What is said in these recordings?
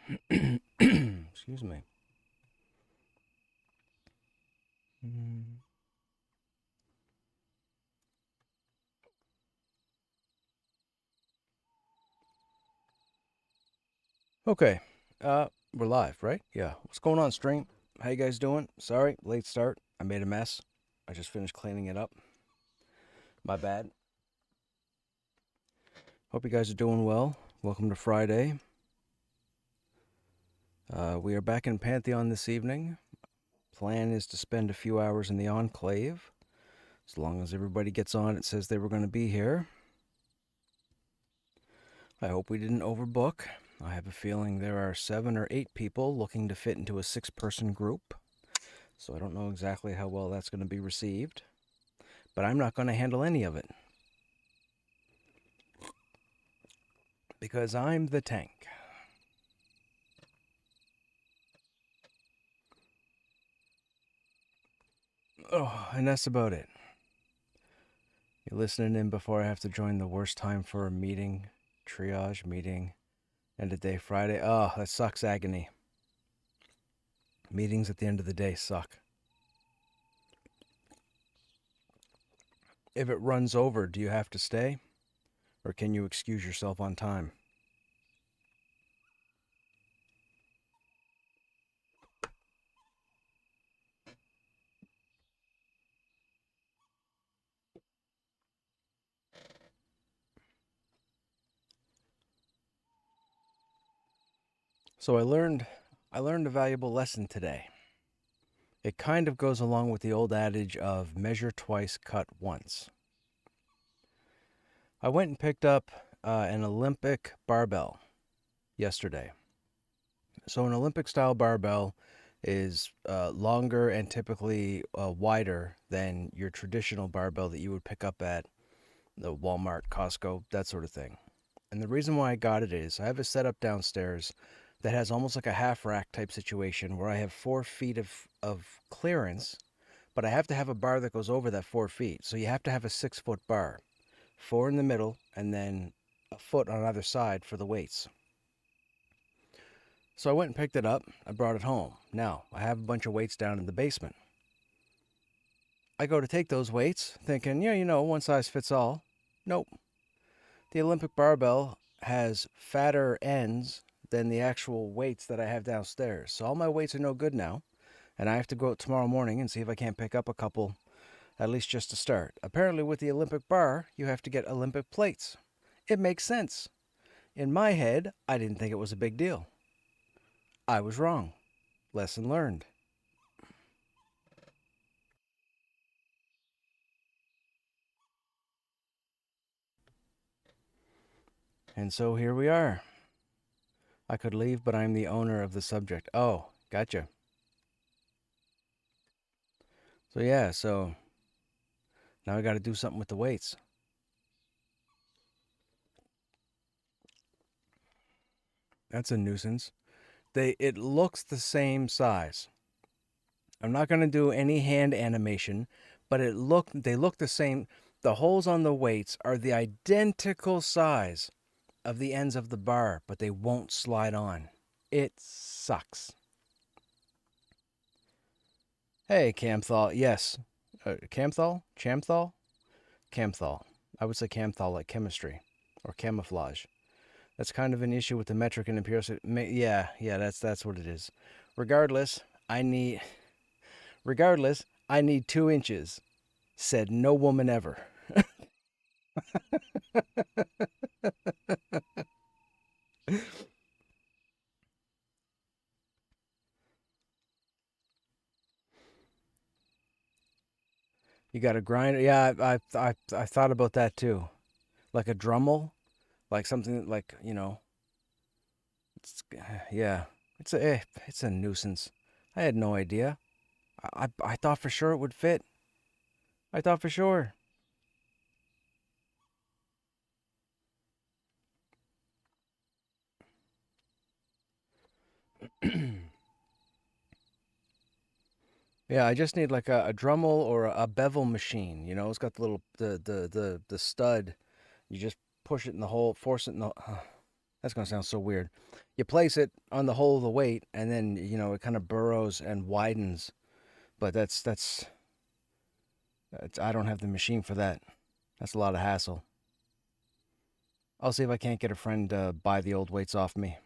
Excuse me. Okay. We're live, right? Yeah. What's going on, stream? How you guys doing? Sorry, late start. I made a mess. I just finished cleaning it up. My bad. Hope you guys are doing well. Welcome to Friday. We are back in Pantheon this evening. Plan is to spend a few hours in the Enclave. As long as everybody gets on, it says they were going to be here. I hope we didn't overbook. I have a feeling there are 7 or 8 people looking to fit into a 6-person group. So I don't know exactly how well that's going to be received. But I'm not going to handle any of it. Because I'm the tank. Oh, and that's about it. You're listening in before I have to join the worst time for a meeting, triage meeting, end of day Friday. Oh, that sucks agony. Meetings at the end of the day suck. If it runs over, do you have to stay? Or can you excuse yourself on time? So I learned a valuable lesson today. It kind of goes along with the old adage of measure twice, cut once. I went and picked up an Olympic barbell yesterday. So an Olympic style barbell is longer and typically wider than your traditional barbell that you would pick up at the Walmart, Costco, that sort of thing. And the reason why I got it is I have a setup downstairs that has almost like a half rack type situation where I have 4 feet of clearance, but I have to have a bar that goes over that 4 feet. So you have to have a 6-foot bar, 4 in the middle, and then a foot on either side for the weights. So I went and picked it up. I brought it home. Now, I have a bunch of weights down in the basement. I go to take those weights thinking, yeah, one size fits all. Nope. The Olympic barbell has fatter ends than the actual weights that I have downstairs. So all my weights are no good now. And I have to go out tomorrow morning and see if I can't pick up a couple, at least just to start. Apparently, with the Olympic bar, you have to get Olympic plates. It makes sense. In my head, I didn't think it was a big deal. I was wrong. Lesson learned. And so here we are. I could leave, but I'm the owner of the subject. Oh, gotcha. So yeah, so now I got to do something with the weights. That's a nuisance. It looks the same size. I'm not going to do any hand animation, but they look the same. The holes on the weights are the identical size of the ends of the bar, but they won't slide on. It sucks. Hey, Camthal. Yes. Camthal? Chamthal? Camthal. I would say camthal like chemistry or camouflage. That's kind of an issue with the metric and empirical. Yeah, that's what it is. Regardless, I need regardless, I need 2 inches. Said no woman ever. You got a grinder? Yeah, I thought about that too. Like a Dremel, like something like It's yeah. It's a nuisance. I had no idea. I thought for sure it would fit. I thought for sure. Yeah, I just need like a Dremel or a bevel machine. It's got the little the stud. You just push it in the hole, force it in the. That's gonna sound so weird. You place it on the hole of the weight, and then it kind of burrows and widens. But that's I don't have the machine for that. That's a lot of hassle. I'll see if I can't get a friend to buy the old weights off me.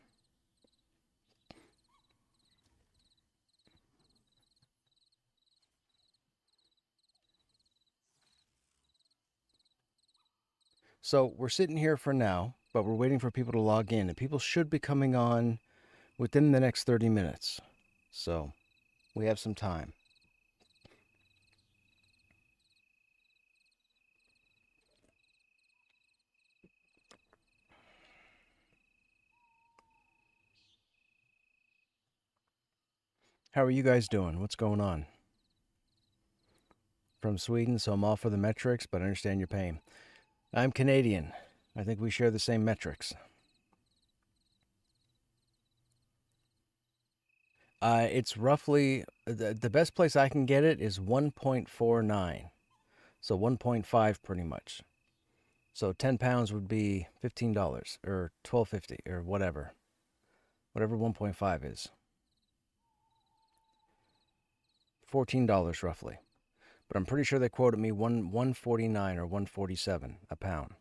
So we're sitting here for now, but we're waiting for people to log in, and people should be coming on within the next 30 minutes. So we have some time. How are you guys doing? What's going on? From Sweden, so I'm all for the metrics, but I understand your pain. I'm Canadian. I think we share the same metrics. It's roughly the best place I can get it is 1.49, so 1.5 pretty much. So 10 pounds would be $15 or 12.50 or whatever 1.5 is. $14 roughly. But I'm pretty sure they quoted me 149 or 147 a pound.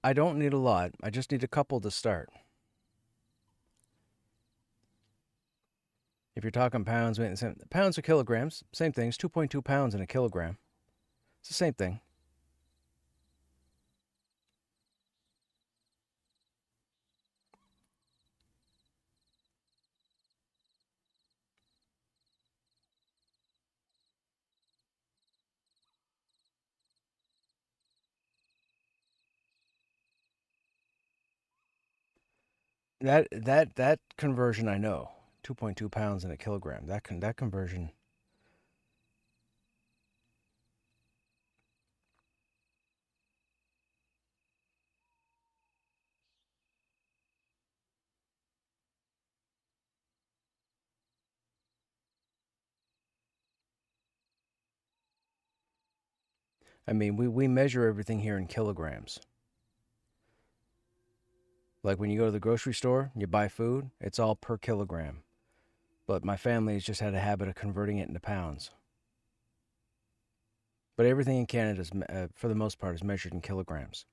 I don't need a lot. I just need a couple to start. If you're talking pounds, pounds or kilograms, same thing. It's 2.2 pounds in a kilogram. It's the same thing. That conversion I know. 2.2 pounds in a kilogram. That conversion. I mean, we measure everything here in kilograms. Like when you go to the grocery store, you buy food, it's all per kilogram. But my family has just had a habit of converting it into pounds. But everything in Canada, for the most part, is measured in kilograms.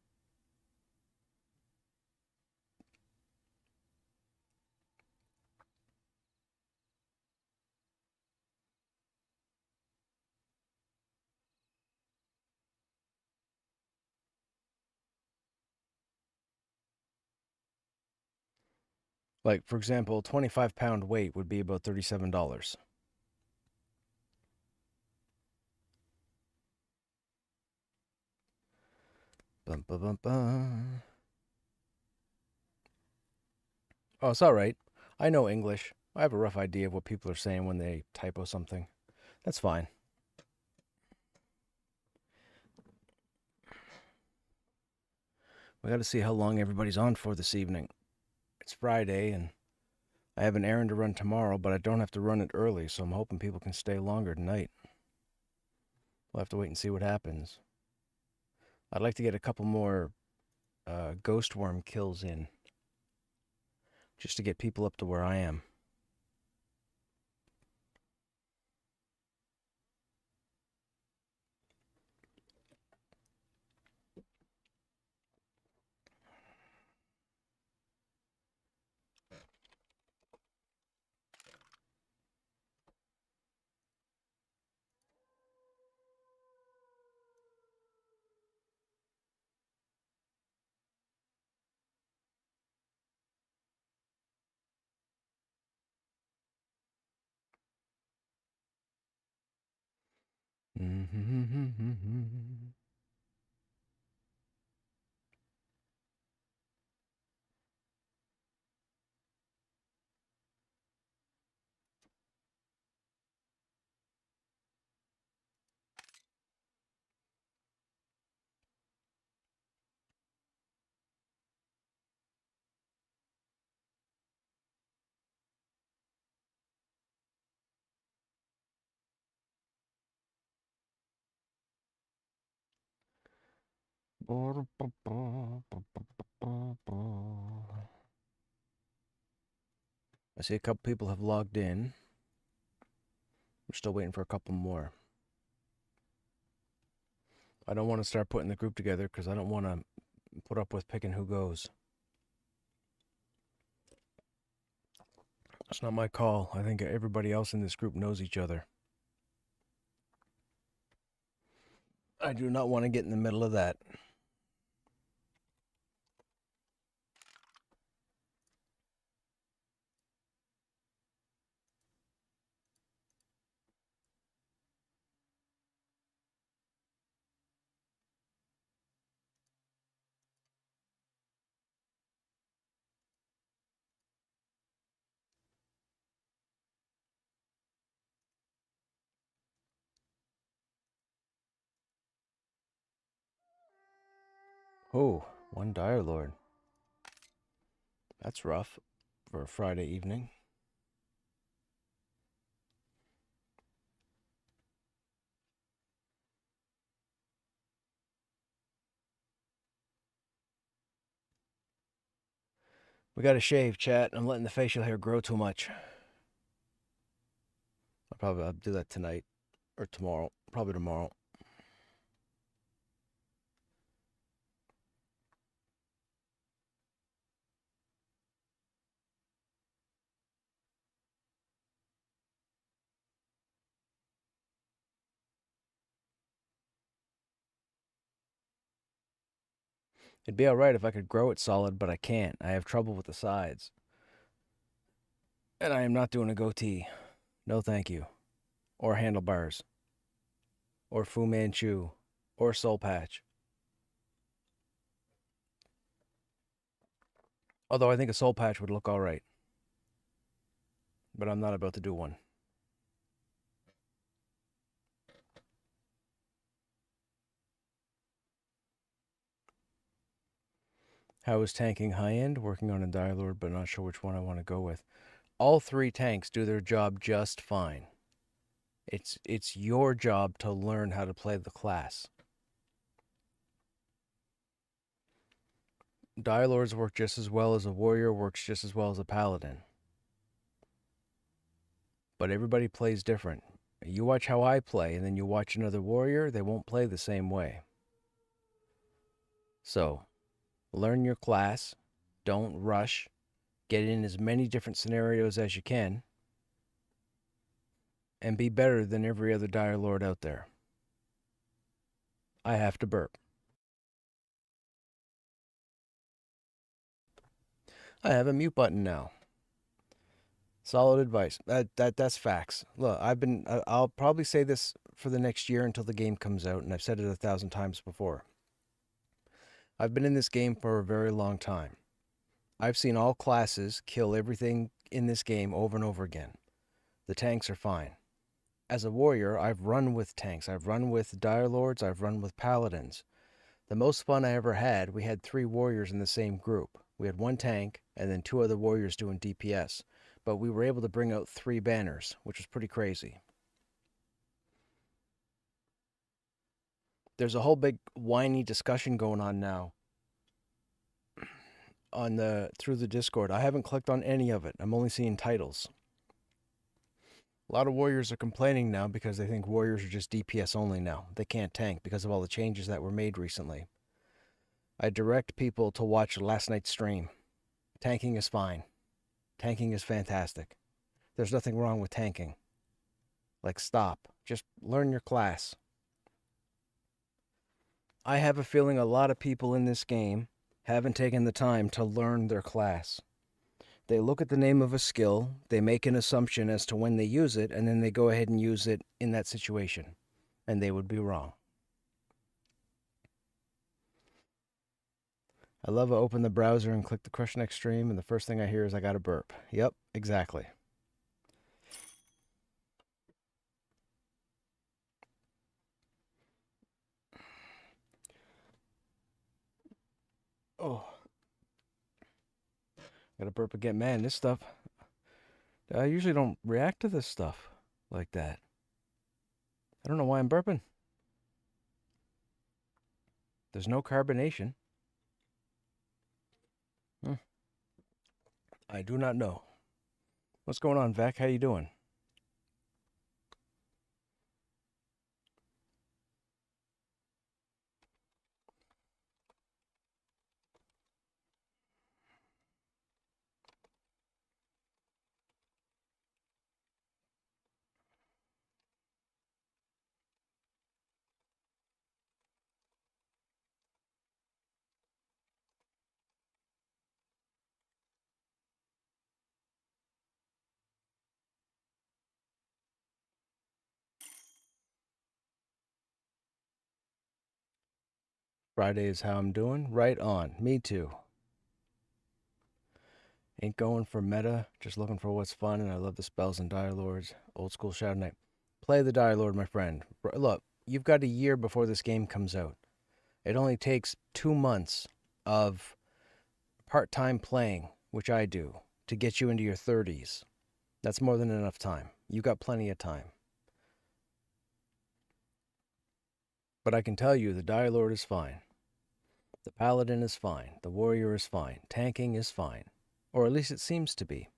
Like, for example, 25-pound weight would be about $37. Bum, bum, bum, bum. Oh, it's all right. I know English. I have a rough idea of what people are saying when they typo something. That's fine. We got to see how long everybody's on for this evening. It's Friday, and I have an errand to run tomorrow, but I don't have to run it early, so I'm hoping people can stay longer tonight. We'll have to wait and see what happens. I'd like to get a couple more ghost worm kills in, just to get people up to where I am. I see a couple people have logged in. We're still waiting for a couple more. I don't want to start putting the group together because I don't want to put up with picking who goes. It's not my call. I think everybody else in this group knows each other. I do not want to get in the middle of that. Oh, one Dire Lord. That's rough for a Friday evening. We got to shave, chat. I'm letting the facial hair grow too much. I'll do that tonight or tomorrow. Probably tomorrow. It'd be all right if I could grow it solid, but I can't. I have trouble with the sides. And I am not doing a goatee. No, thank you. Or handlebars. Or Fu Manchu. Or soul patch. Although I think a soul patch would look all right. But I'm not about to do one. How is tanking high end? Working on a Dire Lord, but not sure which one I want to go with. All three tanks do their job just fine. It's your job to learn how to play the class. Dire Lords work just as well as a warrior, works just as well as a paladin. But everybody plays different. You watch how I play, and then you watch another warrior, they won't play the same way. So, learn your class, don't rush, get in as many different scenarios as you can, and be better than every other Dire Lord out there. I have to burp. I have a mute button now. Solid advice. That's facts. Look, I'll probably say this for the next year until the game comes out, and I've said it 1,000 times before. I've been in this game for a very long time. I've seen all classes kill everything in this game over and over again. The tanks are fine. As a warrior, I've run with tanks. I've run with Dire Lords. I've run with Paladins. The most fun I ever had, we had 3 warriors in the same group. We had 1 tank and then 2 other warriors doing DPS. But we were able to bring out 3 banners, which was pretty crazy. There's a whole big whiny discussion going on now through the Discord. I haven't clicked on any of it. I'm only seeing titles. A lot of warriors are complaining now because they think warriors are just DPS only now. They can't tank because of all the changes that were made recently. I direct people to watch last night's stream. Tanking is fine. Tanking is fantastic. There's nothing wrong with tanking. Like, stop. Just learn your class. I have a feeling a lot of people in this game haven't taken the time to learn their class. They look at the name of a skill, they make an assumption as to when they use it, and then they go ahead and use it in that situation. And they would be wrong. I love to open the browser and click the Krushnek stream, and the first thing I hear is I got a burp. Yep, exactly. Oh. Got a burp again. Man, this stuff... I usually don't react to this stuff like that. I don't know why I'm burping. There's no carbonation. Hmm. I do not know. What's going on, Vec? How you doing? Friday is how I'm doing. Right on. Me too. Ain't going for meta, just looking for what's fun, and I love the spells and Dire Lords. Old school Shadow Knight. Play the Dire Lord, my friend. Look, you've got a year before this game comes out. It only takes 2 months of part-time playing, which I do, to get you into your 30s. That's more than enough time. You got plenty of time. But I can tell you the Dire Lord is fine. The Paladin is fine. The Warrior is fine. Tanking is fine. Or at least it seems to be.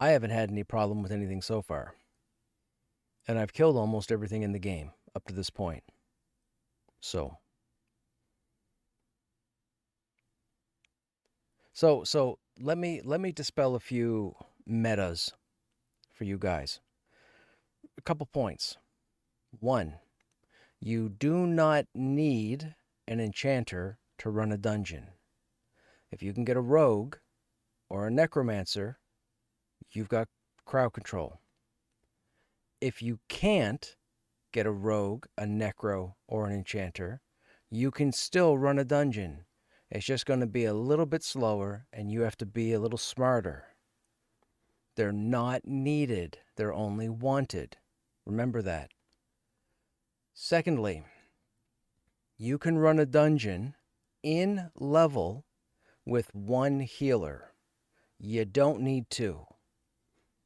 I haven't had any problem with anything so far. And I've killed almost everything in the game up to this point. So let me dispel a few metas for you guys. A couple points. One, you do not need an enchanter to run a dungeon. If you can get a rogue or a necromancer, you've got crowd control. If you can't get a rogue, a necro, or an enchanter, you can still run a dungeon. It's just going to be a little bit slower, and you have to be a little smarter. They're not needed. They're only wanted. Remember that. Secondly, you can run a dungeon in level with one healer. You don't need two.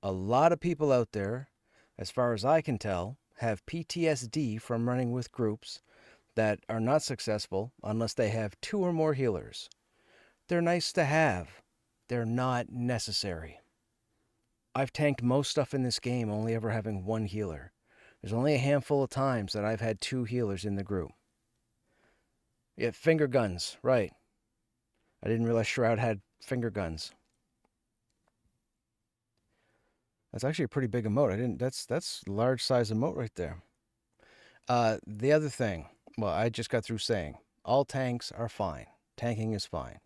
A lot of people out there, as far as I can tell, have PTSD from running with groups that are not successful unless they have two or more healers. They're nice to have. They're not necessary. I've tanked most stuff in this game only ever having one healer. There's only a handful of times that I've had two healers in the group. Yeah, finger guns, right. I didn't realize Shroud had finger guns. That's actually a pretty big emote. That's large size emote right there. The other thing, well, I just got through saying, all tanks are fine. Tanking is fine.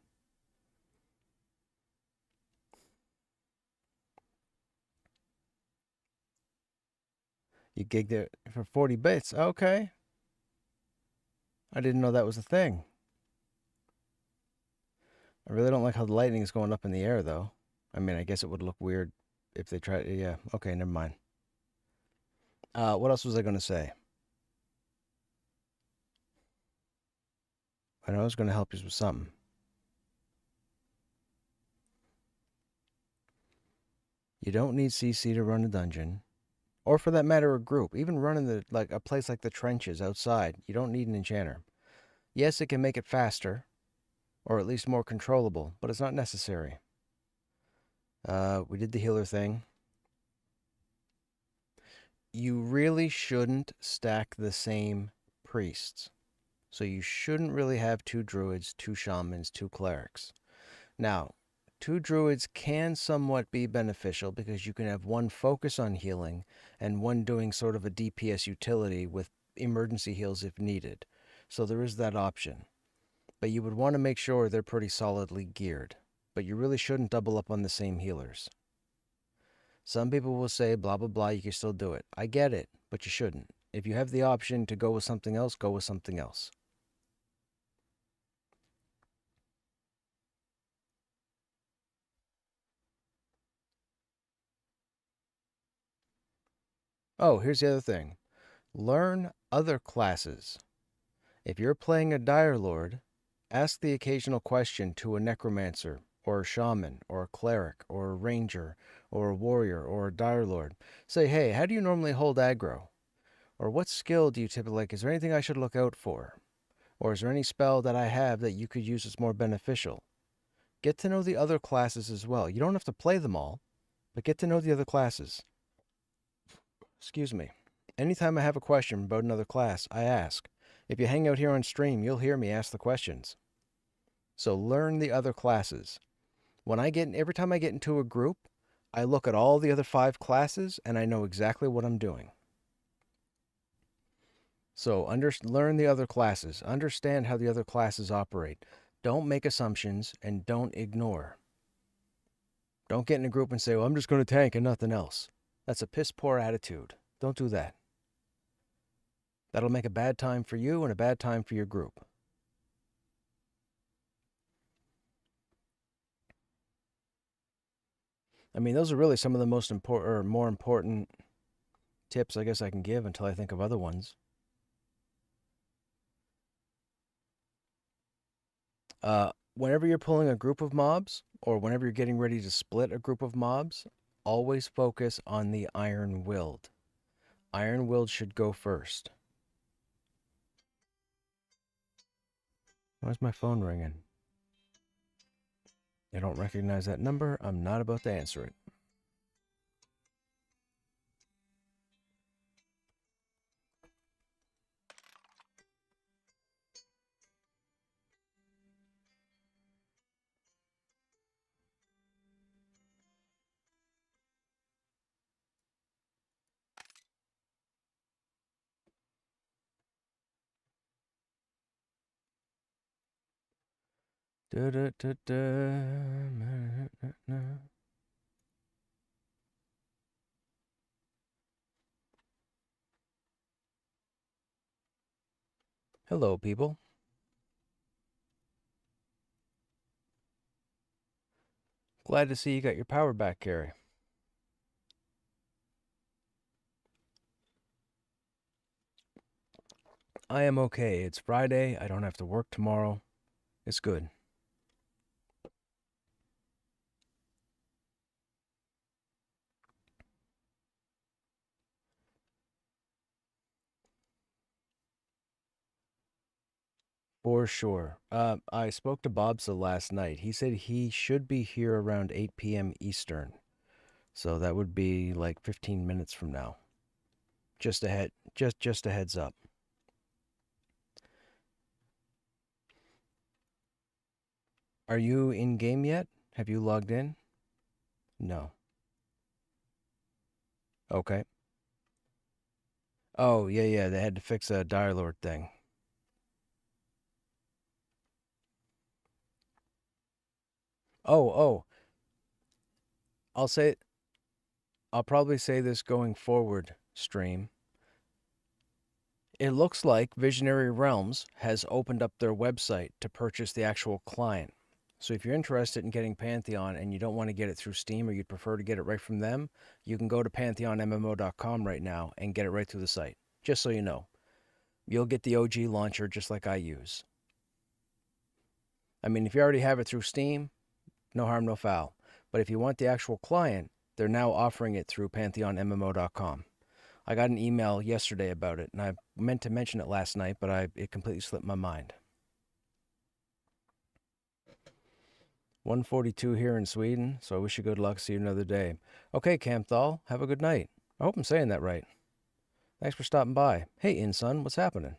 You gigged it for 40 bits. Okay. I didn't know that was a thing. I really don't like how the lightning is going up in the air, though. I mean, I guess it would look weird if they tried. Yeah, okay, never mind. What else was I going to say? I know I was going to help you with something. You don't need CC to run a dungeon. Or for that matter, a group. Even running a place like the trenches outside, you don't need an enchanter. Yes, it can make it faster, or at least more controllable, but it's not necessary. We did the healer thing. You really shouldn't stack the same priests. So you shouldn't really have two druids, two shamans, two clerics. Now, two druids can somewhat be beneficial because you can have one focus on healing and one doing sort of a DPS utility with emergency heals if needed. So there is that option. But you would want to make sure they're pretty solidly geared. But you really shouldn't double up on the same healers. Some people will say, blah, blah, blah, you can still do it. I get it, but you shouldn't. If you have the option to go with something else, go with something else. Oh, here's the other thing. Learn other classes. If you're playing a Dire Lord, ask the occasional question to a Necromancer, or a Shaman, or a Cleric, or a Ranger, or a Warrior, or a Dire Lord. Say, hey, how do you normally hold aggro? Or what skill do you typically like? Is there anything I should look out for? Or is there any spell that I have that you could use that's more beneficial? Get to know the other classes as well. You don't have to play them all, but get to know the other classes. Excuse me. Anytime I have a question about another class, I ask. If you hang out here on stream, you'll hear me ask the questions. So learn the other classes. Every time I get into a group, I look at all the other 5 classes and I know exactly what I'm doing. So learn the other classes. Understand how the other classes operate. Don't make assumptions and don't ignore. Don't get in a group and say, well, I'm just going to tank and nothing else. That's a piss poor attitude. Don't do that. That'll make a bad time for you and a bad time for your group. I mean, those are really some of the most important or more important tips I guess I can give until I think of other ones. Whenever you're pulling a group of mobs or whenever you're getting ready to split a group of mobs, always focus on the Iron Willed. Iron Willed should go first. Why's my phone ringing? I don't recognize that number. I'm not about to answer it. Hello, people. Glad to see you got your power back, Carrie. I am okay. It's Friday. I don't have to work tomorrow. It's good. For sure. I spoke to Bobsa last night. He said he should be here around 8 p.m. Eastern. So that would be like 15 minutes from now. Just a heads up. Are you in game yet? Have you logged in? No. Okay. Oh, yeah, they had to fix a Dire Lord thing. Oh. I'll probably say this going forward, stream. It looks like Visionary Realms has opened up their website to purchase the actual client. So if you're interested in getting Pantheon and you don't want to get it through Steam or you'd prefer to get it right from them, you can go to pantheonmmo.com right now and get it right through the site. Just so you know. You'll get the OG launcher just like I use. I mean, if you already have it through Steam, no harm, no foul. But if you want the actual client, they're now offering it through pantheonmmo.com. I got an email yesterday about it, and I meant to mention it last night, but it completely slipped my mind. 142 here in Sweden, so I wish you good luck. See you another day. Okay, Campthal, have a good night. I hope I'm saying that right. Thanks for stopping by. Hey, Insun, what's happening?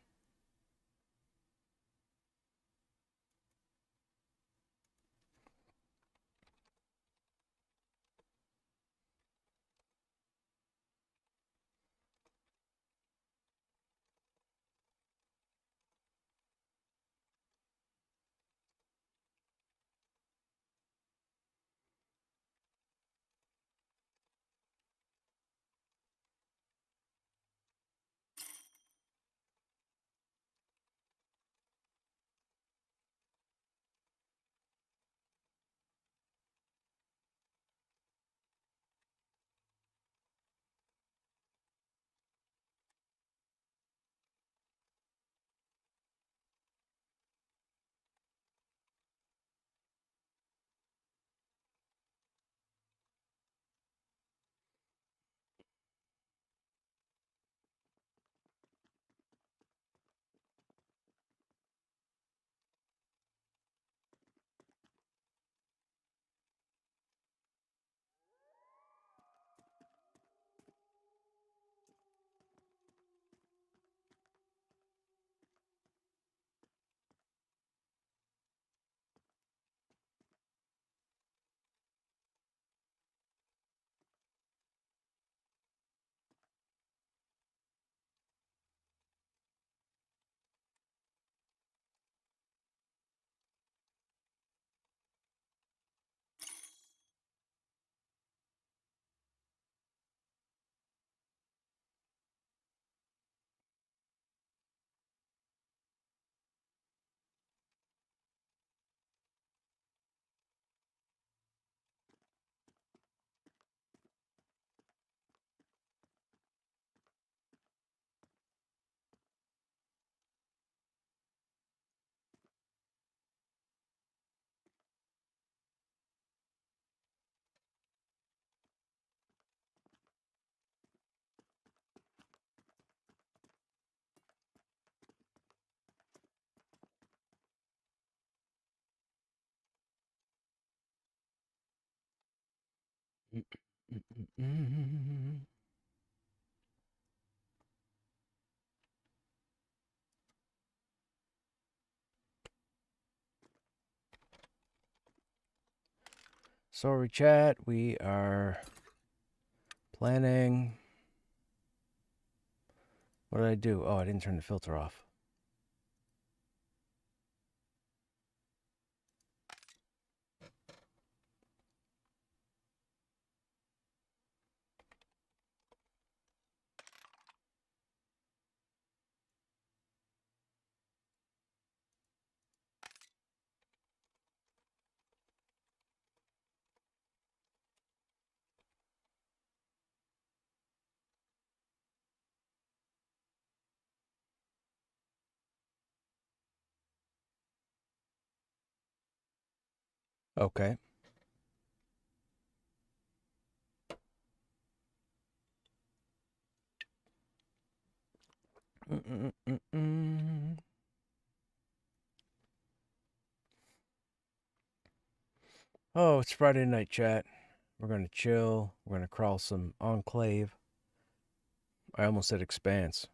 Mm. Sorry, chat. We are planning. What did I do? Oh, I didn't turn the filter off. Okay. Mm-mm-mm-mm. Oh, it's Friday night, chat. We're gonna chill. We're gonna crawl some Enclave. I almost said Expanse.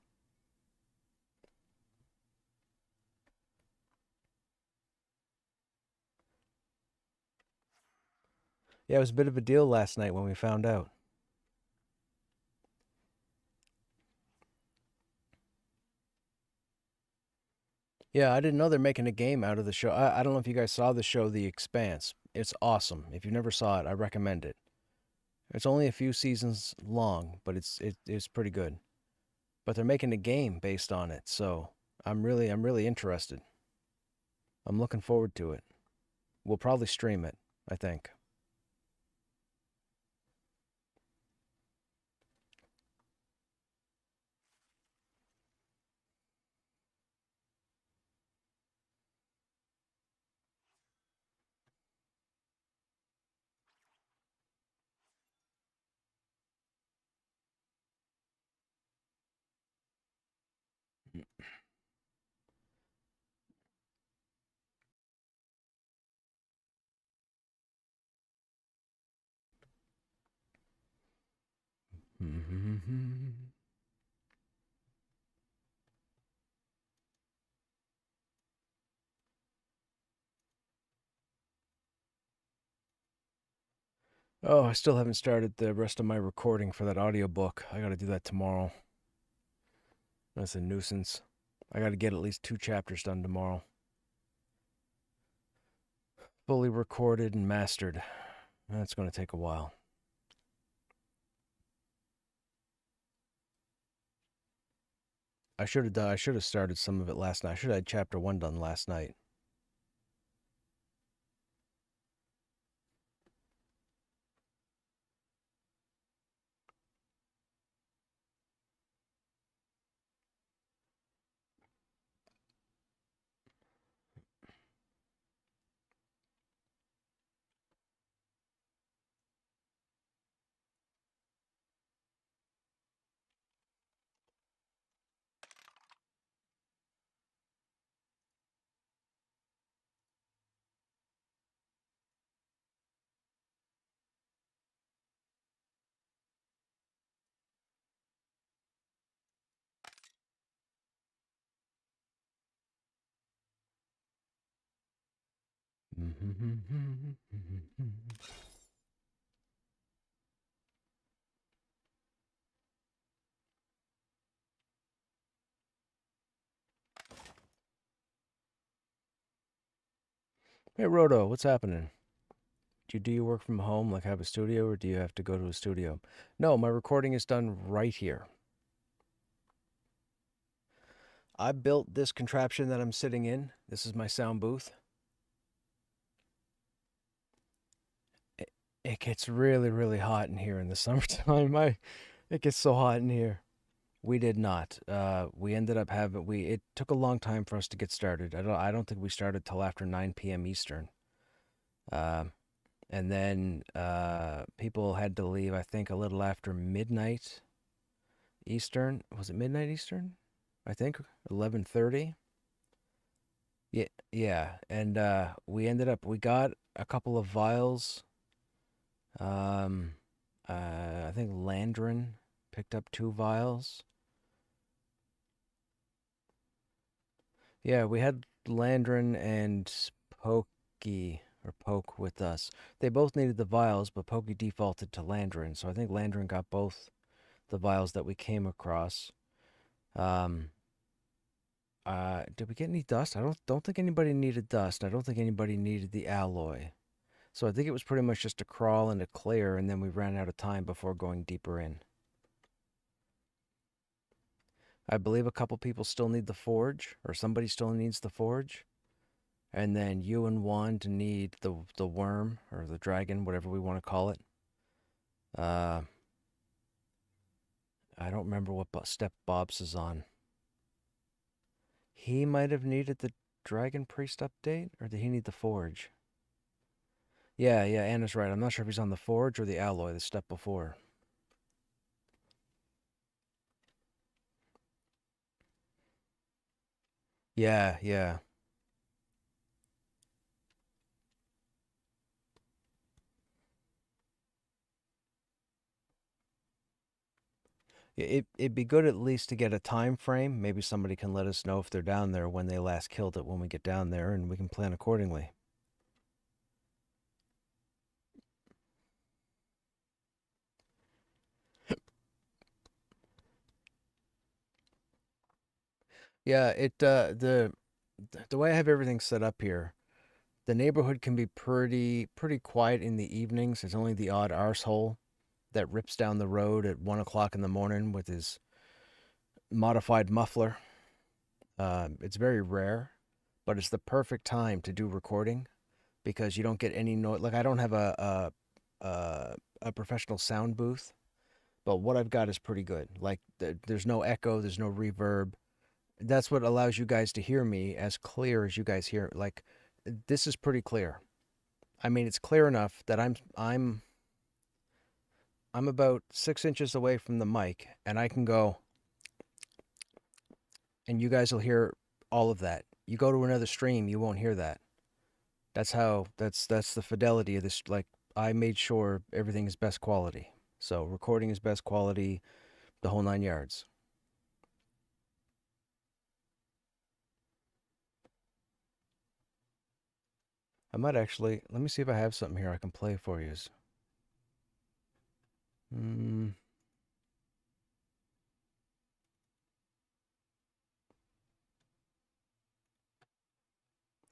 Yeah, it was a bit of a deal last night when we found out. Yeah, I didn't know they're making a game out of the show. I don't know if you guys saw the show The Expanse. It's awesome. If you never saw it, I recommend it. It's only a few seasons long, but it's pretty good. But they're making a game based on it, so I'm really interested. I'm looking forward to it. We'll probably stream it, I think. Oh, I still haven't started the rest of my recording for that audiobook. I got to do that tomorrow. That's a nuisance. I got to get at least 2 chapters done tomorrow. Fully recorded and mastered. That's going to take a while. I should have started some of it last night. I should have had chapter 1 done last night. Hey, Roto, what's happening? Do you do your work from home, like have a studio, or do you have to go to a studio? No, my recording is done right here. I built this contraption that I'm sitting in. This is my sound booth. It gets really, really hot in here in the summertime. It gets so hot in here. We did not. We ended up having we. It took a long time for us to get started. I don't think we started till after 9 p.m. Eastern. Um, and then people had to leave. I think a little after midnight Eastern. Was it midnight Eastern? I think 11:30. Yeah, yeah. And we got a couple of vials. Um, I think Landrin picked up 2 vials. Yeah, we had Landrin and Pokey or Poke with us. They both needed the vials, but Pokey defaulted to Landrin, so I think Landrin got both the vials that we came across. Um, did we get any dust? I don't think anybody needed dust. I don't think anybody needed the alloy. So I think it was pretty much just a crawl and a clear, and then we ran out of time before going deeper in. I believe a couple people still need the forge, or somebody still needs the forge. And then you and Wand need the worm, or the dragon, whatever we want to call it. I don't remember what step Bob's is on. He might have needed the dragon priest update, or did he need the forge? Yeah, Anna's right. I'm not sure if he's on the forge or the alloy, the step before. Yeah. It'd be good at least to get a time frame. Maybe somebody can let us know if they're down there when they last killed it when we get down there, and we can plan accordingly. Yeah, the way I have everything set up here, the neighborhood can be pretty quiet in the evenings. There's only the odd arsehole that rips down the road at 1 o'clock in the morning with his modified muffler. It's very rare, but it's the perfect time to do recording because you don't get any noise. Like I don't have a professional sound booth, but what I've got is pretty good. Like there's no echo, there's no reverb. That's what allows you guys to hear me as clear as you guys hear. Like this is pretty clear. I mean, it's clear enough that I'm about 6 inches away from the mic, and I can go, and you guys will hear all of that. You go to another stream, you won't hear that. That's the fidelity of this. Like I made sure everything is best quality. So recording is best quality, the whole 9 yards. I might actually let me see if I have something here I can play for you. Mm,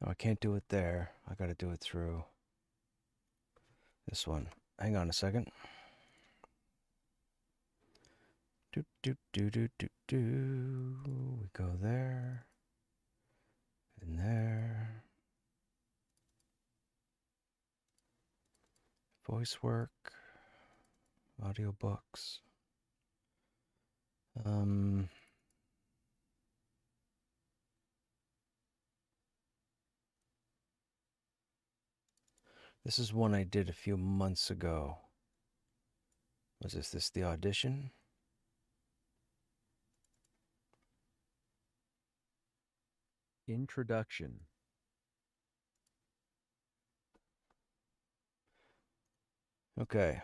oh, I can't do it there. I got to do it through this one. Hang on a second. Do. We go there and there. Voice work, audiobooks. This is one I did a few months ago. Was this the audition? Introduction. Okay.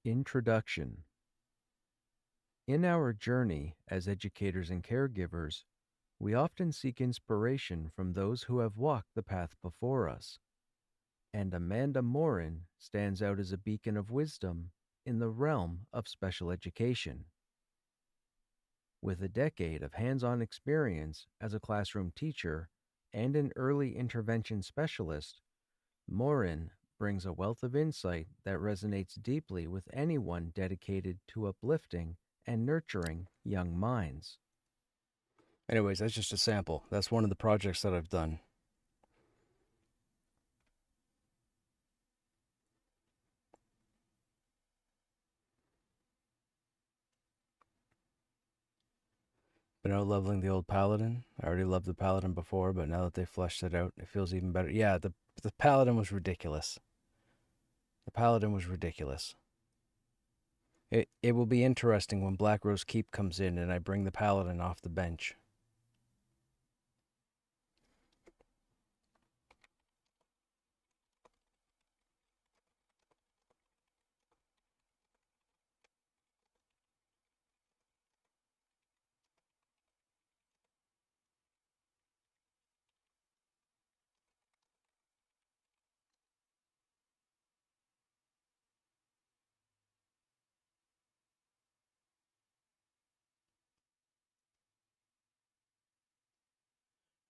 Introduction. In our journey as educators and caregivers, we often seek inspiration from those who have walked the path before us. And Amanda Morin stands out as a beacon of wisdom in the realm of special education. With a decade of hands-on experience as a classroom teacher and an early intervention specialist, Morin brings a wealth of insight that resonates deeply with anyone dedicated to uplifting and nurturing young minds. Anyways, that's just a sample. That's one of the projects that I've done. Been out leveling the old paladin. I already loved the paladin before, but now that they fleshed it out, it feels even better. Yeah, the paladin was ridiculous. The paladin was ridiculous. It will be interesting when Black Rose Keep comes in and I bring the paladin off the bench.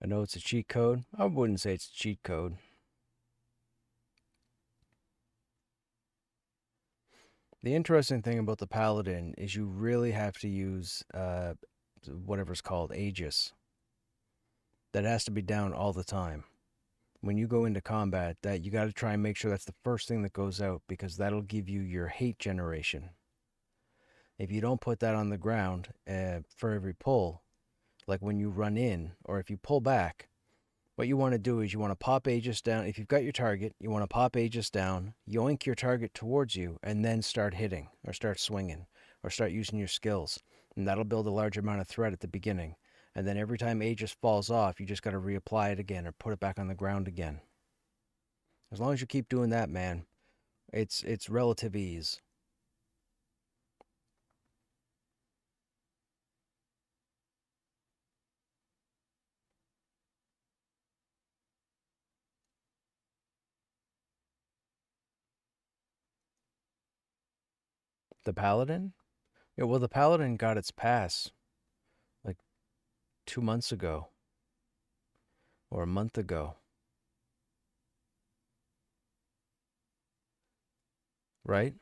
I know it's a cheat code. I wouldn't say it's a cheat code. The interesting thing about the Paladin is you really have to use whatever's called Aegis. That has to be down all the time. When you go into combat, that you got to try and make sure that's the first thing that goes out because that'll give you your hate generation. If you don't put that on the ground for every pull, like when you run in or if you pull back, what you want to do is you want to pop Aegis down. If you've got your target, you want to pop Aegis down, yoink your target towards you, and then start hitting or start swinging or start using your skills. And that'll build a large amount of threat at the beginning. And then every time Aegis falls off, you just got to reapply it again or put it back on the ground again. As long as you keep doing that, man, it's relative ease. The Paladin? Yeah, well, the Paladin got its pass like 2 months ago or a month ago, right?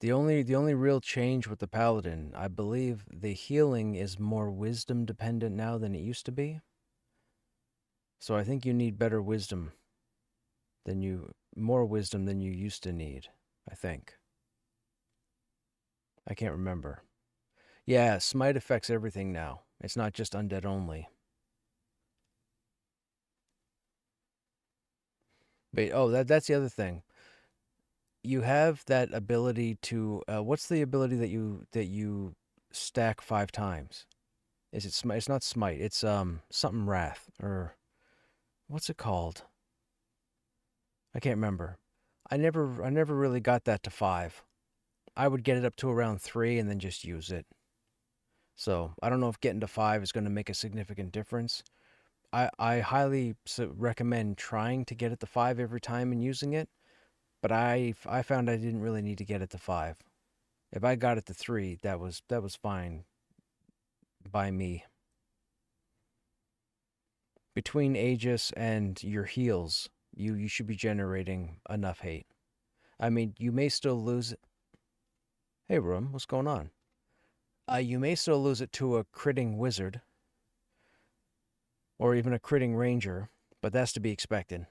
The only real change with the Paladin, I believe the healing is more wisdom dependent now than it used to be. So I think you need better wisdom than you more wisdom than you used to need, I think. I can't remember. Yeah, smite affects everything now. It's not just undead only. But oh, that's the other thing. You have that ability to what's the ability that you stack 5 times? Is it smite? It's not smite. It's something wrath or what's it called? I can't remember. I never really got that to 5. I would get it up to around 3 and then just use it. So I don't know if getting to 5 is going to make a significant difference. I highly recommend trying to get it to 5 every time and using it, but I found I didn't really need to get it to 5. If I got it to 3, that was fine by me. Between Aegis and your heals, you should be generating enough hate. I mean, you may still lose it. Hey, Room, what's going on? You may still lose it to a critting wizard or even a critting ranger, but that's to be expected.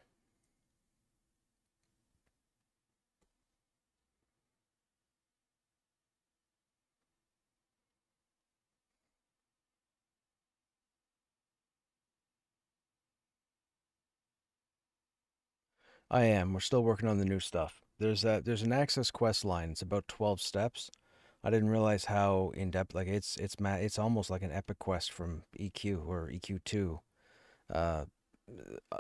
I am. We're still working on the new stuff. There's an access quest line. It's about 12 steps. I didn't realize how in depth. Like it's almost like an epic quest from EQ or EQ2. Uh,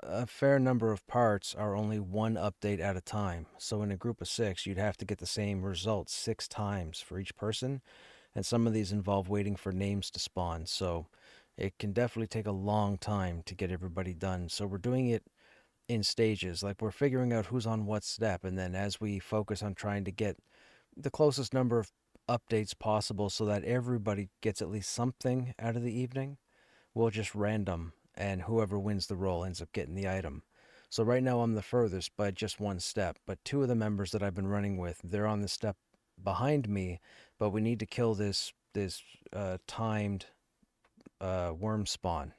a fair number of parts are only one update at a time. So in a group of 6, you'd have to get the same results 6 times for each person, and some of these involve waiting for names to spawn. So it can definitely take a long time to get everybody done. So we're doing it in stages. Like we're figuring out who's on what step, and then as we focus on trying to get the closest number of updates possible so that everybody gets at least something out of the evening, we'll just random, and whoever wins the roll ends up getting the item. So right now I'm the furthest by just 1 step, but 2 of the members that I've been running with, they're on the step behind me, but we need to kill this timed worm spawn.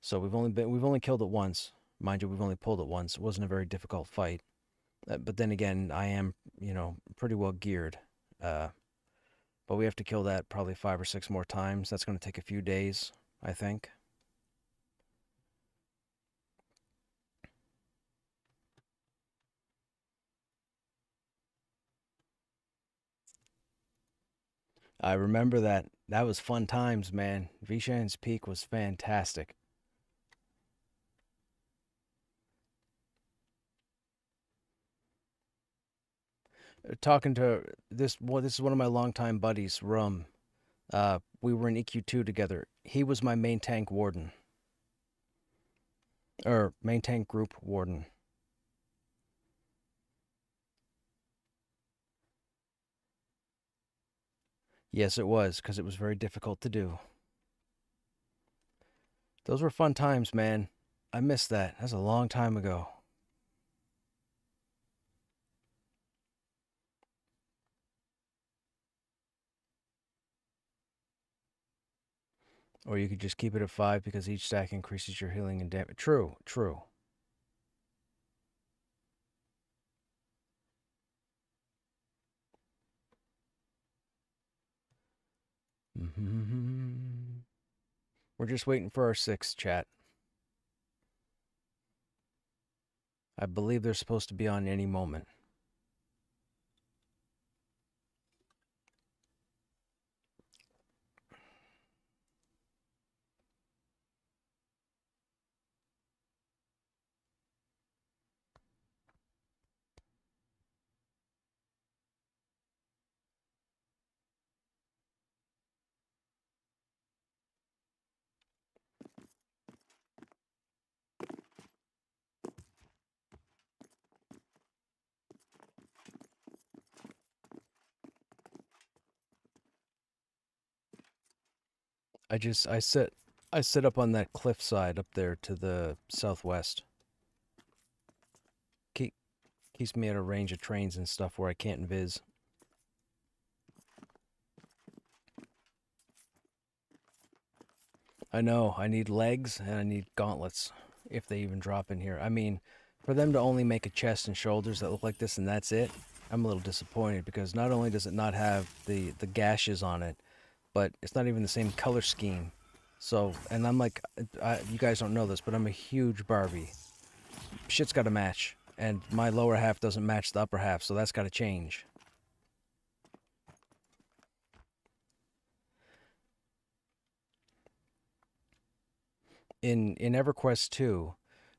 So we've only killed it once. Mind you, we've only pulled it once. It wasn't a very difficult fight. But then again, I am, pretty well geared. Uh, but we have to kill that probably 5 or 6 more times. That's going to take a few days, I think. I remember that. That was fun times, man. Vishan's Peak was fantastic. Talking to this is one of my longtime buddies, Rum. We were in EQ2 together. He was my main tank warden, or main tank group warden. Yes, it was, because it was very difficult to do. Those were fun times, man. I miss that. That's a long time ago. Or you could just keep it at 5 because each stack increases your healing and damage. True, true. Mm-hmm. We're just waiting for our 6, chat. I believe they're supposed to be on any moment. I sit up on that cliffside up there to the southwest. Keep Keeps me at a range of trains and stuff where I can't invis. I know, I need legs and I need gauntlets if they even drop in here. I mean, for them to only make a chest and shoulders that look like this and that's it, I'm a little disappointed because not only does it not have the gashes on it, but it's not even the same color scheme. So, and I'm like, you guys don't know this, but I'm a huge Barbie. Shit's got to match, and my lower half doesn't match the upper half, so that's got to change. In EverQuest 2,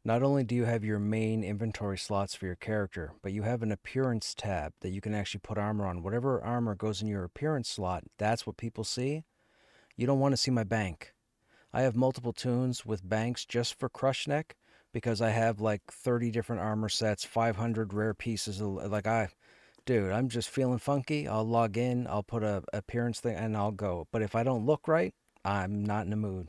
not only do you have your main inventory slots for your character, but you have an appearance tab that you can actually put armor on. Whatever armor goes in your appearance slot, that's what people see. You don't want to see my bank. I have multiple tunes with banks just for Krushnek because I have like 30 different armor sets, 500 rare pieces. Dude, I'm just feeling funky. I'll log in, I'll put a appearance thing, and I'll go. But if I don't look right, I'm not in the mood.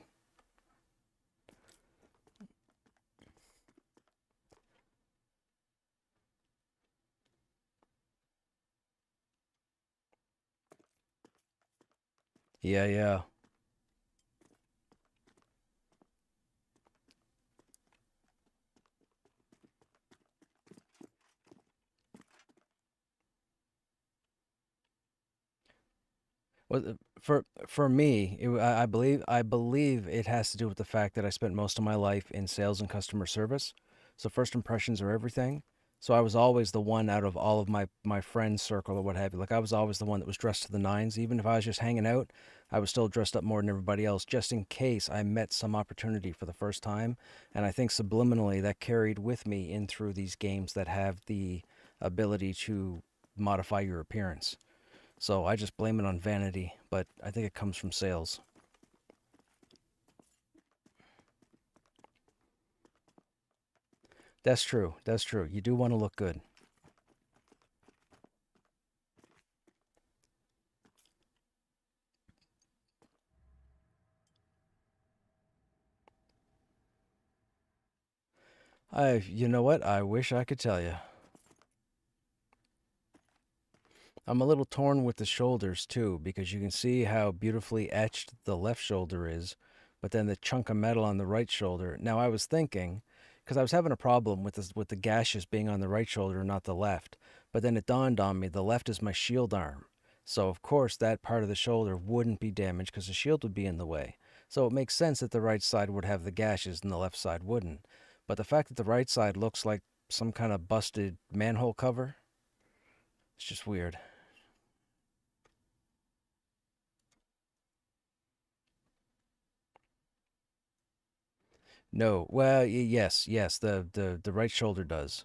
Yeah, yeah. Well, for me, I believe it has to do with the fact that I spent most of my life in sales and customer service. So first impressions are everything. So I was always the one out of all of my friends circle or what have you. Like I was always the one that was dressed to the nines. Even if I was just hanging out, I was still dressed up more than everybody else, just in case I met some opportunity for the first time. And I think subliminally that carried with me in through these games that have the ability to modify your appearance. So I just blame it on vanity, but I think it comes from sales. That's true. That's true. You do want to look good. You know what? I wish I could tell you. I'm a little torn with the shoulders too, because you can see how beautifully etched the left shoulder is, but then the chunk of metal on the right shoulder. Now I was thinking, because I was having a problem with the gashes being on the right shoulder, not the left. But then it dawned on me the left is my shield arm, so of course that part of the shoulder wouldn't be damaged because the shield would be in the way. So it makes sense that the right side would have the gashes and the left side wouldn't. But the fact that the right side looks like some kind of busted manhole cover, it's just weird. No. Well, yes, yes. The right shoulder does.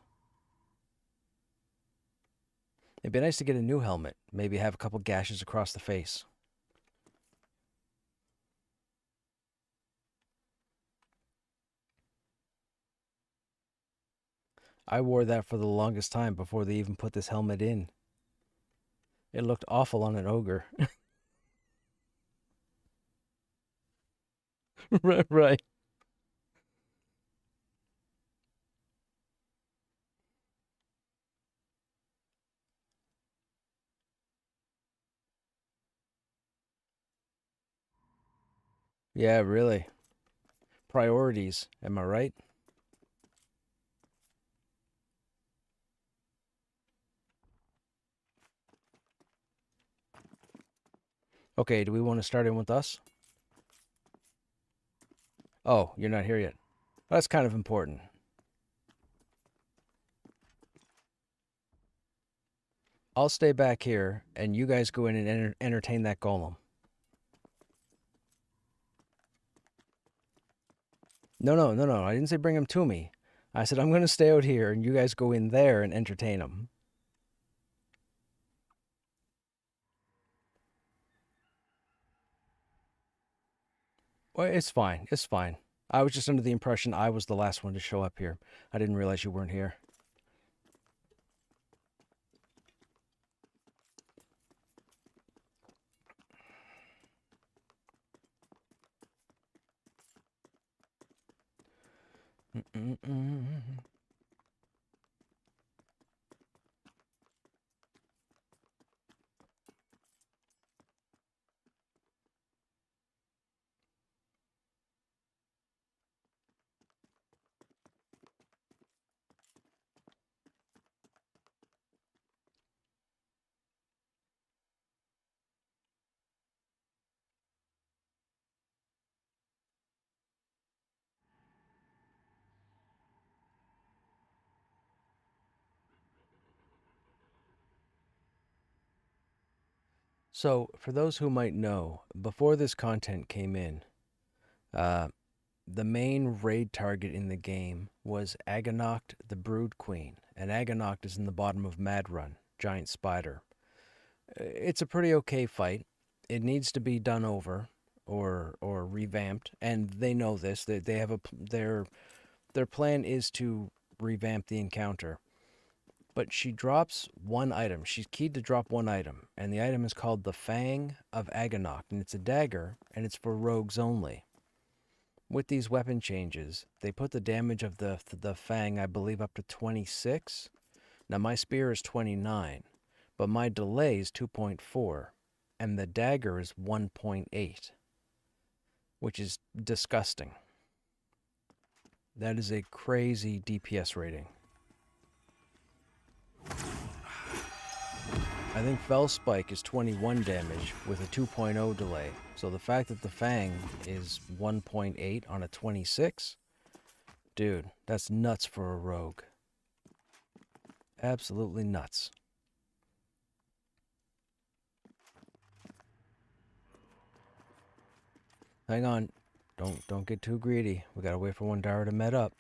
It'd be nice to get a new helmet. Maybe have a couple gashes across the face. I wore that for the longest time before they even put this helmet in. It looked awful on an ogre. Right, right. Yeah, really. Priorities, am I right? Okay, do we want to start in with us? Oh, you're not here yet. That's kind of important. I'll stay back here, and you guys go in and entertain that golem. No, no, no, no. I didn't say bring him to me. I said I'm going to stay out here, and you guys go in there and entertain him. Well, it's fine. It's fine. I was just under the impression I was the last one to show up here. I didn't realize you weren't here. Mm-mm-mm. So, for those who might know, before this content came in, uh, the main raid target in the game was Aganoct the Brood Queen, and Aganoct is in the bottom of Mad Run, giant spider. It's a pretty okay fight. It needs to be done over or revamped, and they know this. They have their plan is to revamp the encounter. But she drops one item. She's keyed to drop one item, and the item is called the Fang of Aganoct, and it's a dagger, and it's for rogues only. With these weapon changes, they put the damage of the Fang, I believe, up to 26. Now my spear is 29, but my delay is 2.4, and the dagger is 1.8, which is disgusting. That is a crazy DPS rating. I think Fell Spike is 21 damage with a 2.0 delay. So the fact that the Fang is 1.8 on a 26, dude, that's nuts for a rogue. Absolutely nuts. Hang on. Don't get too greedy. We gotta wait for one Dara to med up.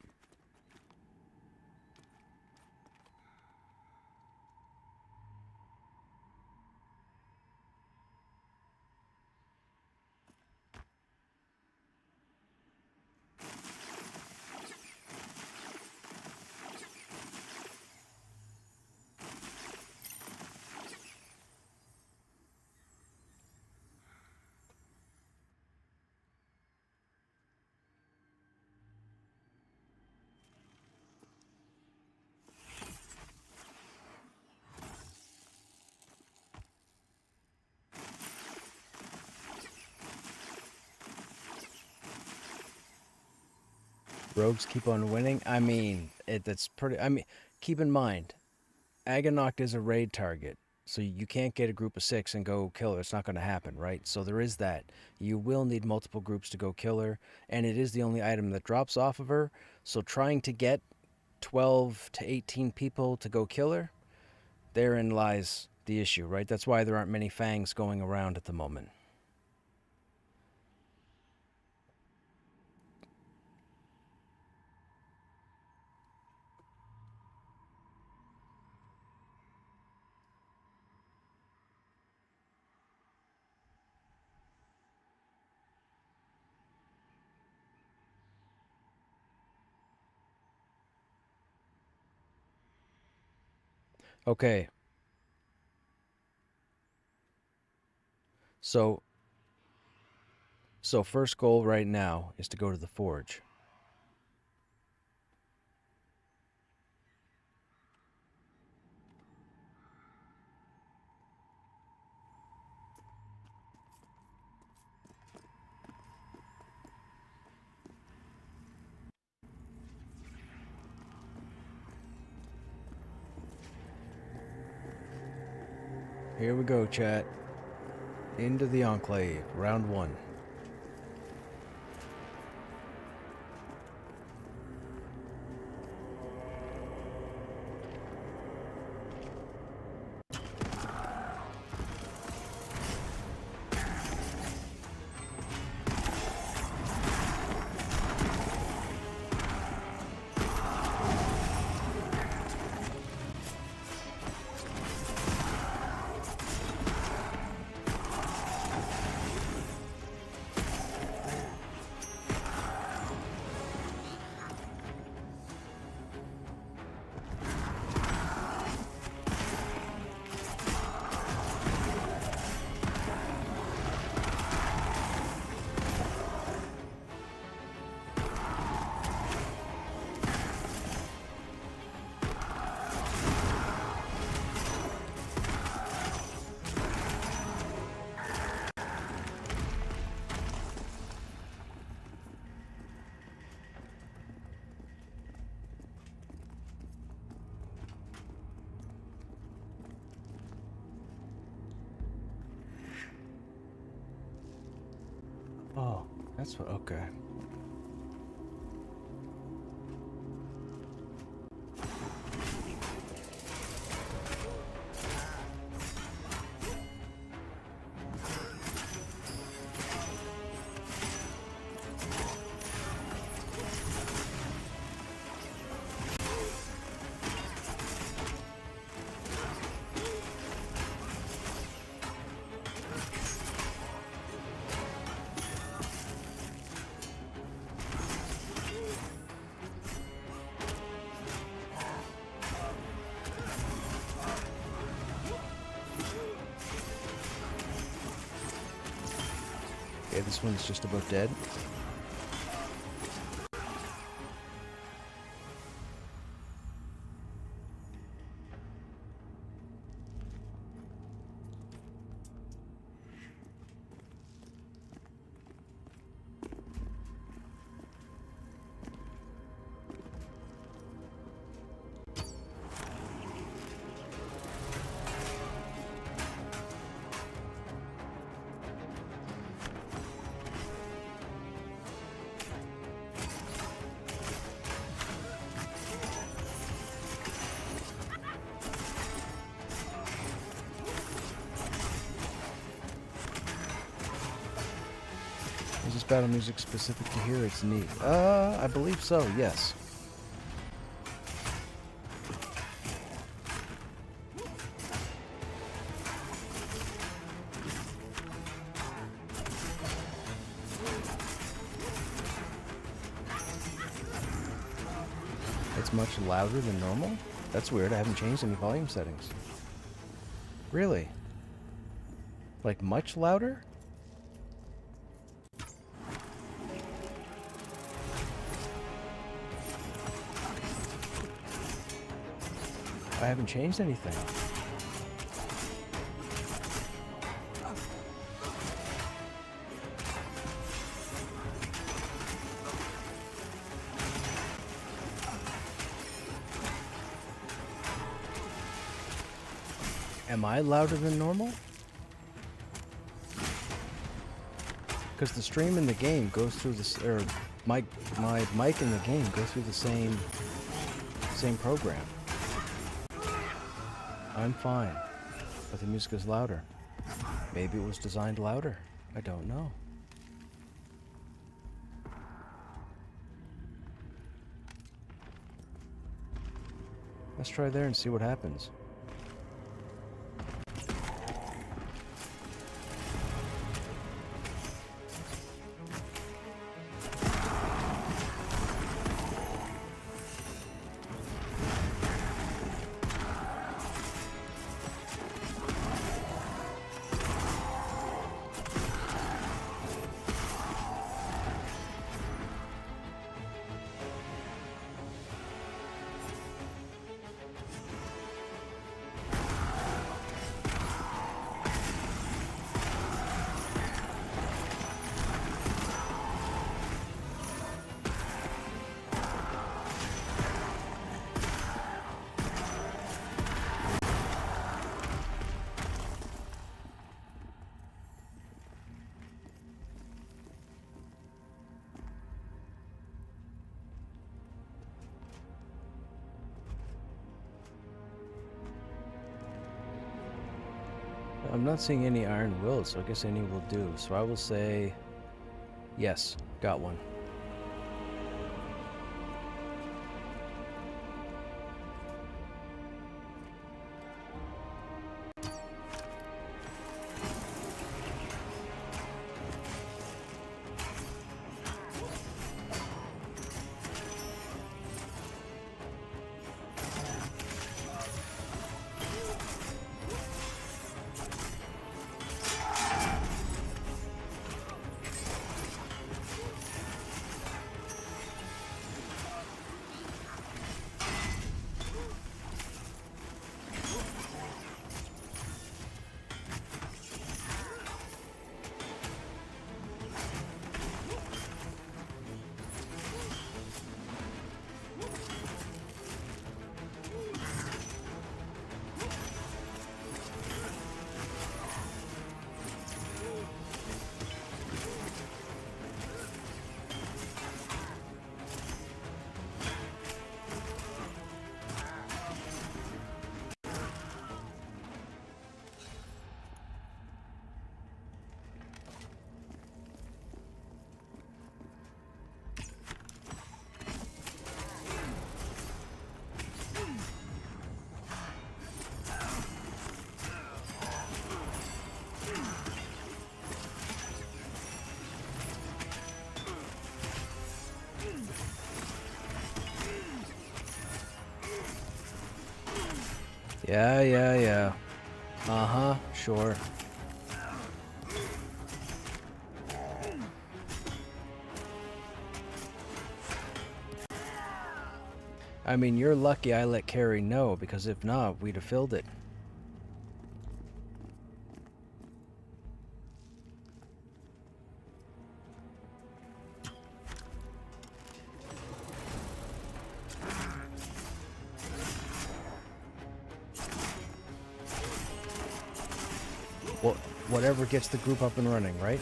Rogues keep on winning. I mean, that's pretty. I mean, keep in mind, Aganoct is a raid target, so you can't get a group of 6 and go kill her. It's not going to happen, right? So there is that. You will need multiple groups to go kill her, and it is the only item that drops off of her. So trying to get 12 to 18 people to go kill her, therein lies the issue, right? That's why there aren't many fangs going around at the moment. Okay, so first goal right now is to go to the forge. Here we go, chat. Into the Enclave, round 1. Oh, that's what, okay. Okay, this one's just about dead. Is this battle music specific to here? It's neat. I believe so, yes. It's much louder than normal? That's weird, I haven't changed any volume settings. Really? Like much louder? I haven't changed anything. Am I louder than normal? Because the stream in the game goes through this, or my mic in the game goes through the same program. I'm fine, but the music is louder. Maybe it was designed louder. I don't know. Let's try there and see what happens. I'm not seeing any iron wills, so I guess any will do. So I will say yes, got one. Yeah. Uh-huh, sure. I mean, you're lucky I let Carrie know, because if not, we'd have filled it. Whatever gets the group up and running, right?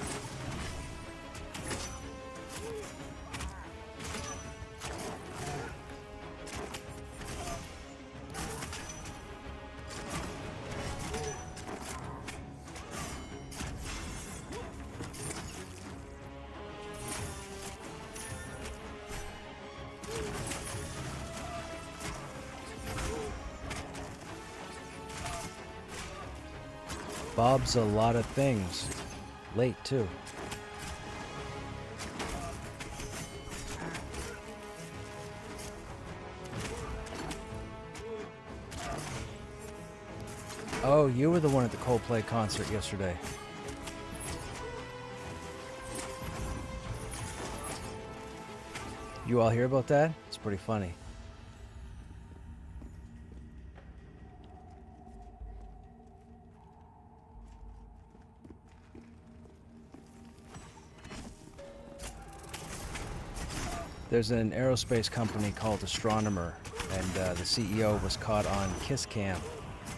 Bob's a lot of things. Late, too. Oh, you were the one at the Coldplay concert yesterday. You all hear about that? It's pretty funny. There's an aerospace company called Astronomer, and the CEO was caught on kiss cam,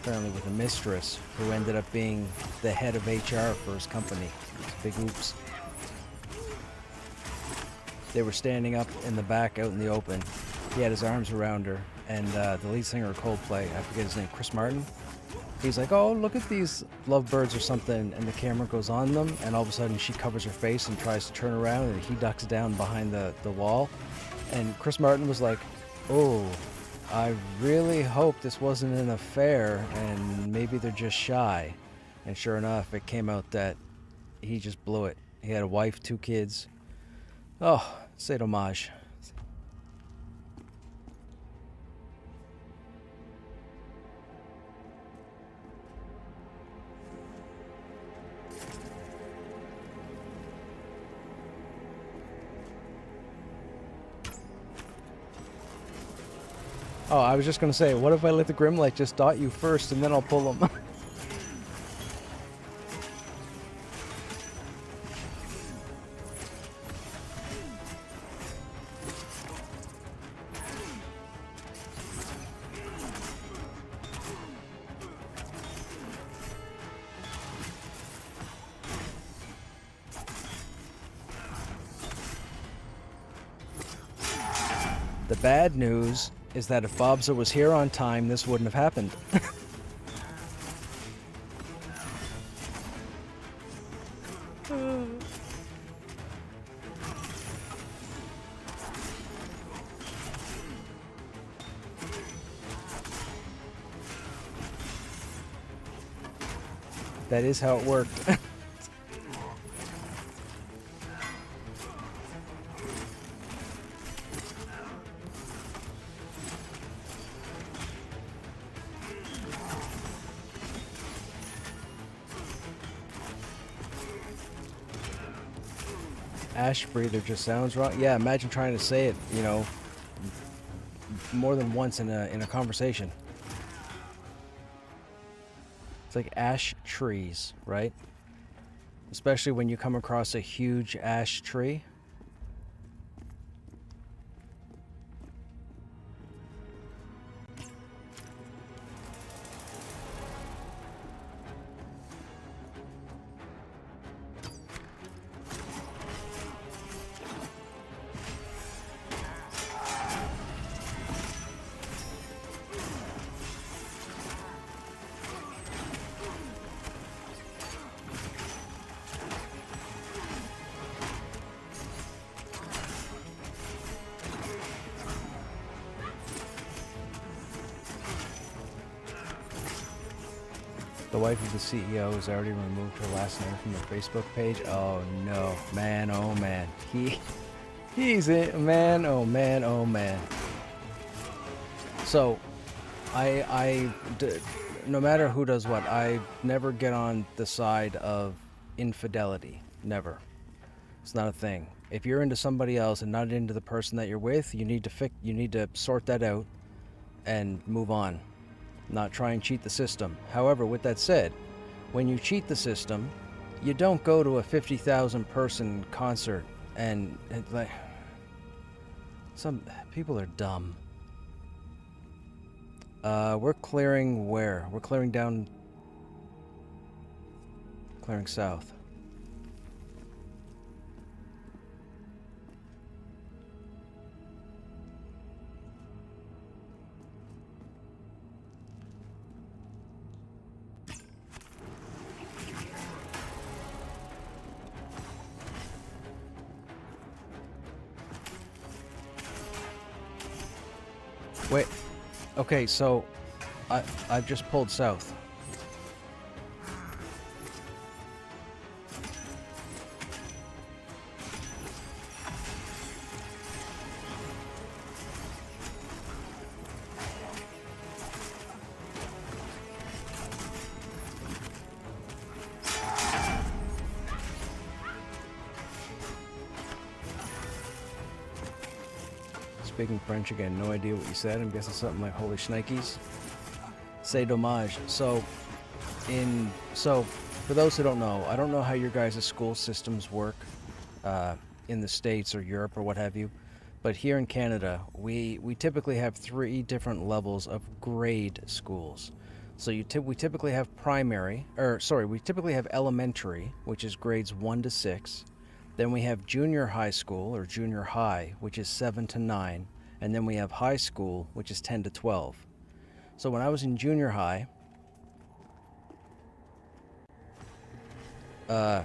apparently with a mistress who ended up being the head of HR for his company. It's a big oops. They were standing up in the back out in the open. He had his arms around her, and the lead singer of Coldplay, I forget his name, Chris Martin, he's like, oh, look at these lovebirds or something, and the camera goes on them, and all of a sudden she covers her face and tries to turn around, and he ducks down behind the wall. And Chris Martin was like, oh, I really hope this wasn't an affair, and maybe they're just shy. And sure enough, it came out that he just blew it. He had a wife, 2 kids. Oh, c'est dommage. Oh, I was just going to say, what if I let the Grimlight just dot you first and then I'll pull them? The bad news is that if Bobza was here on time, this wouldn't have happened. That is how it worked. Ash breather just sounds wrong. Yeah, imagine trying to say it, you know, more than once in a conversation. It's like ash trees, right? Especially when you come across a huge ash tree. The wife of the CEO has already removed her last name from the Facebook page. Oh no, man, oh man. He's it, man, oh man, oh man. So, no matter who does what, I never get on the side of infidelity. Never. It's not a thing. If you're into somebody else and not into the person that you're with, you need to sort that out and move on. Not try and cheat the system. However, with that said, when you cheat the system, you don't go to a 50,000 person concert and like, some people are dumb. We're clearing where? We're clearing south. Wait, okay, so I've just pulled south. Speaking French again, no idea what you said. I'm guessing something like holy shnikes. C'est dommage. So for those who don't know, I don't know how your guys' school systems work in the States or Europe or what have you, but here in Canada, we typically have 3 different levels of grade schools. So we typically have we typically have elementary, which is grades 1 to 6. Then we have junior high school, or junior high, which is 7 to 9. And then we have high school, which is 10 to 12. So when I was in junior high, I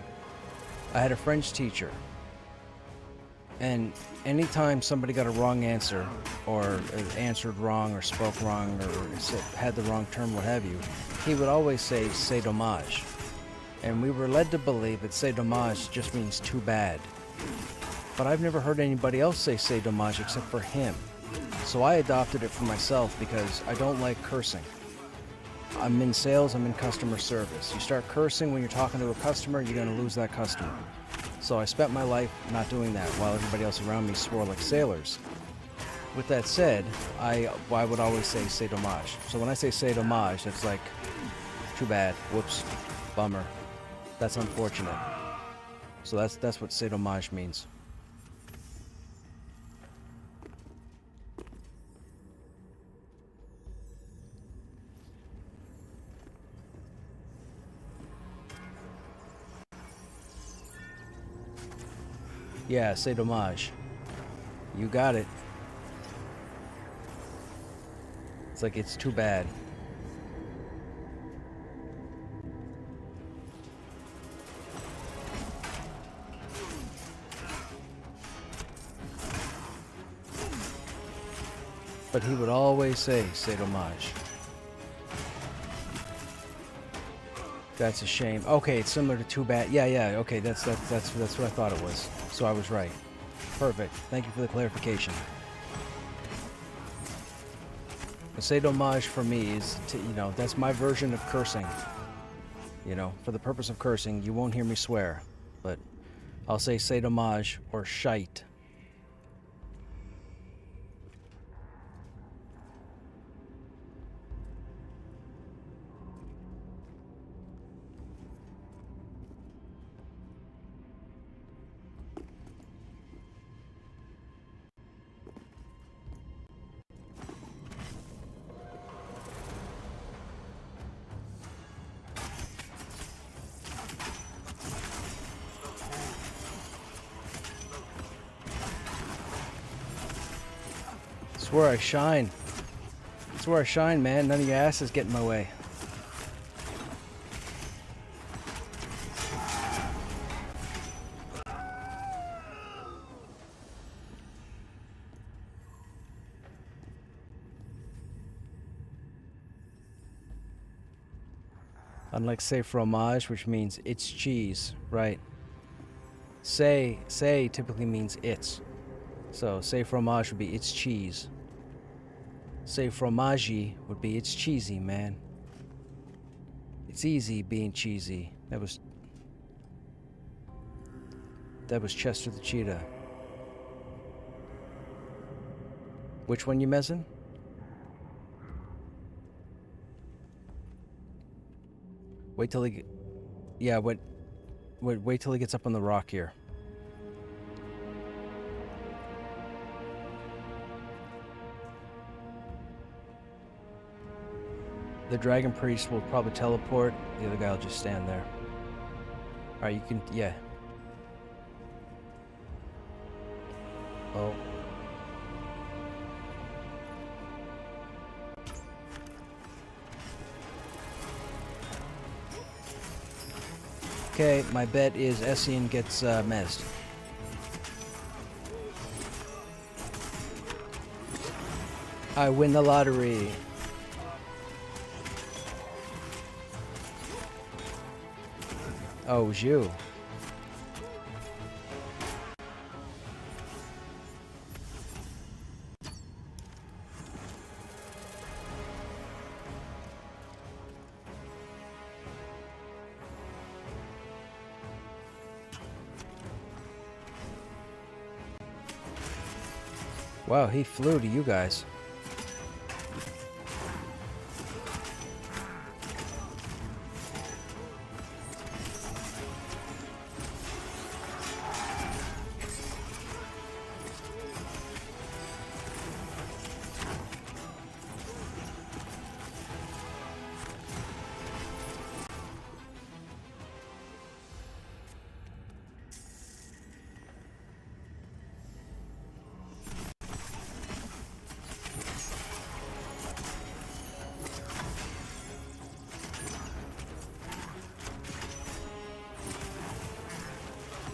had a French teacher. And anytime somebody got a wrong answer, or answered wrong, or spoke wrong, or had the wrong term, what have you, he would always say, c'est dommage. And we were led to believe that c'est dommage just means too bad. But I've never heard anybody else say c'est dommage except for him. So I adopted it for myself because I don't like cursing. I'm in sales, I'm in customer service. You start cursing when you're talking to a customer, you're going to lose that customer. So I spent my life not doing that while everybody else around me swore like sailors. With that said, I would always say c'est dommage. So when I say c'est dommage, it's like, too bad, whoops, bummer. That's unfortunate. So that's what c'est dommage means. Yeah, c'est dommage. You got it. It's like it's too bad. But he would always say, c'est dommage. That's a shame. Okay, it's similar to Too Bad. Yeah, yeah. Okay, that's what I thought it was. So I was right. Perfect. Thank you for the clarification. A c'est dommage for me is, you know, that's my version of cursing. You know, for the purpose of cursing, you won't hear me swear, but I'll say c'est dommage or shite. It's where I shine. It's where I shine, man. None of your asses get in my way. Unlike say fromage, which means it's cheese, right? Say typically means it's. So say fromage would be it's cheese. Say fromagey would be it's cheesy, man. It's easy being cheesy. That was Chester the Cheetah. Which one you mezzing? Wait till he... Yeah, wait till he gets up on the rock here. The Dragon Priest will probably teleport. The other guy will just stand there. Alright, you can... Yeah. Oh. Okay, my bet is Essien gets mezzed. I win the lottery. Oh, it was you. Wow, he flew to you guys.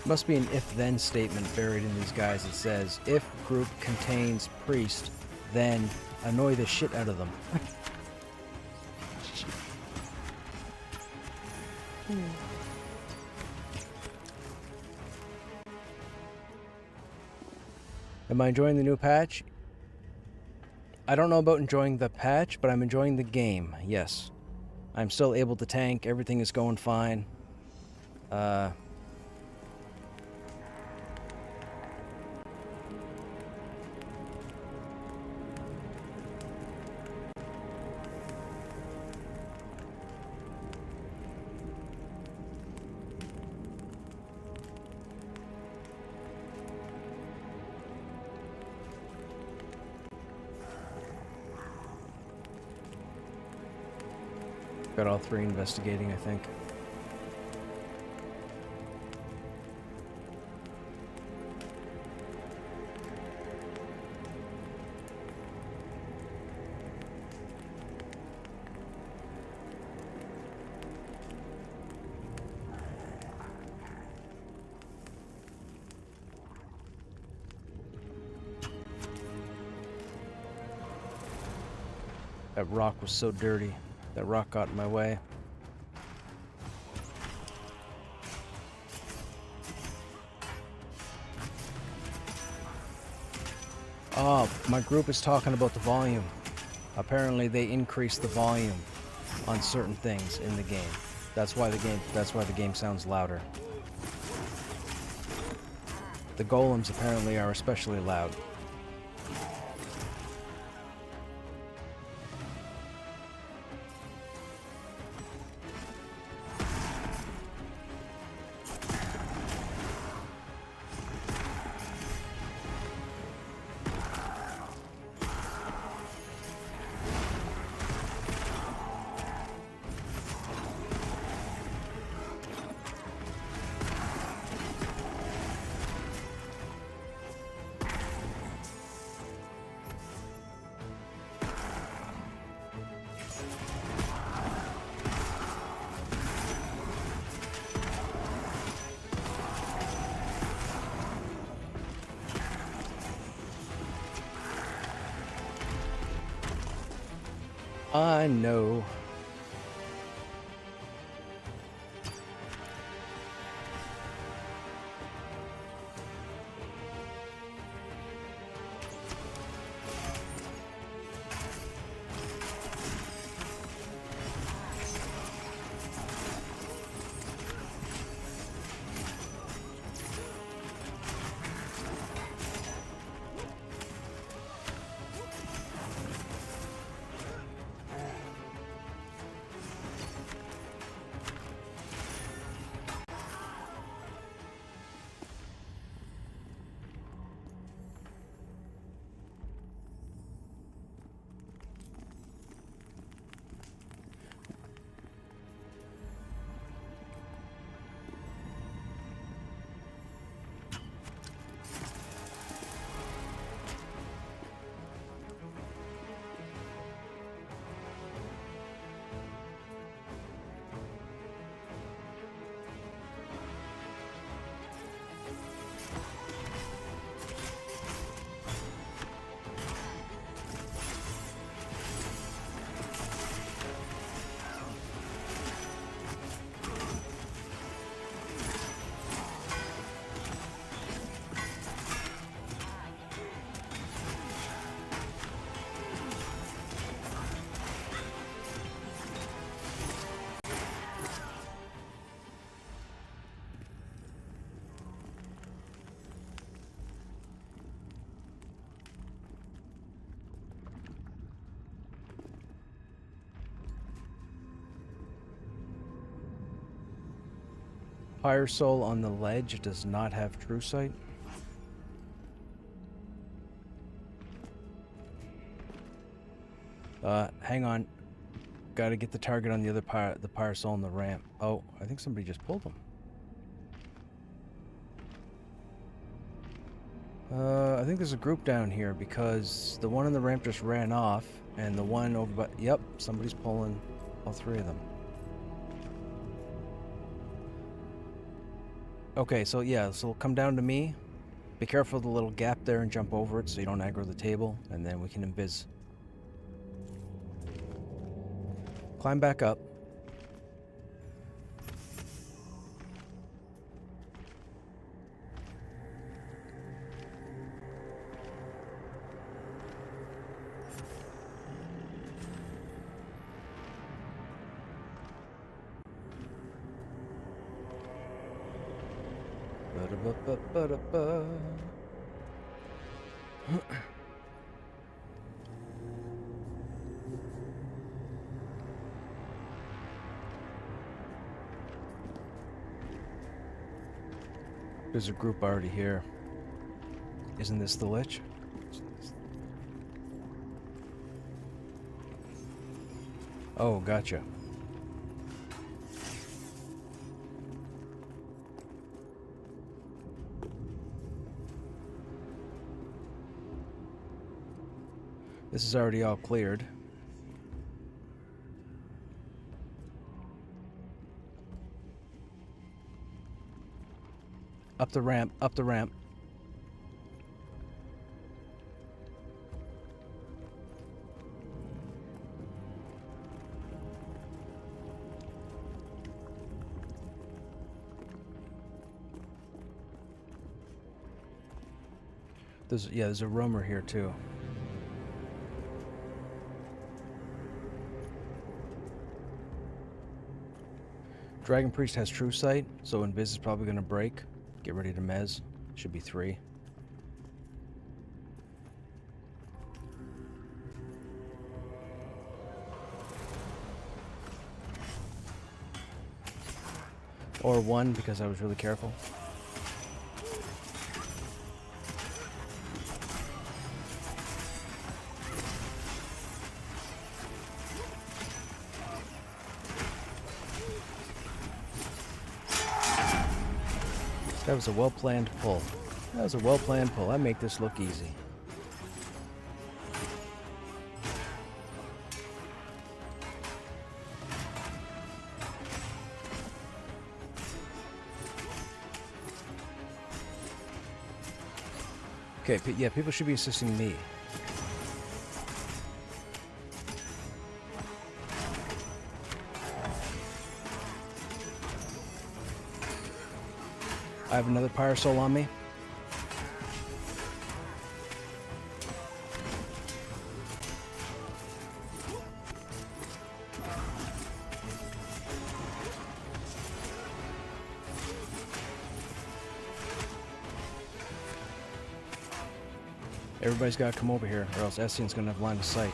Must be an if-then statement buried in these guys. It says, if group contains priest, then annoy the shit out of them. Am I enjoying the new patch? I don't know about enjoying the patch, but I'm enjoying the game, yes. I'm still able to tank, everything is going fine. Got all three investigating, I think. That rock was so dirty. That rock got in my way. Oh, my group is talking about the volume. Apparently they increased the volume on certain things in the game. That's why the game sounds louder. The golems apparently are especially loud. I know. Fire Soul on the ledge does not have true sight. Hang on. Gotta get the target on the other the Fire Soul on the ramp. Oh, I think somebody just pulled them. I think there's a group down here because the one on the ramp just ran off, and the one over by... Yep, somebody's pulling all three of them. Okay, so yeah, so come down to me. Be careful of the little gap there and jump over it so you don't aggro the table, and then we can invis. Climb back up. Ba-da-ba-ba-ba-da-ba. There's a group already here. Isn't this the Lich? Oh, gotcha. This is already all cleared. Up the ramp, up the ramp. There's a roamer here too. Dragon Priest has True Sight, so Invis is probably going to break. Get ready to mez. Should be 3. Or 1 because I was really careful. That was a well-planned pull. That was a well-planned pull. I make this look easy. Okay, yeah, people should be assisting me. I have another Pyrosoul on me. Everybody's got to come over here, or else Essie's going to have line of sight.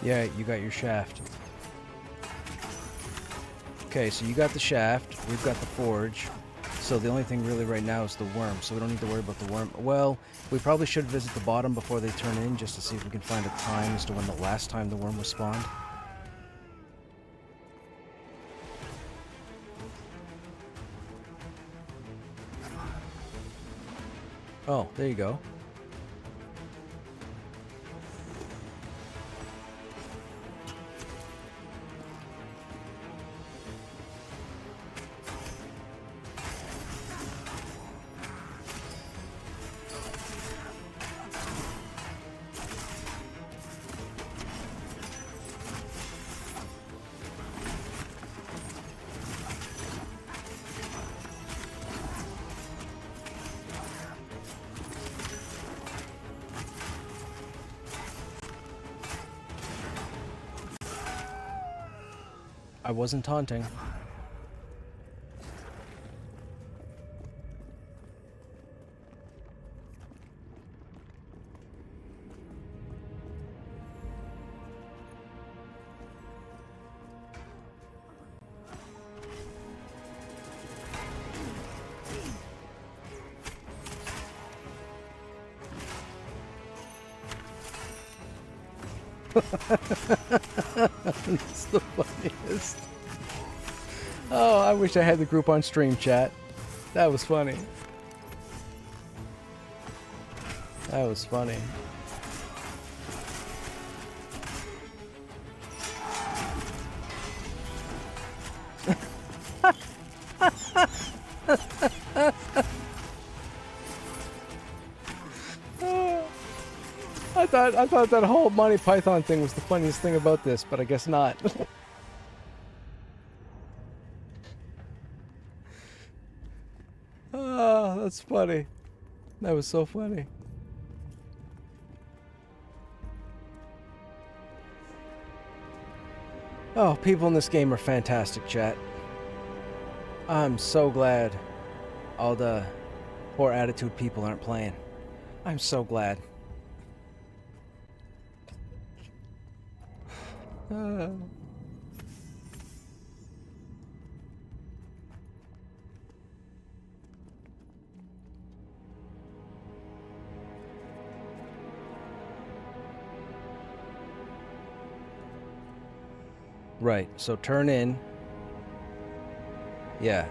Yeah, you got your shaft. Okay, so you got the shaft, we've got the forge. So the only thing really right now is the worm, so we don't need to worry about the worm. Well, we probably should visit the bottom before they turn in, just to see if we can find a time as to when the last time the worm was spawned. Oh, there you go. I wasn't taunting. It's the funniest. Oh, I wish I had the group on stream, chat. That was funny. That was funny. I thought that whole Monty Python thing was the funniest thing about this, but I guess not. Oh, that's funny. That was so funny. Oh, people in this game are fantastic, chat. I'm so glad all the poor attitude people aren't playing. I'm so glad. Right, so turn in. Yeah.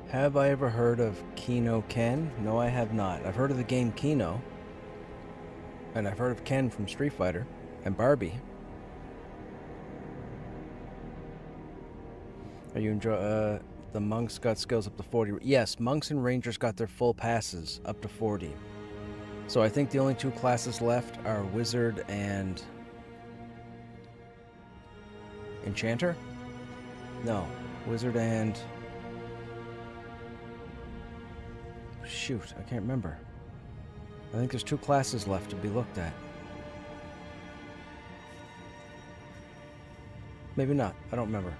Have I ever heard of Kino Ken? No, I have not. I've heard of the game Kino. And I've heard of Ken from Street Fighter. And Barbie. Are you enjoy? The monks got skills up to 40. Yes, monks and rangers got their full passes up to 40. So I think the only two classes left are wizard and enchanter. No, wizard and shoot, I can't remember. I think there's two classes left to be looked at. Maybe not. I don't remember.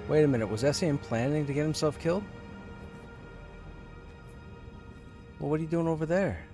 Wait a minute, was SM planning to get himself killed? Well, what are you doing over there?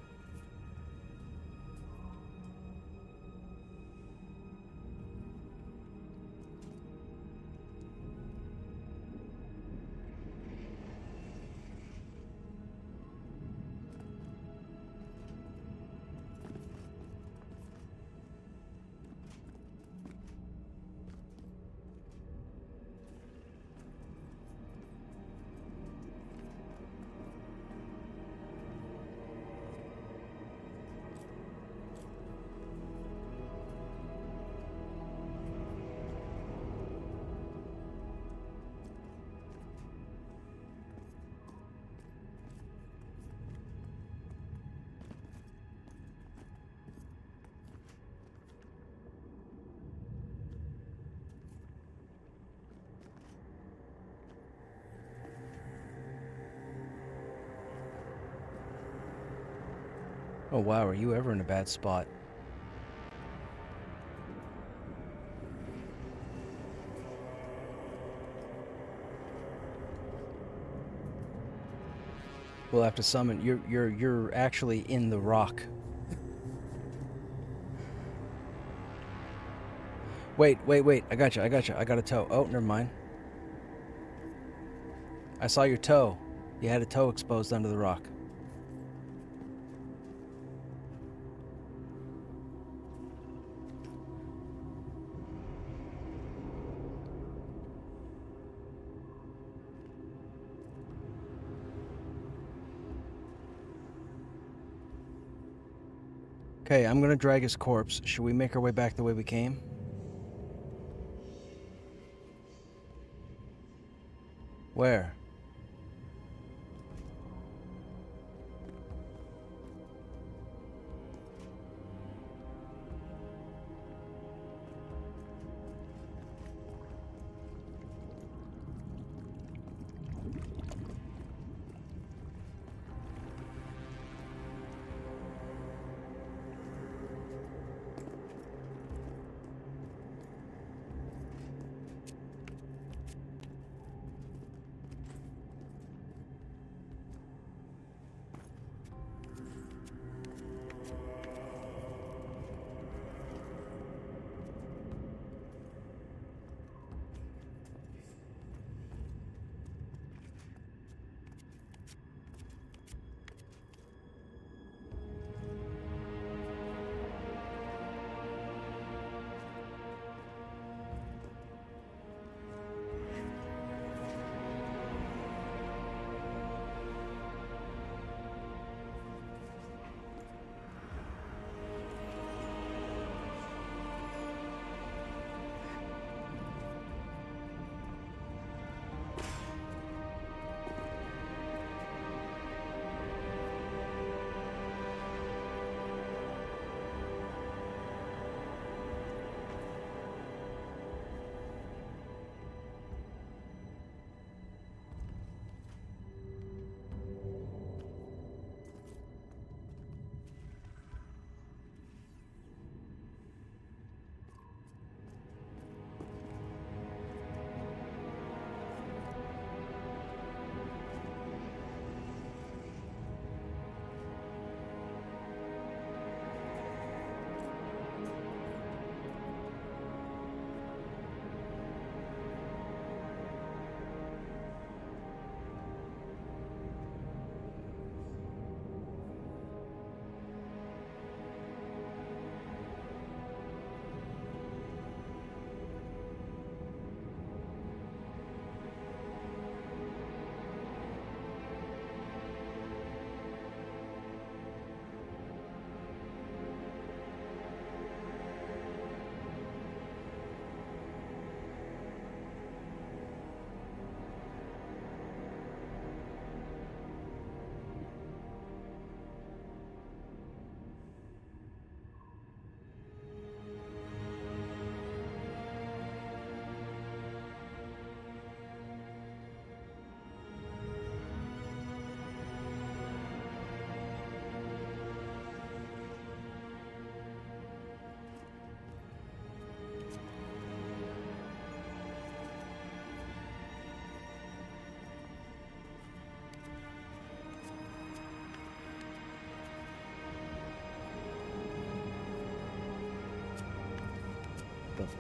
Oh wow, are you ever in a bad spot? We'll have to summon. You're actually in the rock. Wait. I got you. I got a toe. Oh, never mind. I saw your toe. You had a toe exposed under the rock. Okay, I'm gonna drag his corpse. Should we make our way back the way we came? Where?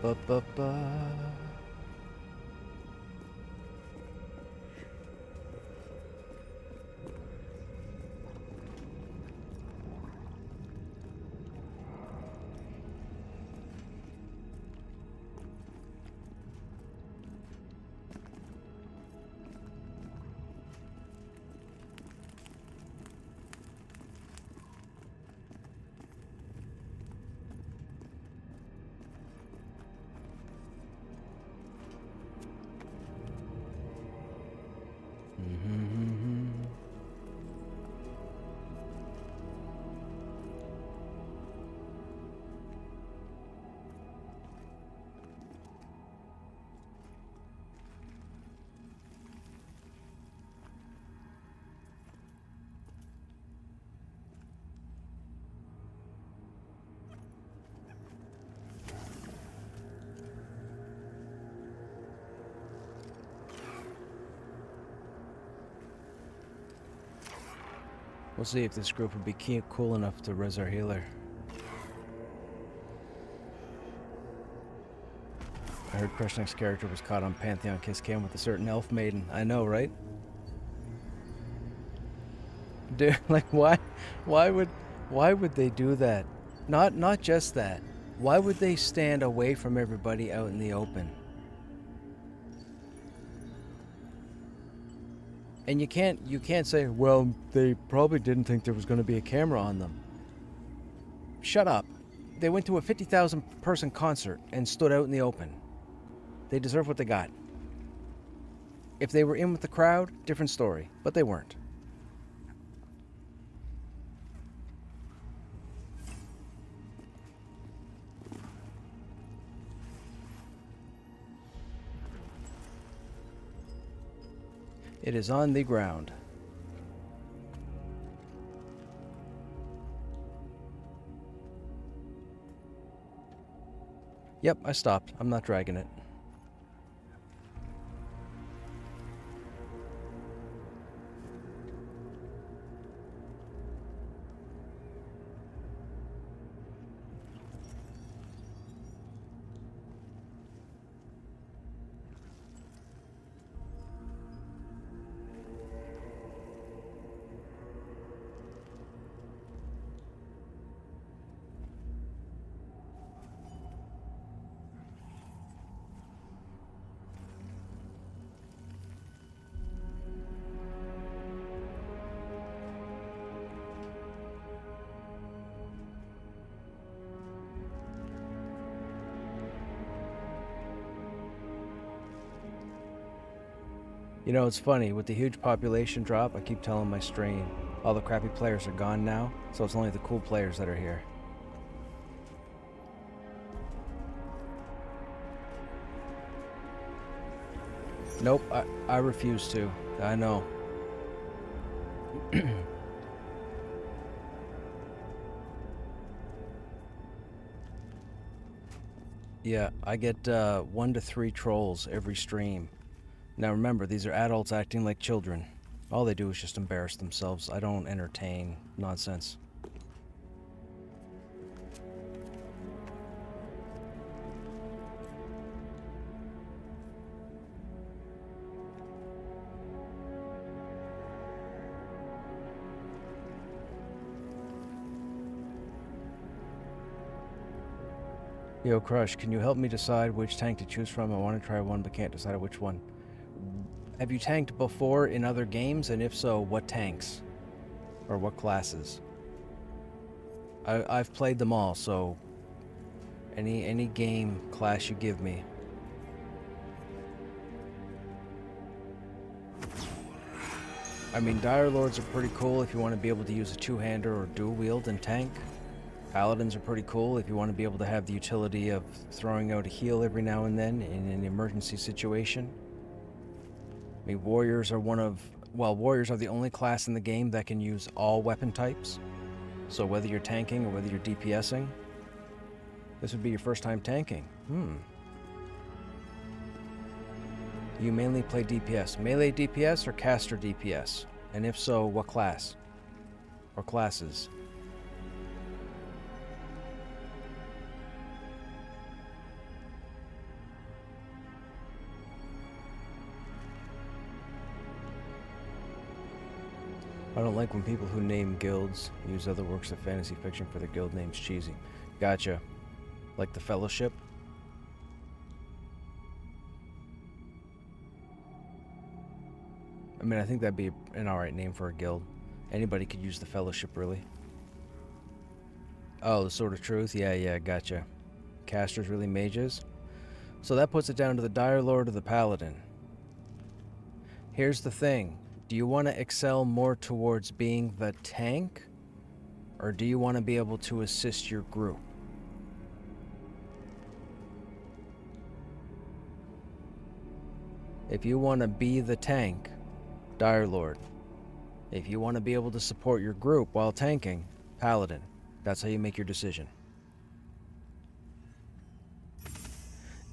Ba, ba, ba. We'll see if this group would be cool enough to res our healer. I heard Krushnek's character was caught on Pantheon kiss cam with a certain elf maiden. I know, right? Dude, like why would they do that? Not just that. Why would they stand away from everybody out in the open? And you can't say, well, they probably didn't think there was going to be a camera on them. Shut up. They went to a 50,000 person concert and stood out in the open. They deserve what they got. If they were in with the crowd, different story, but they weren't. It is on the ground. Yep, I stopped. I'm not dragging it. You know, it's funny, with the huge population drop, I keep telling my stream, all the crappy players are gone now, so it's only the cool players that are here. Nope, I refuse to. I know. Yeah, I get 1 to 3 trolls every stream. Now remember, these are adults acting like children. All they do is just embarrass themselves. I don't entertain nonsense. Yo, Crush, can you help me decide which tank to choose from? I want to try one, but can't decide which one. Have you tanked before in other games? And if so, what tanks? Or what classes? I've played them all, so any game class you give me. I mean, Dire Lords are pretty cool if you want to be able to use a two-hander or dual wield and tank. Paladins are pretty cool if you want to be able to have the utility of throwing out a heal every now and then in an emergency situation. I mean, Warriors are Warriors are the only class in the game that can use all weapon types. So whether you're tanking or whether you're DPSing, this would be your first time tanking. You mainly play DPS. Melee DPS or caster DPS? And if so, what class? Or classes? I don't like when people who name guilds use other works of fantasy fiction for their guild names cheesy. Gotcha. Like the Fellowship? I mean, I think that'd be an alright name for a guild. Anybody could use the Fellowship, really. Oh, the Sword of Truth? Yeah, gotcha. Casters really mages? So that puts it down to the Dire Lord or the Paladin. Here's the thing. Do you want to excel more towards being the tank? Or do you want to be able to assist your group? If you want to be the tank, Dire Lord. If you want to be able to support your group while tanking, Paladin. That's how you make your decision.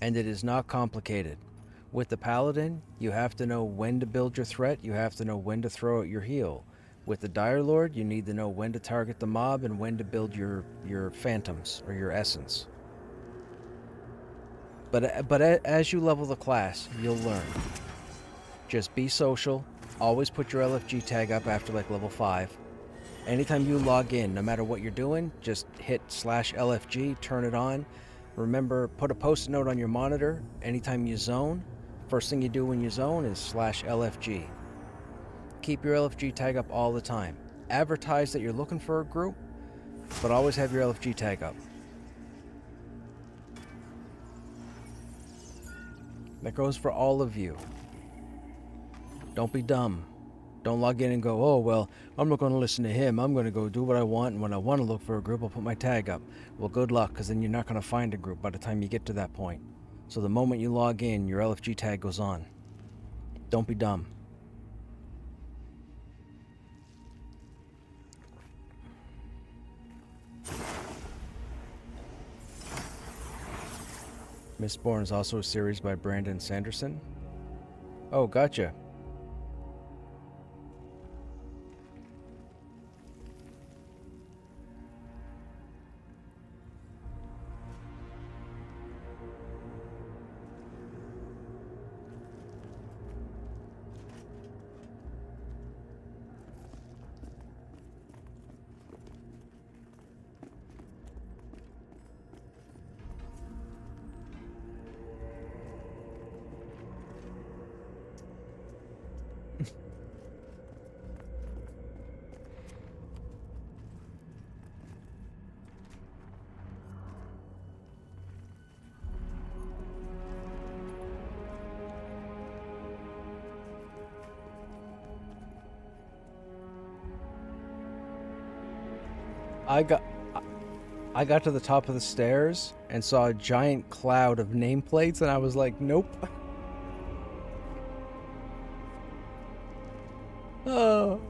And it is not complicated. With the Paladin, you have to know when to build your threat, you have to know when to throw out your heal. With the Dire Lord, you need to know when to target the mob and when to build your phantoms or your essence. But as you level the class, you'll learn. Just be social, always put your LFG tag up after like level 5. Anytime you log in, no matter what you're doing, just hit /LFG, turn it on. Remember, put a post-it note on your monitor. Anytime you zone, first thing you do when you zone is /LFG. Keep your LFG tag up all the time. Advertise that you're looking for a group, but always have your LFG tag up. That goes for all of you. Don't be dumb. Don't log in and go, oh, well, I'm not going to listen to him. I'm going to go do what I want, and when I want to look for a group, I'll put my tag up. Well, good luck, because then you're not going to find a group by the time you get to that point. So the moment you log in, your LFG tag goes on. Don't be dumb. Mistborn is also a series by Brandon Sanderson. Oh, gotcha. I got to the top of the stairs and saw a giant cloud of nameplates, and I was like, nope. Oh.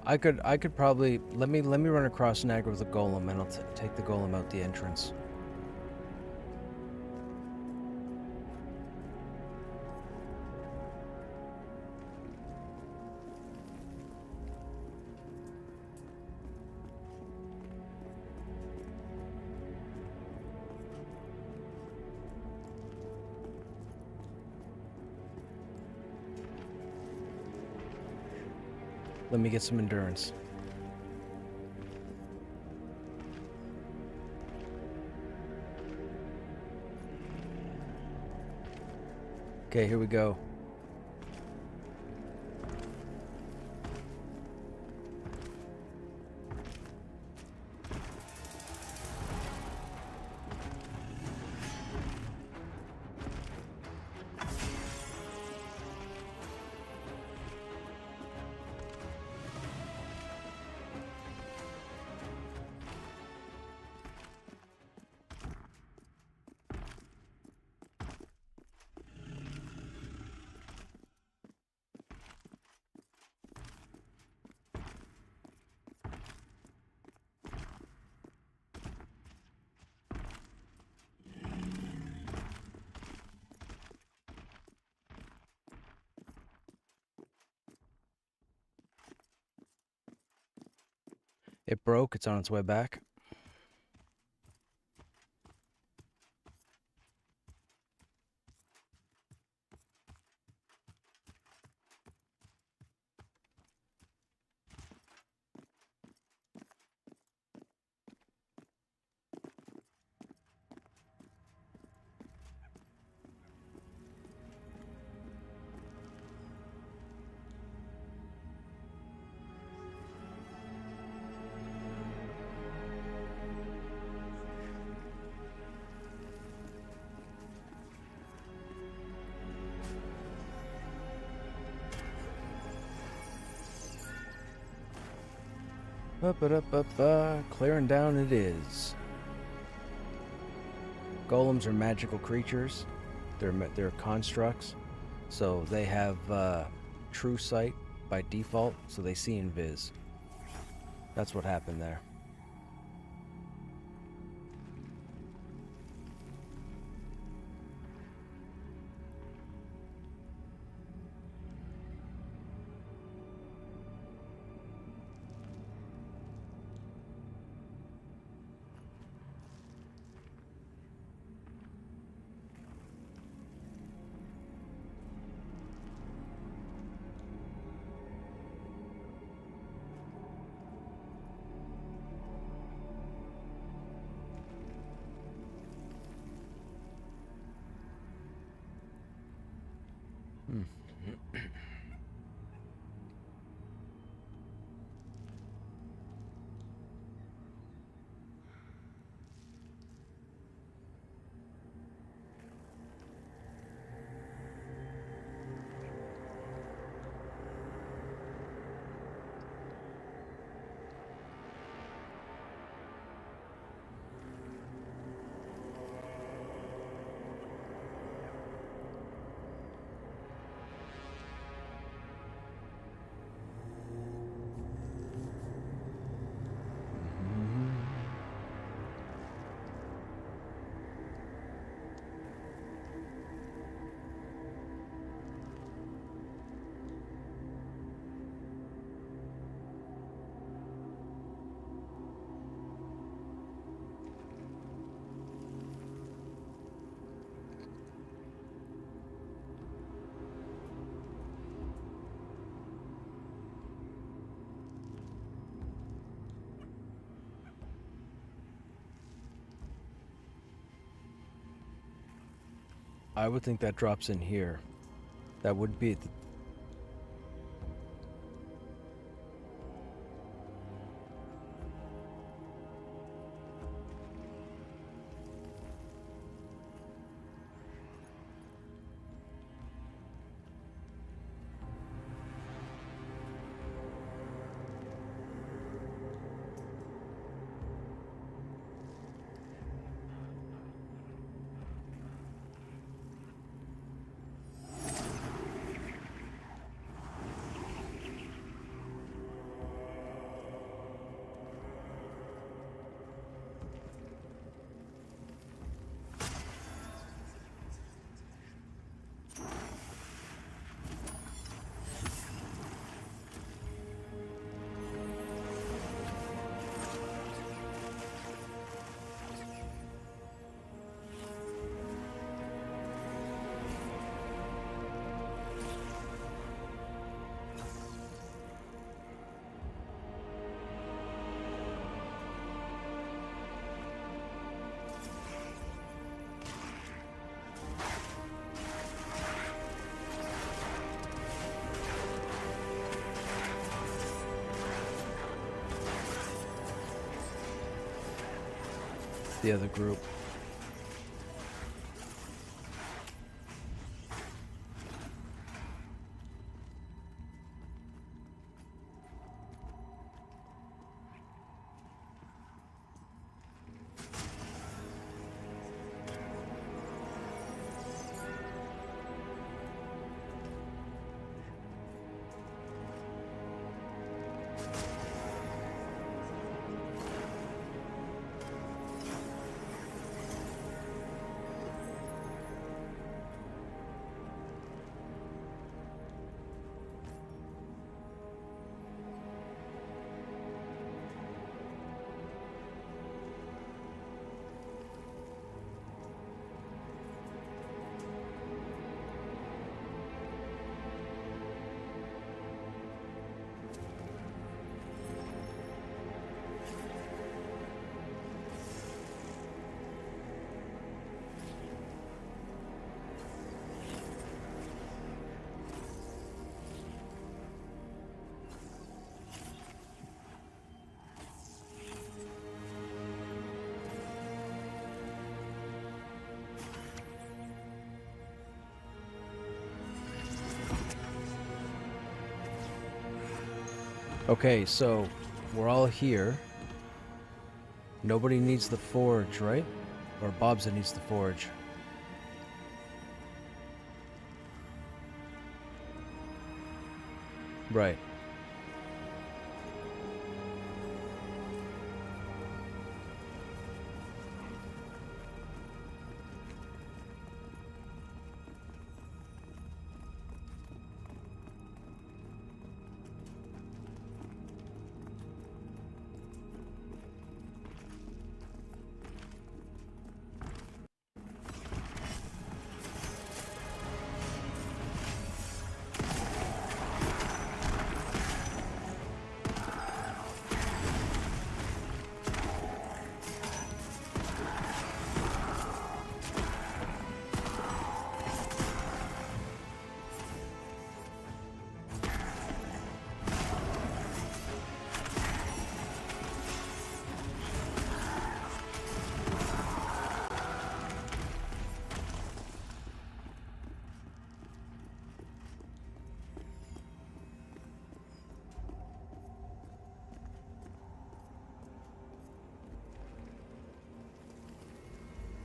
I could probably let me run across Niagara with a golem, and I'll take the golem out the entrance. Let me get some endurance. Okay, here we go. It broke. It's on its way back. Clearing down it is. Golems are magical creatures. They're constructs, so they have true sight by default, so they see invis. That's what happened there. I would think that drops in here. That would be the other group. Okay, so we're all here. Nobody needs the forge, right? Or Bob's that needs the forge. Right.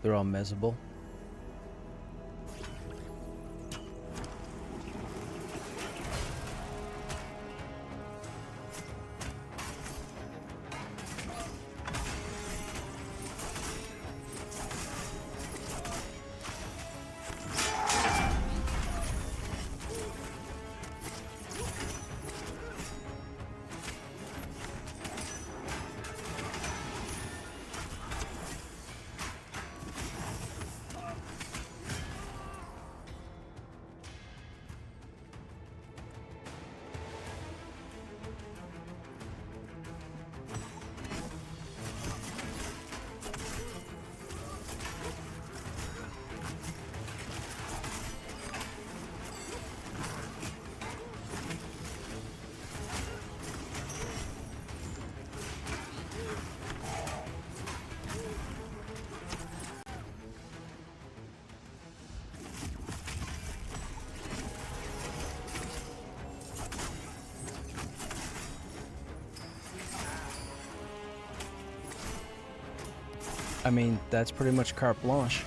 They're all mezzable. I mean, that's pretty much carte blanche.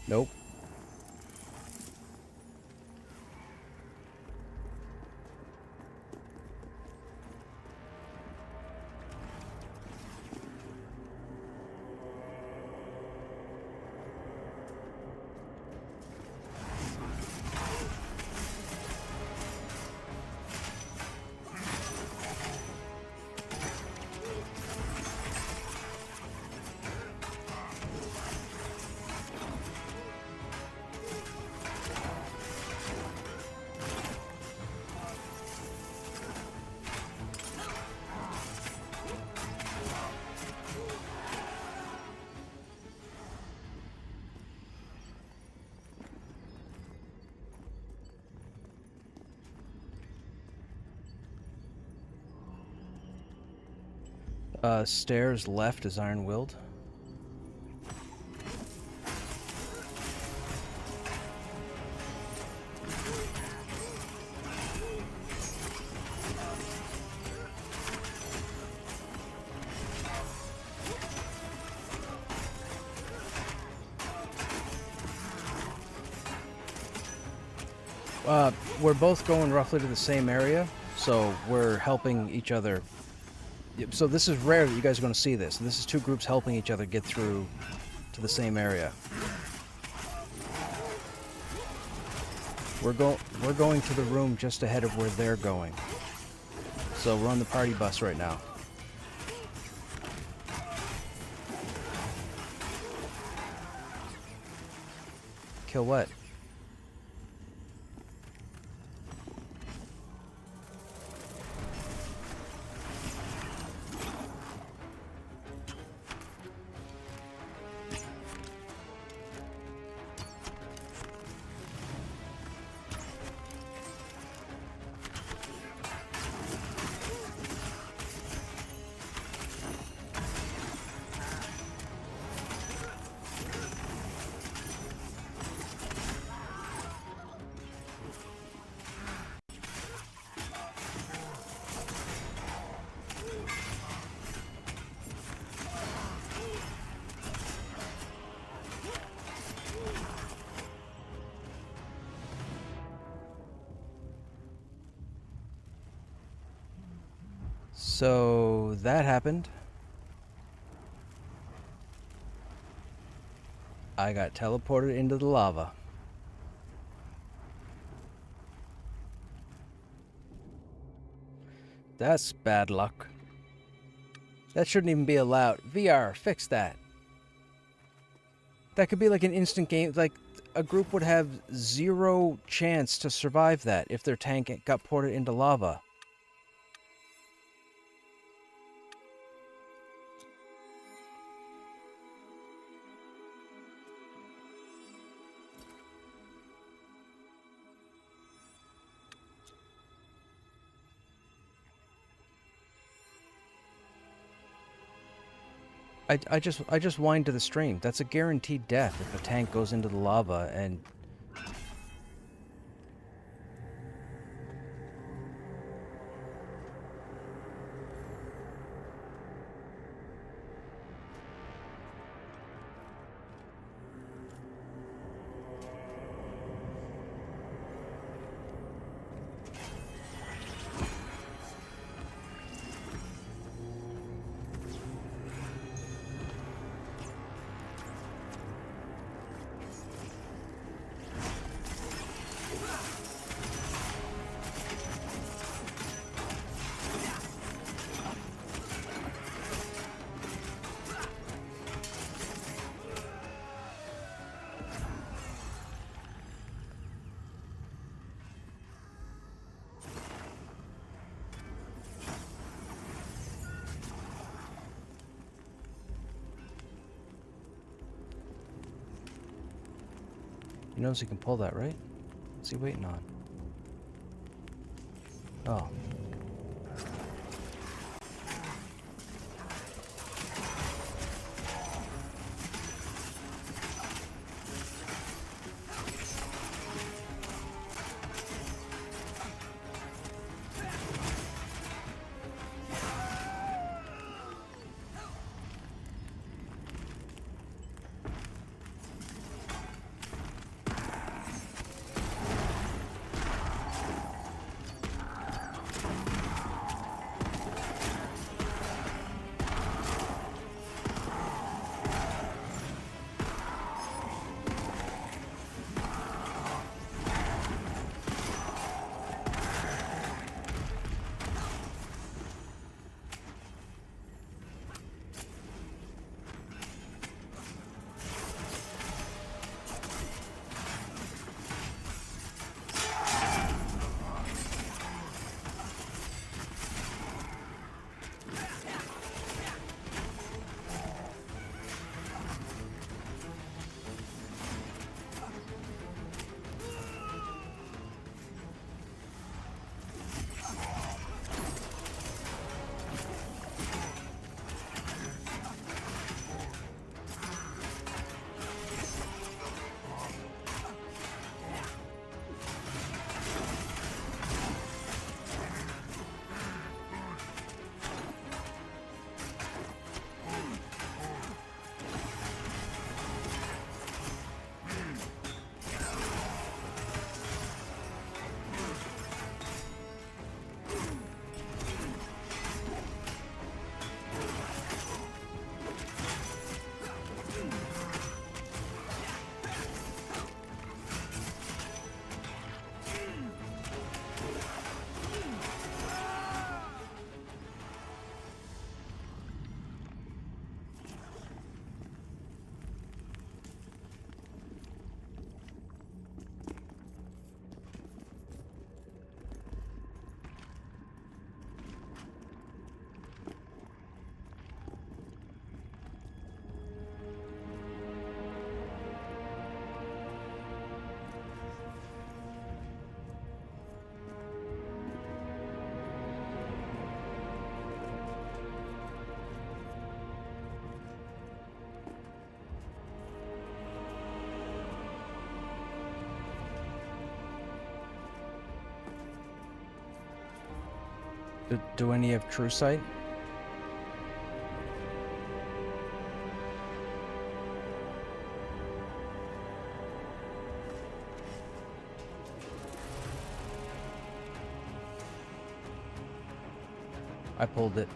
Nope. Stairs left is iron-willed. We're both going roughly to the same area, so we're helping each other. So this is rare that you guys are going to see this. This is two groups helping each other get through to the same area. We're going to the room just ahead of where they're going. So we're on the party bus right now. Kill what? So that happened. I got teleported into the lava. That's bad luck. That shouldn't even be allowed. VR, fix that. That could be like an instant game. Like, a group would have 0 chance to survive that if their tank got ported into lava. I just whined to the stream. That's a guaranteed death if a tank goes into the lava and... He knows he can pull that, right? What's he waiting on? Oh. Do any have true sight? I pulled it.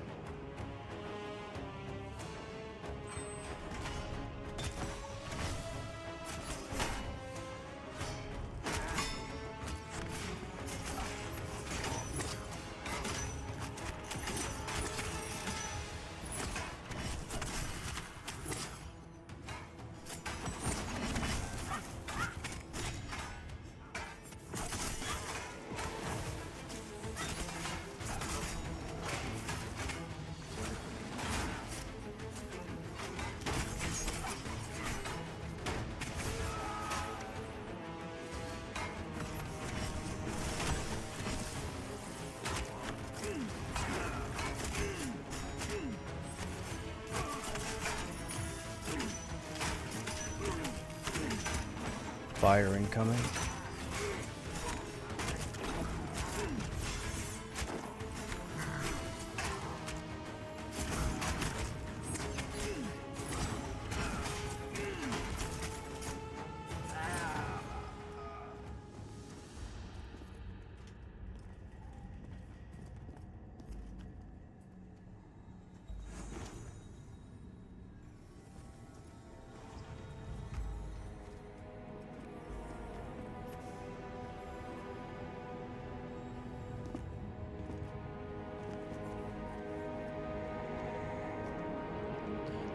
Fire incoming.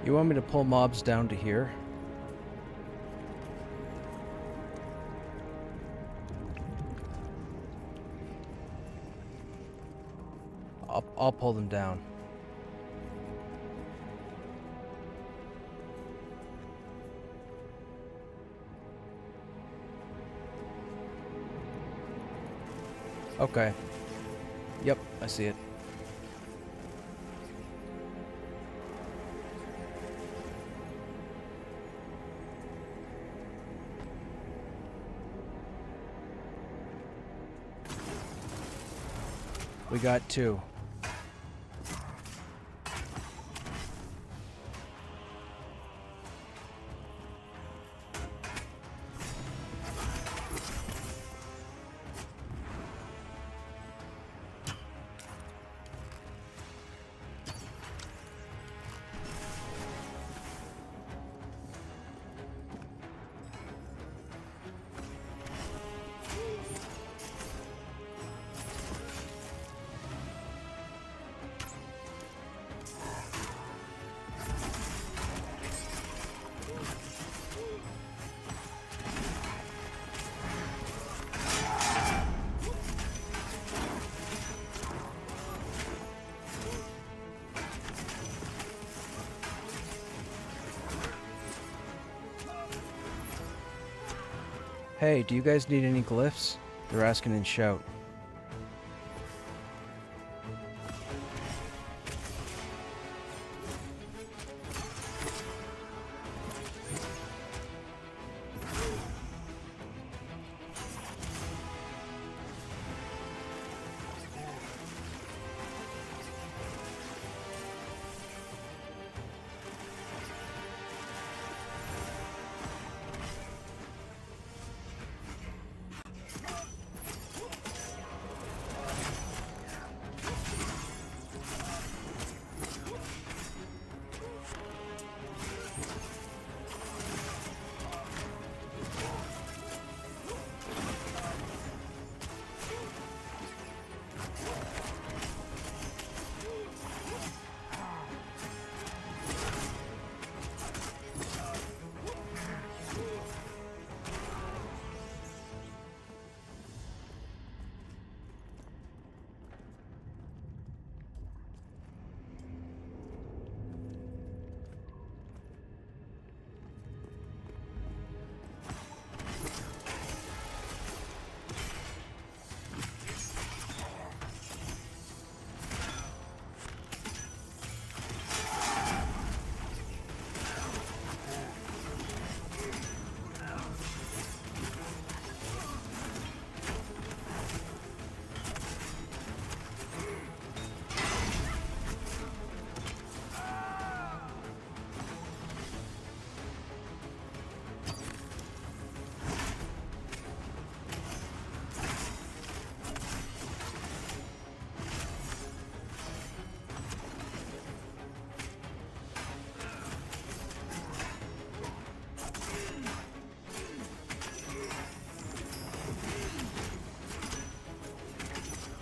You want me to pull mobs down to here? I'll pull them down. Okay. Yep, I see it. We got 2. Hey, do you guys need any glyphs? They're asking in shout.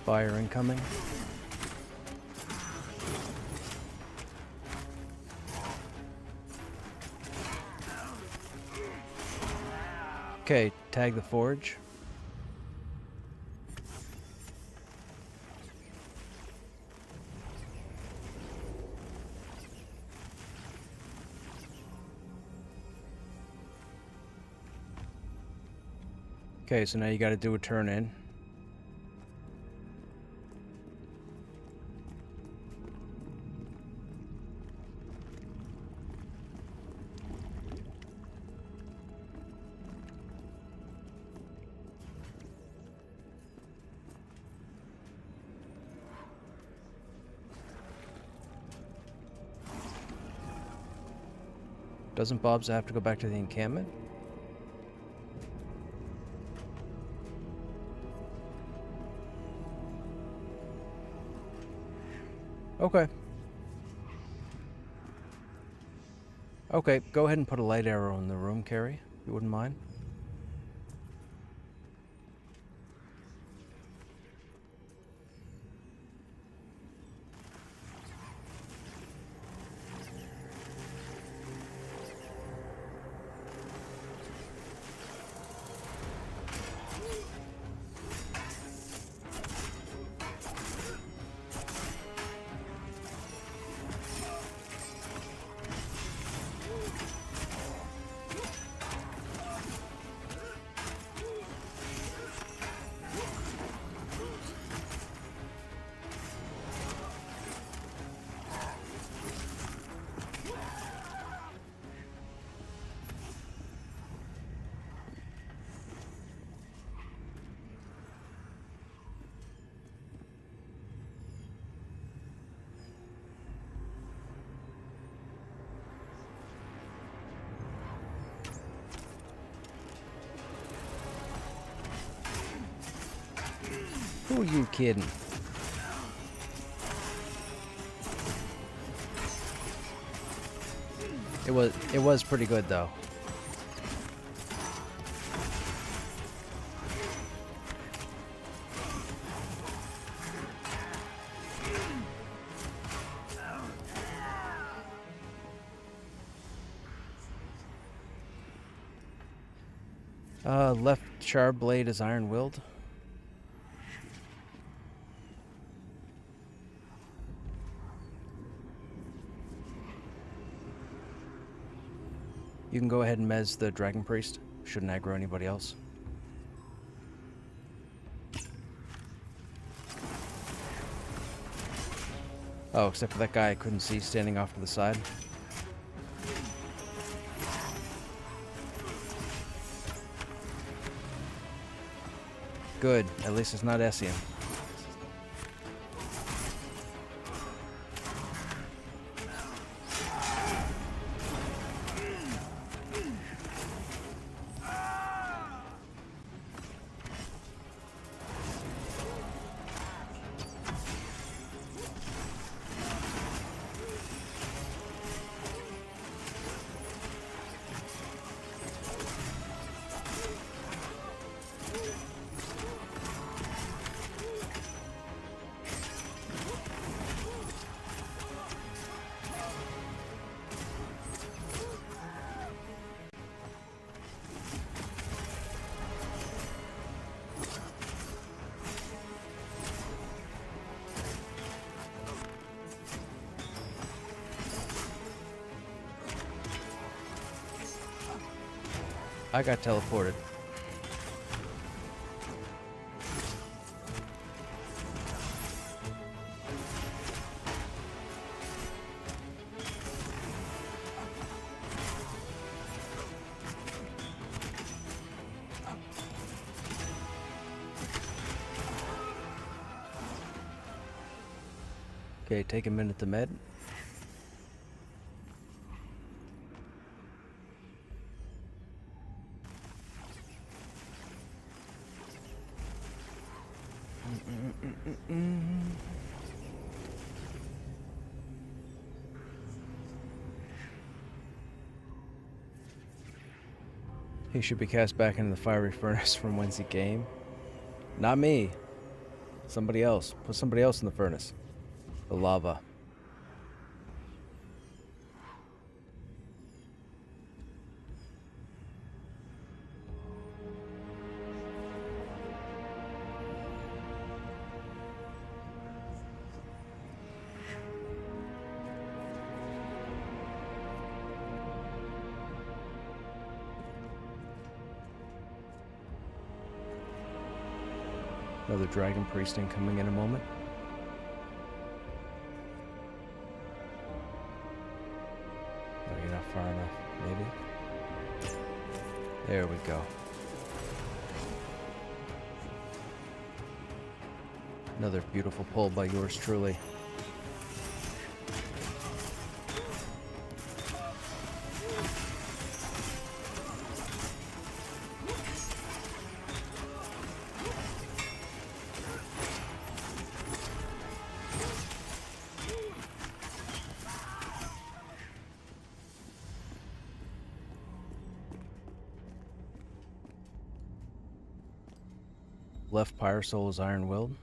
Fire incoming. Okay, tag the forge. Okay, so now you got to do a turn in. Doesn't Bob's have to go back to the encampment? Okay. Okay, go ahead and put a light arrow in the room, Carrie, if you wouldn't mind. Who are you kidding? It was pretty good though. Left sharp blade is iron-willed. You can go ahead and mez the Dragon Priest. Shouldn't aggro anybody else. Oh, except for that guy I couldn't see standing off to the side. Good. At least it's not Essien. I got teleported. Okay, take a minute to med. He should be cast back into the fiery furnace from whence he came. Not me. Somebody else. Put somebody else in the furnace. The lava. Another dragon priest incoming in a moment. No, you're not far enough, maybe? There we go. Another beautiful pull by yours truly. Left Pyre Soul is iron-willed.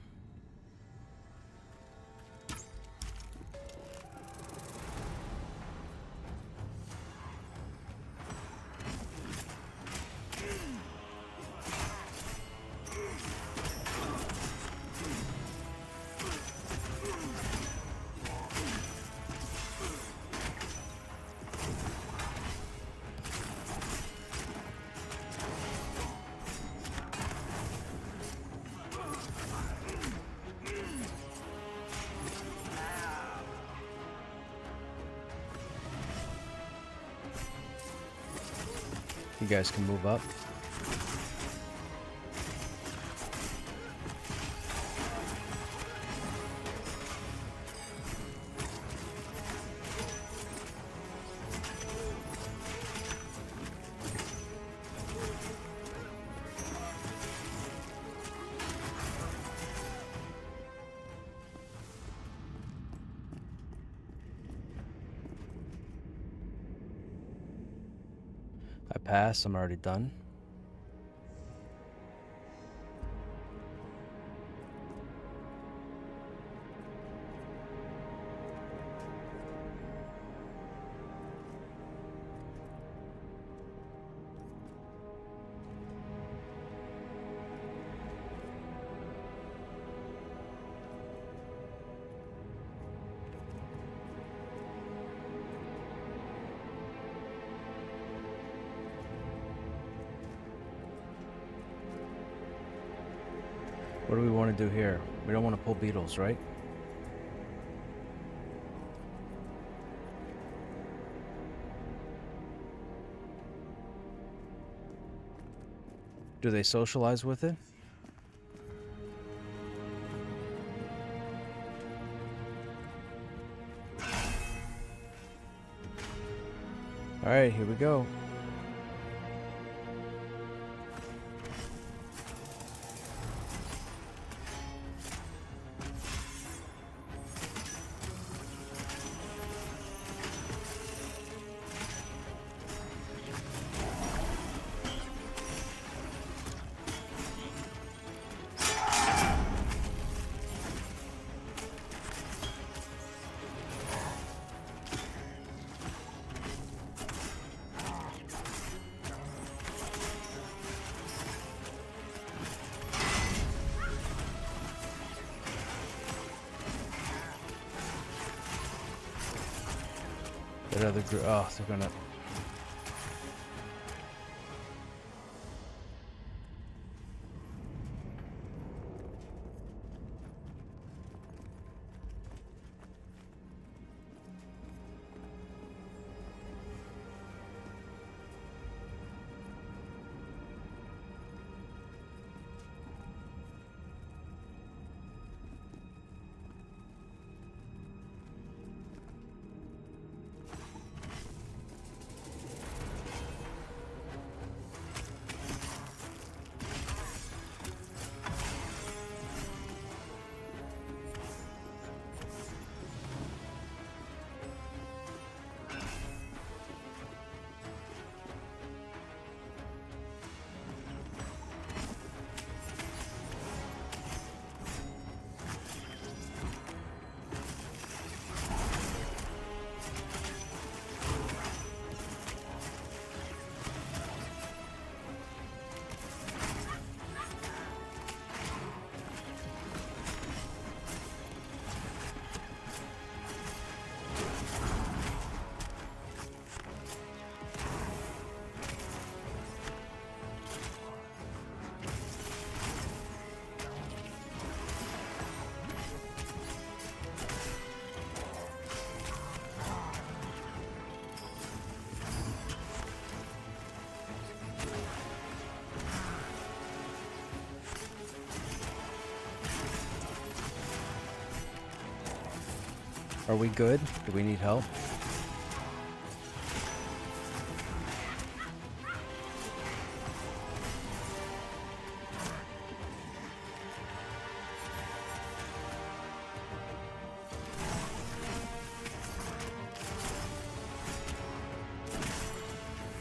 You guys can move up. I pass, I'm already done. What do we want to do here? We don't want to pull beetles, right? Do they socialize with it? Alright, here we go. That other group, oh, they're gonna... Are we good? Do we need help?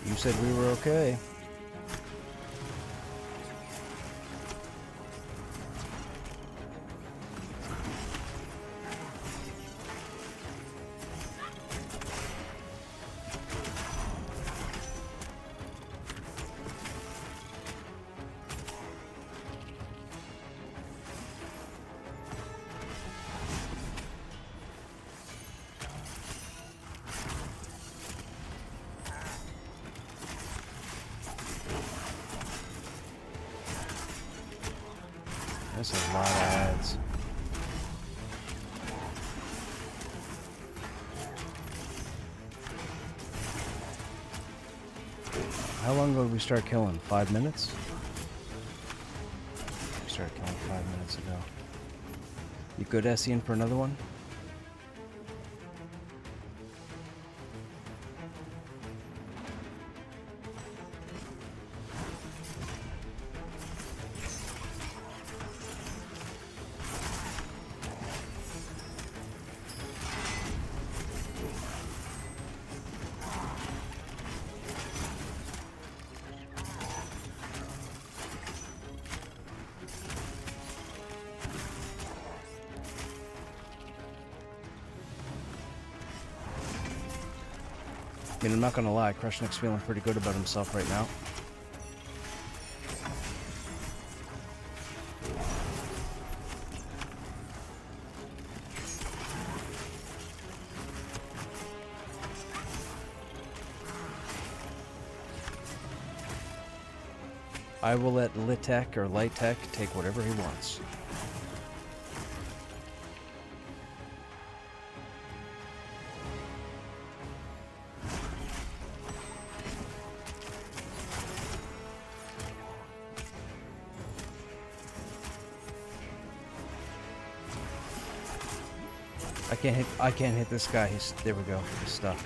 You said we were okay. That's a lot of ads. How long ago did we start killing? 5 minutes? We started killing 5 minutes ago. You good, Essien, for another one? I mean, I'm not gonna lie, Krushnek's feeling pretty good about himself right now. I will let Litek or Litek take whatever he wants. I can't hit this guy. There we go. He's stuck.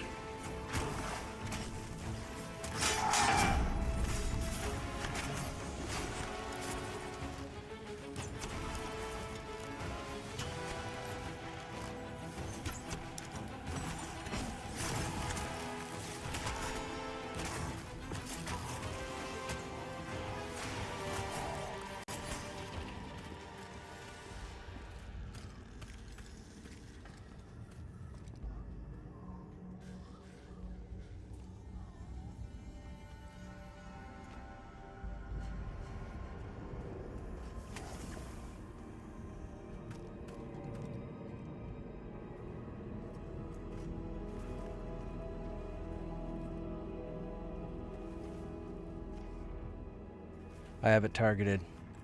I have it targeted.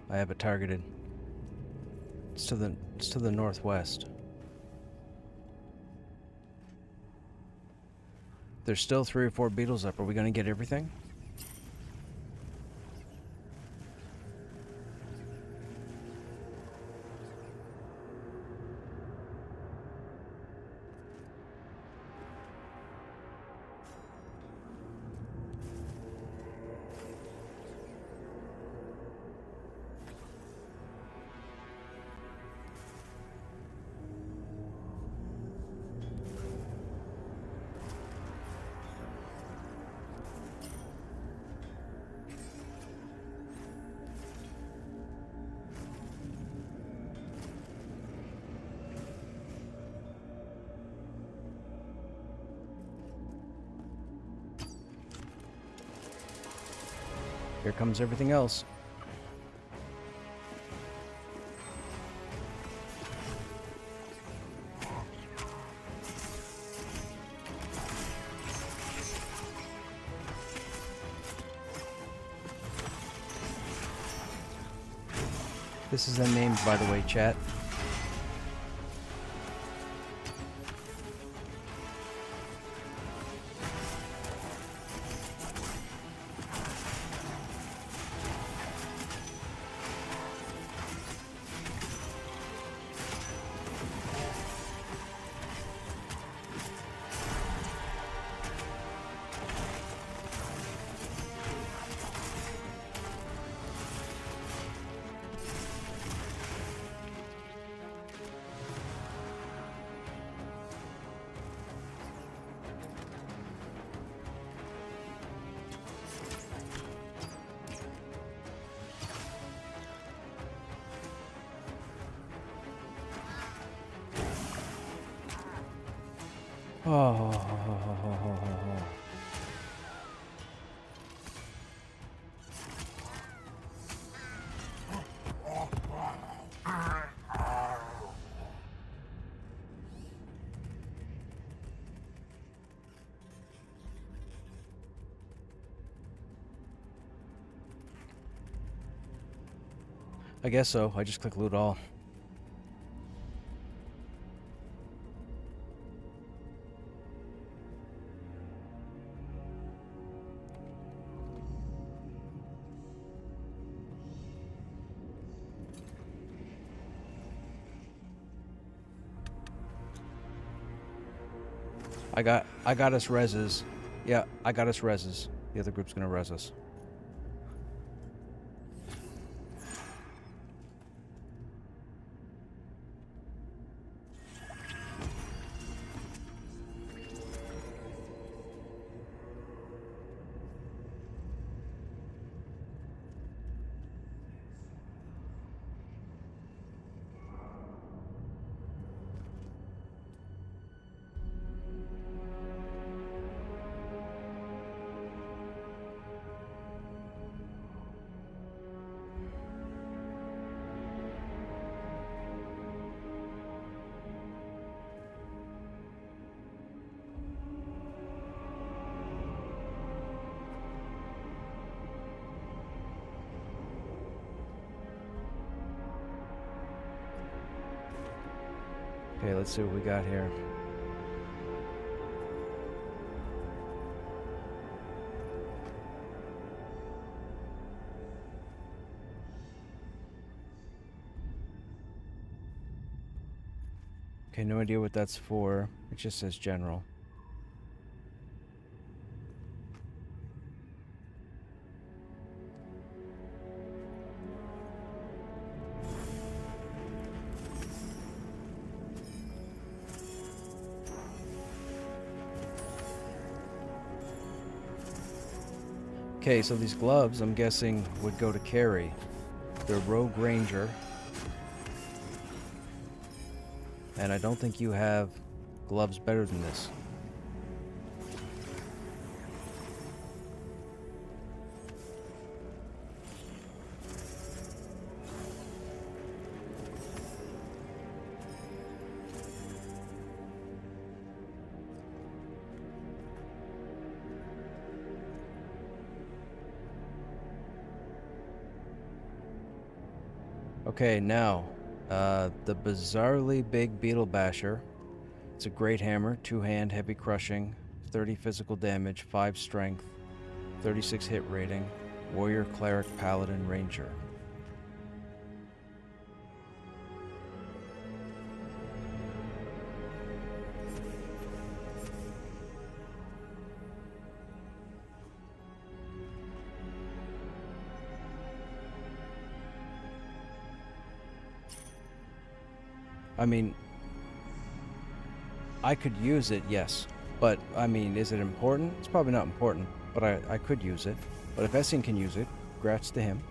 I have it targeted. It's to the northwest. There's still 3 or 4 beetles up. Are we gonna get everything? Here comes everything else. This is unnamed, by the way, chat. Oh. I guess so. I just click loot all. I got us reses. Yeah, I got us reses. The other group's gonna res us. Okay, let's see what we got here. Okay, no idea what that's for. It just says general. Okay, so these gloves, I'm guessing, would go to carry. They're Rogue Ranger. And I don't think you have gloves better than this. Okay, now, the bizarrely big Beetle Basher. It's a great hammer, 2-hand, heavy crushing, 30 physical damage, 5 strength, 36 hit rating, warrior, cleric, paladin, ranger. I mean, I could use it, yes. But, I mean, is it important? It's probably not important, but I could use it. But if Essien can use it, congrats to him.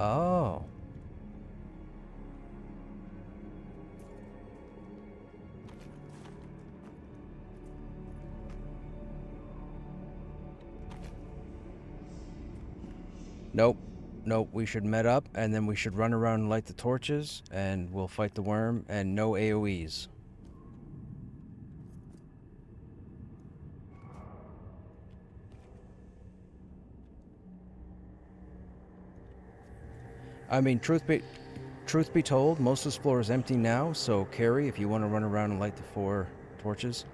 Oh. Nope. Nope, we should met up, and then we should run around and light the torches, and we'll fight the worm, and no AoEs. I mean, truth be told, most of this floor is empty now, so Carrie, if you want to run around and light the 4 torches.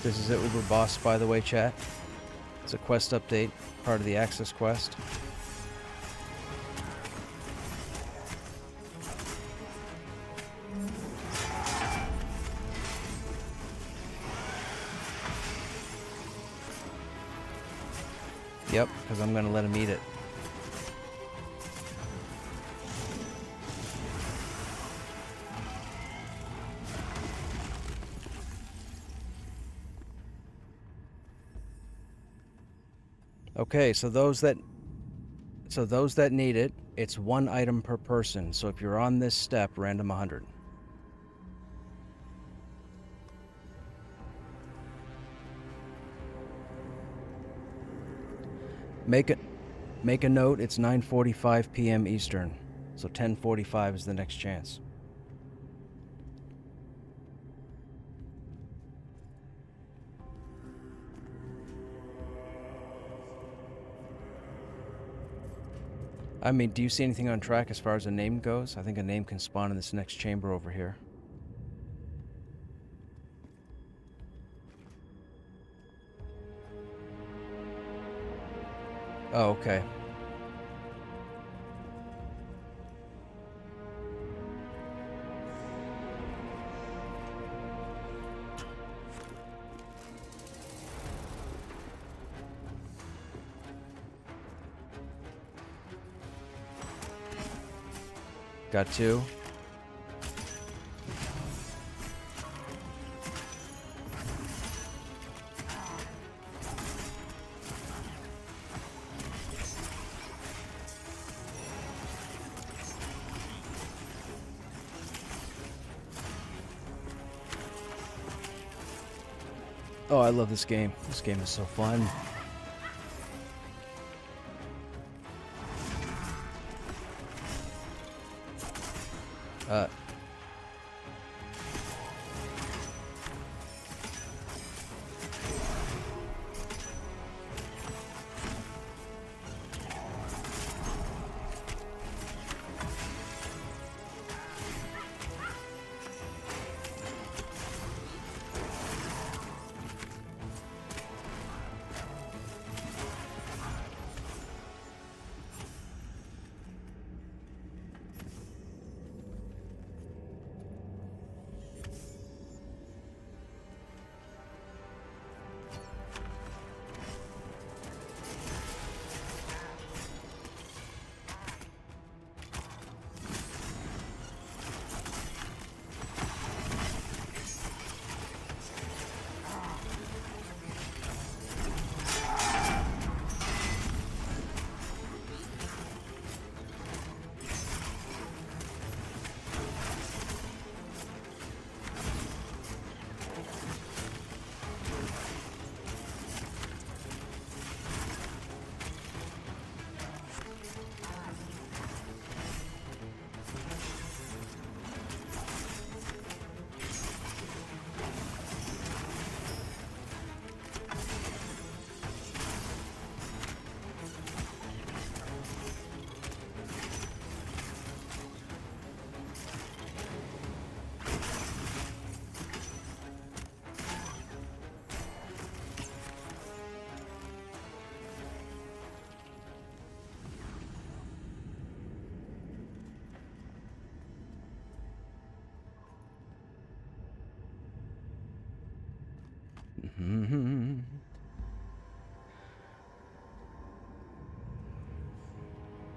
This is it, Uber Boss, by the way, chat. It's a quest update, part of the Access quest. Yep, because I'm going to let him eat it. Okay, so those that need it, it's 1 item per person. So if you're on this step, random 100. Make a note, it's 9:45 p.m. Eastern. So 10:45 is the next chance. I mean, do you see anything on track as far as a name goes? I think a name can spawn in this next chamber over here. Oh, okay. Got 2. Oh, I love this game. This game is so fun.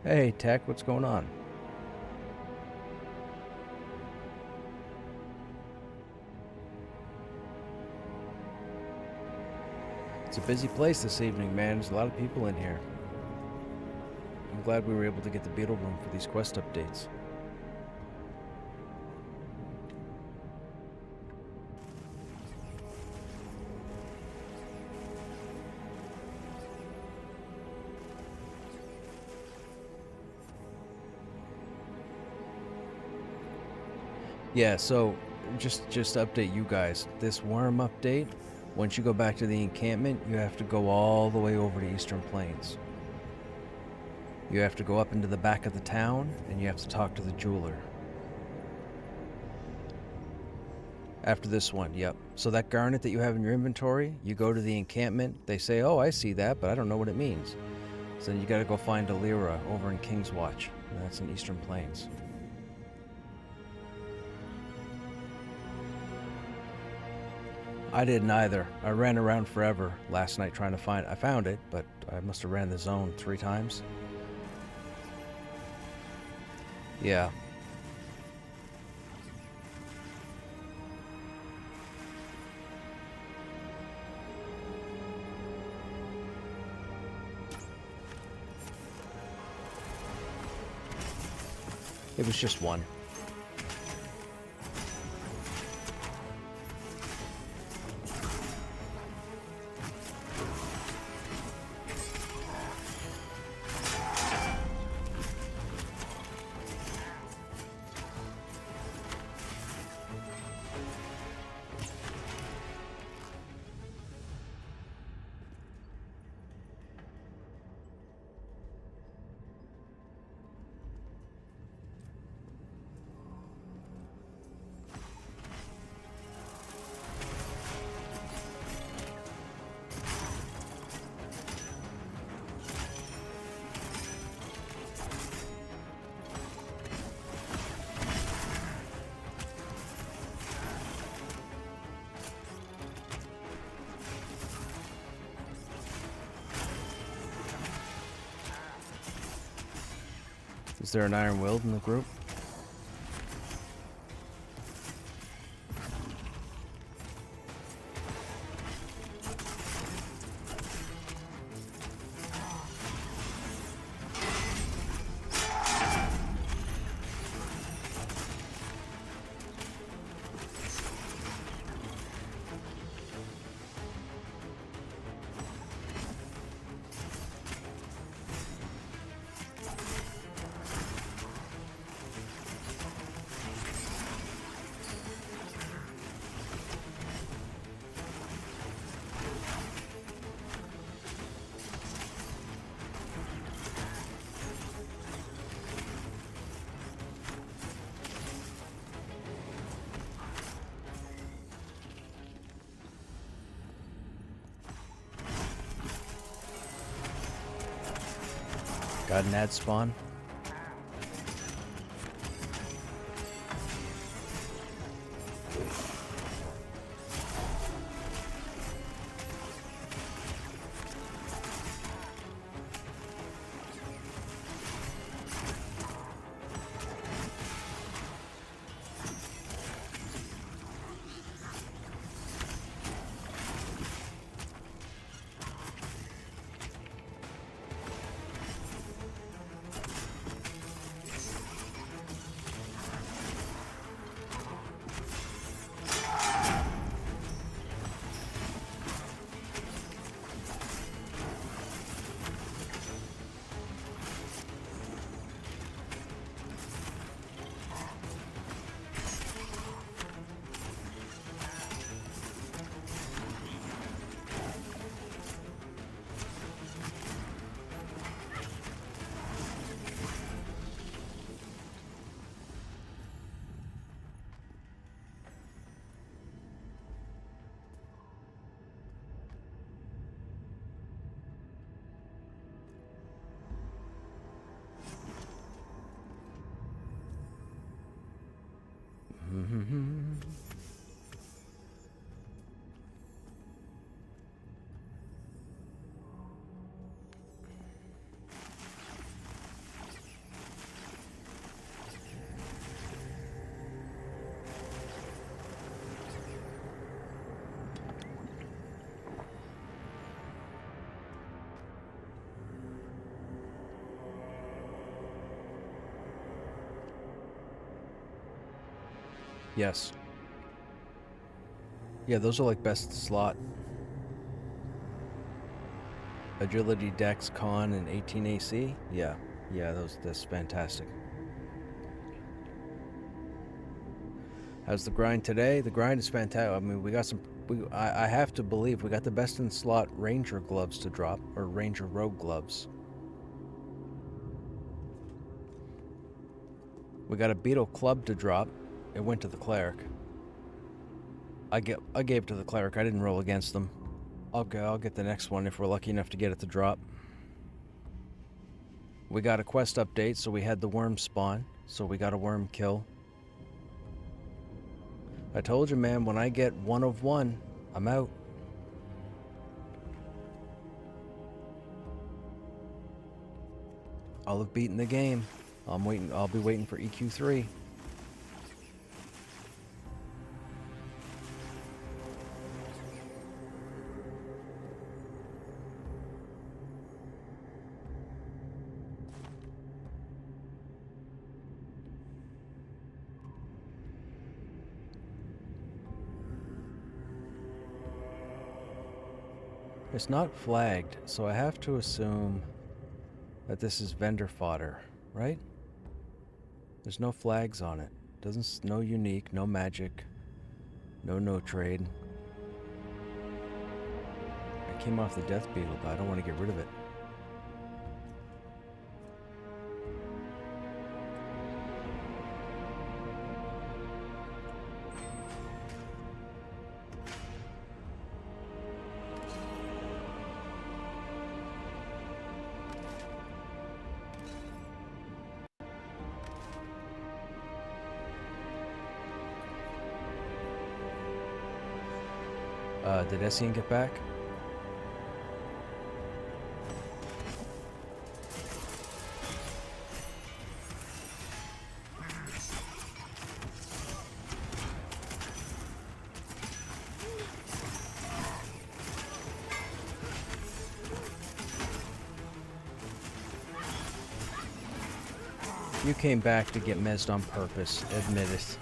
Hey, Tech, what's going on? It's a busy place this evening, man. There's a lot of people in here. I'm glad we were able to get the Beetle Room for these quest updates. Yeah, so just to update you guys, this worm update, once you go back to the encampment, you have to go all the way over to Eastern Plains. You have to go up into the back of the town, and you have to talk to the jeweler. After this one, yep. So that garnet that you have in your inventory, you go to the encampment, they say, oh, I see that, but I don't know what it means. So you gotta go find a Lyra over in King's Watch. That's in Eastern Plains. I didn't either. I ran around forever last night trying to find it. I found it, but I must have ran the zone 3 times. Yeah. It was just one. Is there an Iron Willed in the group? Got an ad spawn. Yes. Yeah, those are like best slot. Agility, Dex, Con, and 18 AC. Yeah, that's fantastic. How's the grind today? The grind is fantastic. I mean, we got some. I have to believe we got the best in slot Ranger gloves to drop, or Ranger Rogue gloves. We got a Beetle Club to drop. It went to the Cleric. I gave it to the cleric. I didn't roll against them. I'll get the next one if we're lucky enough to get it to drop. We got a quest update, so we had the worm spawn, so we got a worm kill. I told you, man, when I get 1 of 1, I'm out. I'll have beaten the game. I'll be waiting for EQ3. It's not flagged, so I have to assume that this is vendor fodder, right? There's no flags on it. No unique, no magic, no trade. I came off the death beetle, but I don't want to get rid of it. Did Essien get back? You came back to get mezzed on purpose, admit it.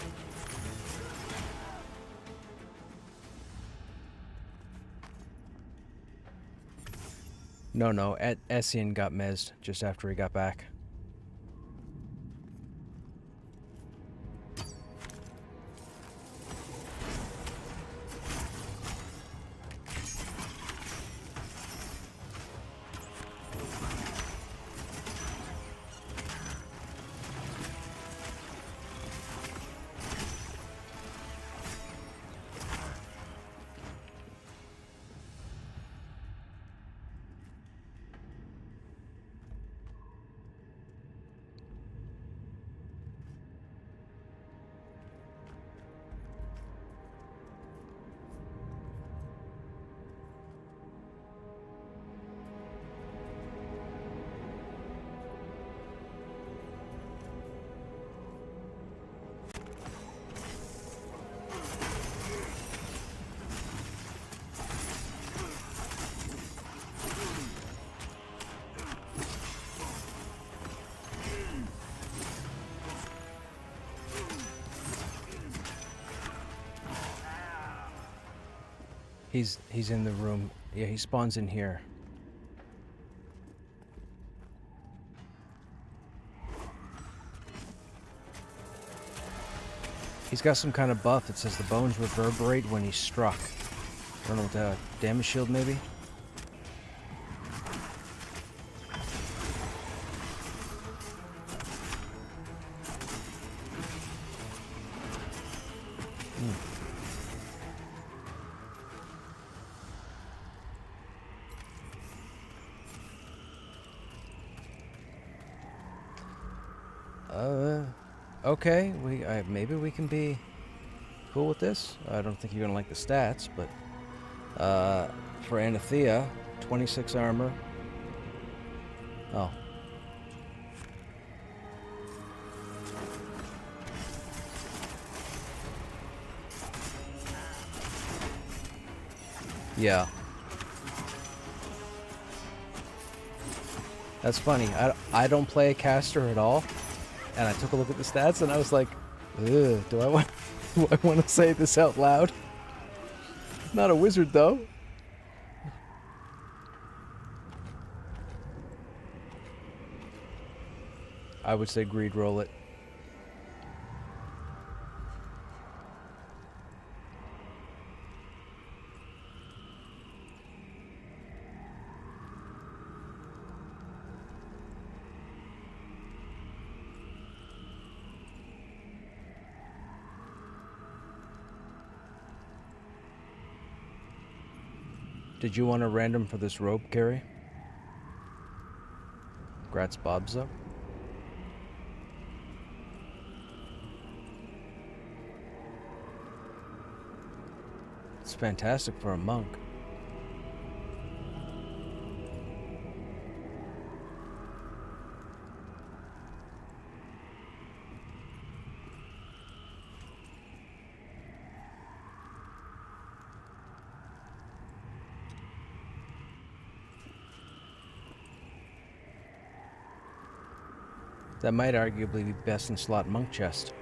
No, Essien got mezzed just after he got back. He's in the room. Yeah, he spawns in here. He's got some kind of buff that says the bones reverberate when he's struck. I don't know what the damage shield maybe? Okay, maybe we can be cool with this. I don't think you're gonna like the stats, but for Anathea, 26 armor. Oh. Yeah. That's funny. I don't play a caster at all. And I took a look at the stats and I was like, ugh, do I want to say this out loud? Not a wizard though. I would say greed roll it. Did you want a random for this robe, Carrie? Grats Bobza. It's fantastic for a monk. That might arguably be best in slot monk chest.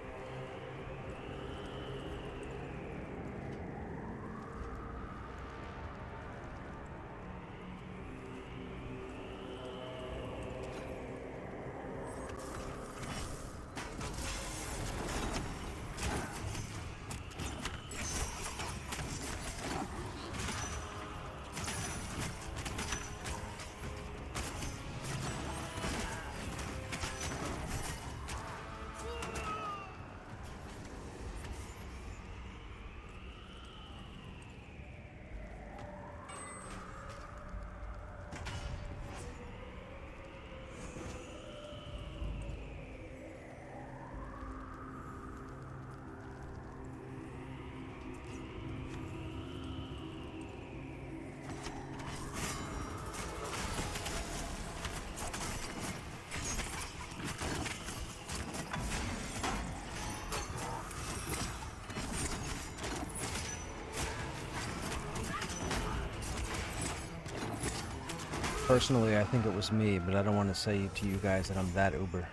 Personally, I think it was me, but I don't want to say to you guys that I'm that uber.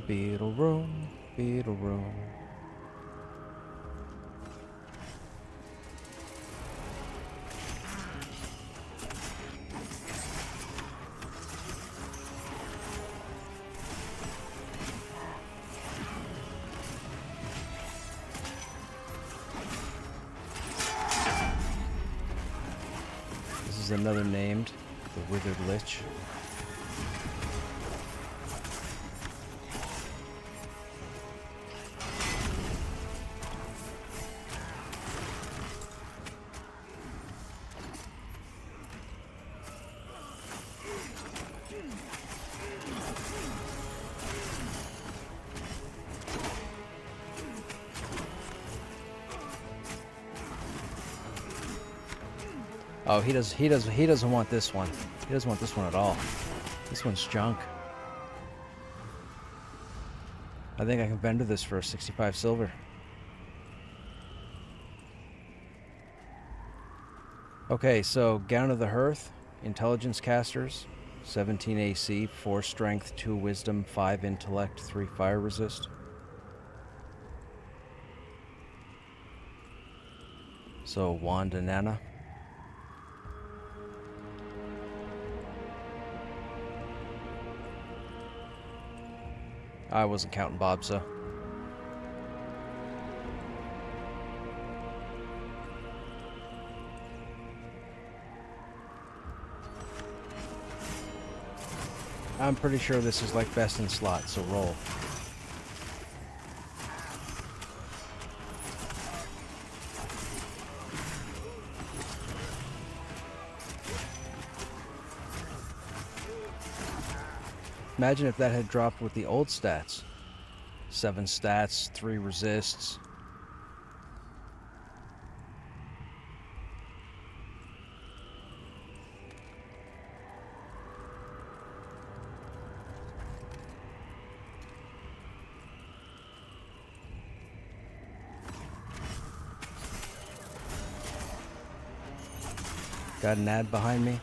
Beetle room, beetle room. This is another named, the Withered Lich. Oh, he doesn't want this one. He doesn't want this one at all. This one's junk. I think I can vendor this for 65 silver. Okay, so Gown of the Hearth, Intelligence Casters, 17 AC, 4 Strength, 2 Wisdom, 5 Intellect, 3 Fire Resist. So Wand and Nana. I wasn't counting Bob, so. I'm pretty sure this is like best in slot, so roll. Imagine if that had dropped with the old stats. 7 stats, 3 resists. Got an ad behind me.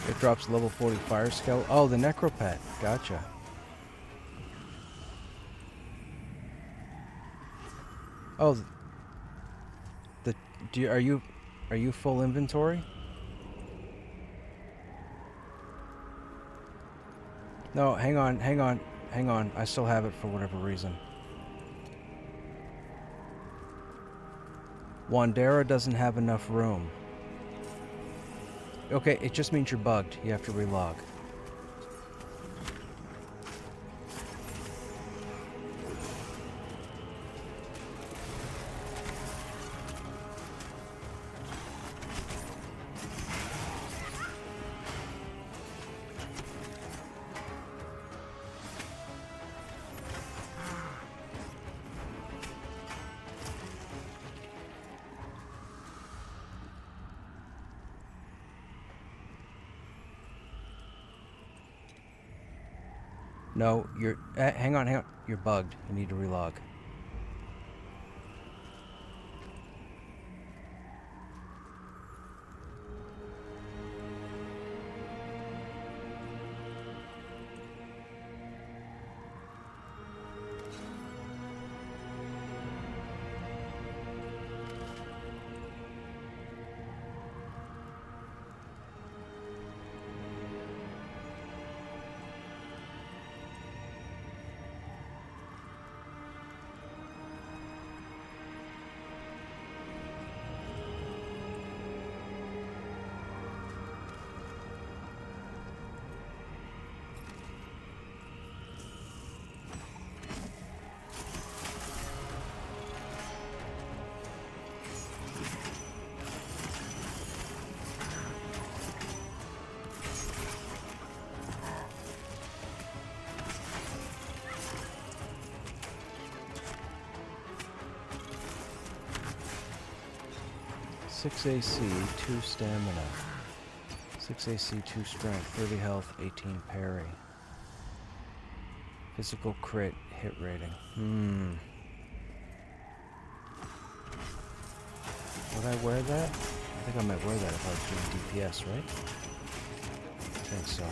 It drops level 40 fire skeleton. Oh, the necropet. Gotcha. Oh, are you full inventory? No, hang on. I still have it for whatever reason. Wandera doesn't have enough room. Okay, it just means you're bugged. You have to relog. No, you're... hang on. You're bugged. You need to relog. Six AC, 2 stamina. 6 AC, 2 strength, 30 health, 18 parry. Physical crit, hit rating. Would I wear that? I think I might wear that if I was doing DPS, right? I think so.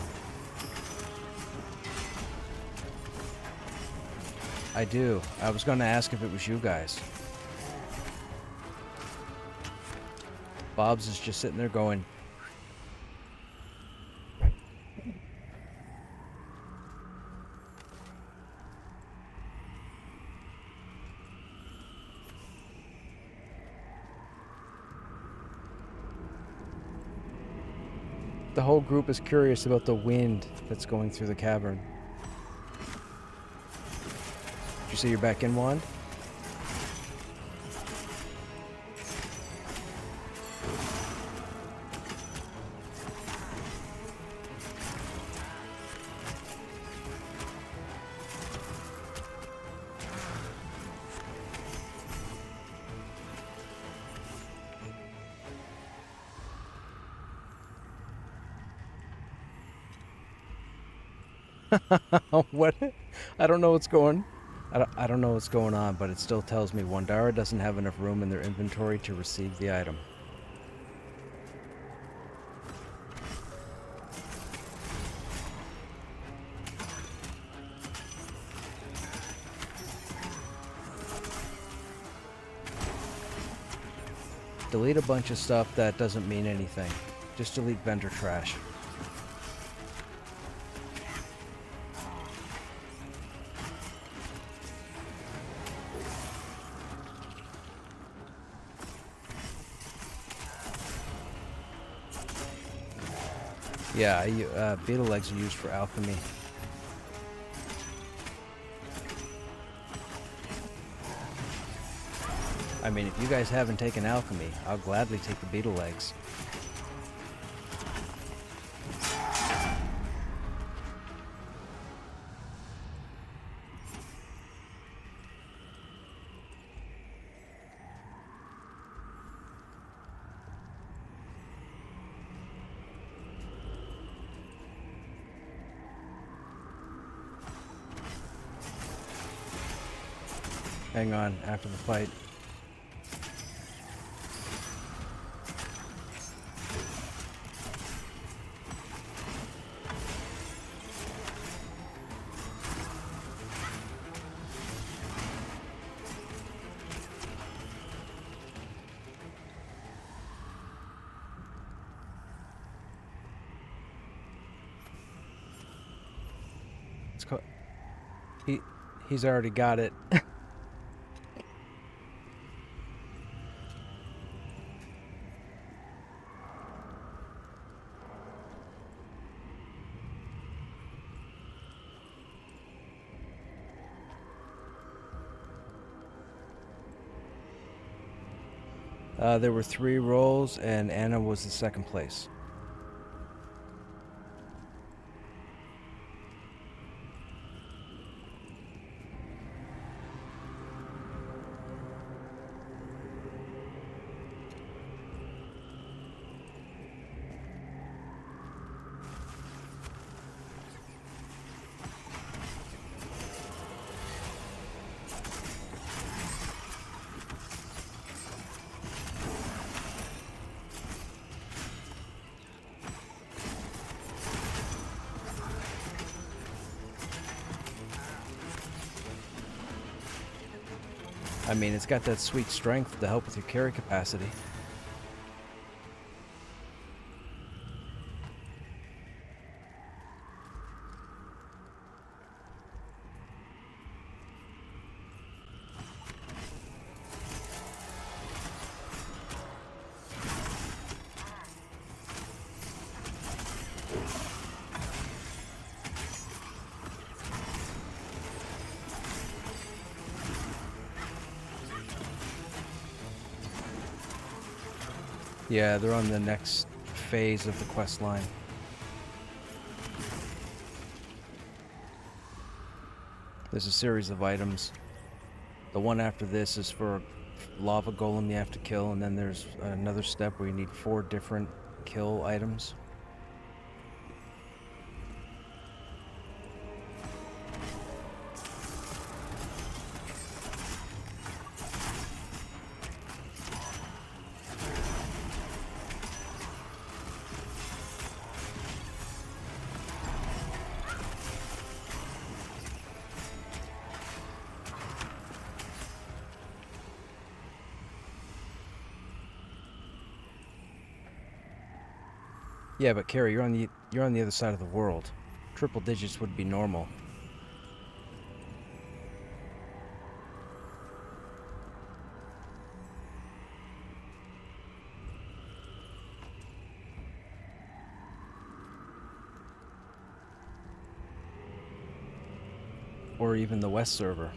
I do. I was going to ask if it was you guys. Bob's is just sitting there going... The whole group is curious about the wind that's going through the cavern. Did you say you're back in, Wand? What? I don't know what's going... I don't know what's going on, but it still tells me Wandara doesn't have enough room in their inventory to receive the item. Delete a bunch of stuff that doesn't mean anything. Just delete vendor trash. Yeah, beetle legs are used for alchemy. I mean, if you guys haven't taken alchemy, I'll gladly take the beetle legs. Hang on, after the fight. It's called, he he's already got it. There were 3 rolls, and Anna was the second place. I mean, it's got that sweet strength to help with your carry capacity. Yeah, they're on the next phase of the quest line. There's a series of items. The one after this is for a lava golem you have to kill, and then there's another step where you need 4 different kill items. Yeah, but Carrie, you're on the other side of the world. Triple digits would be normal. Or even the West server.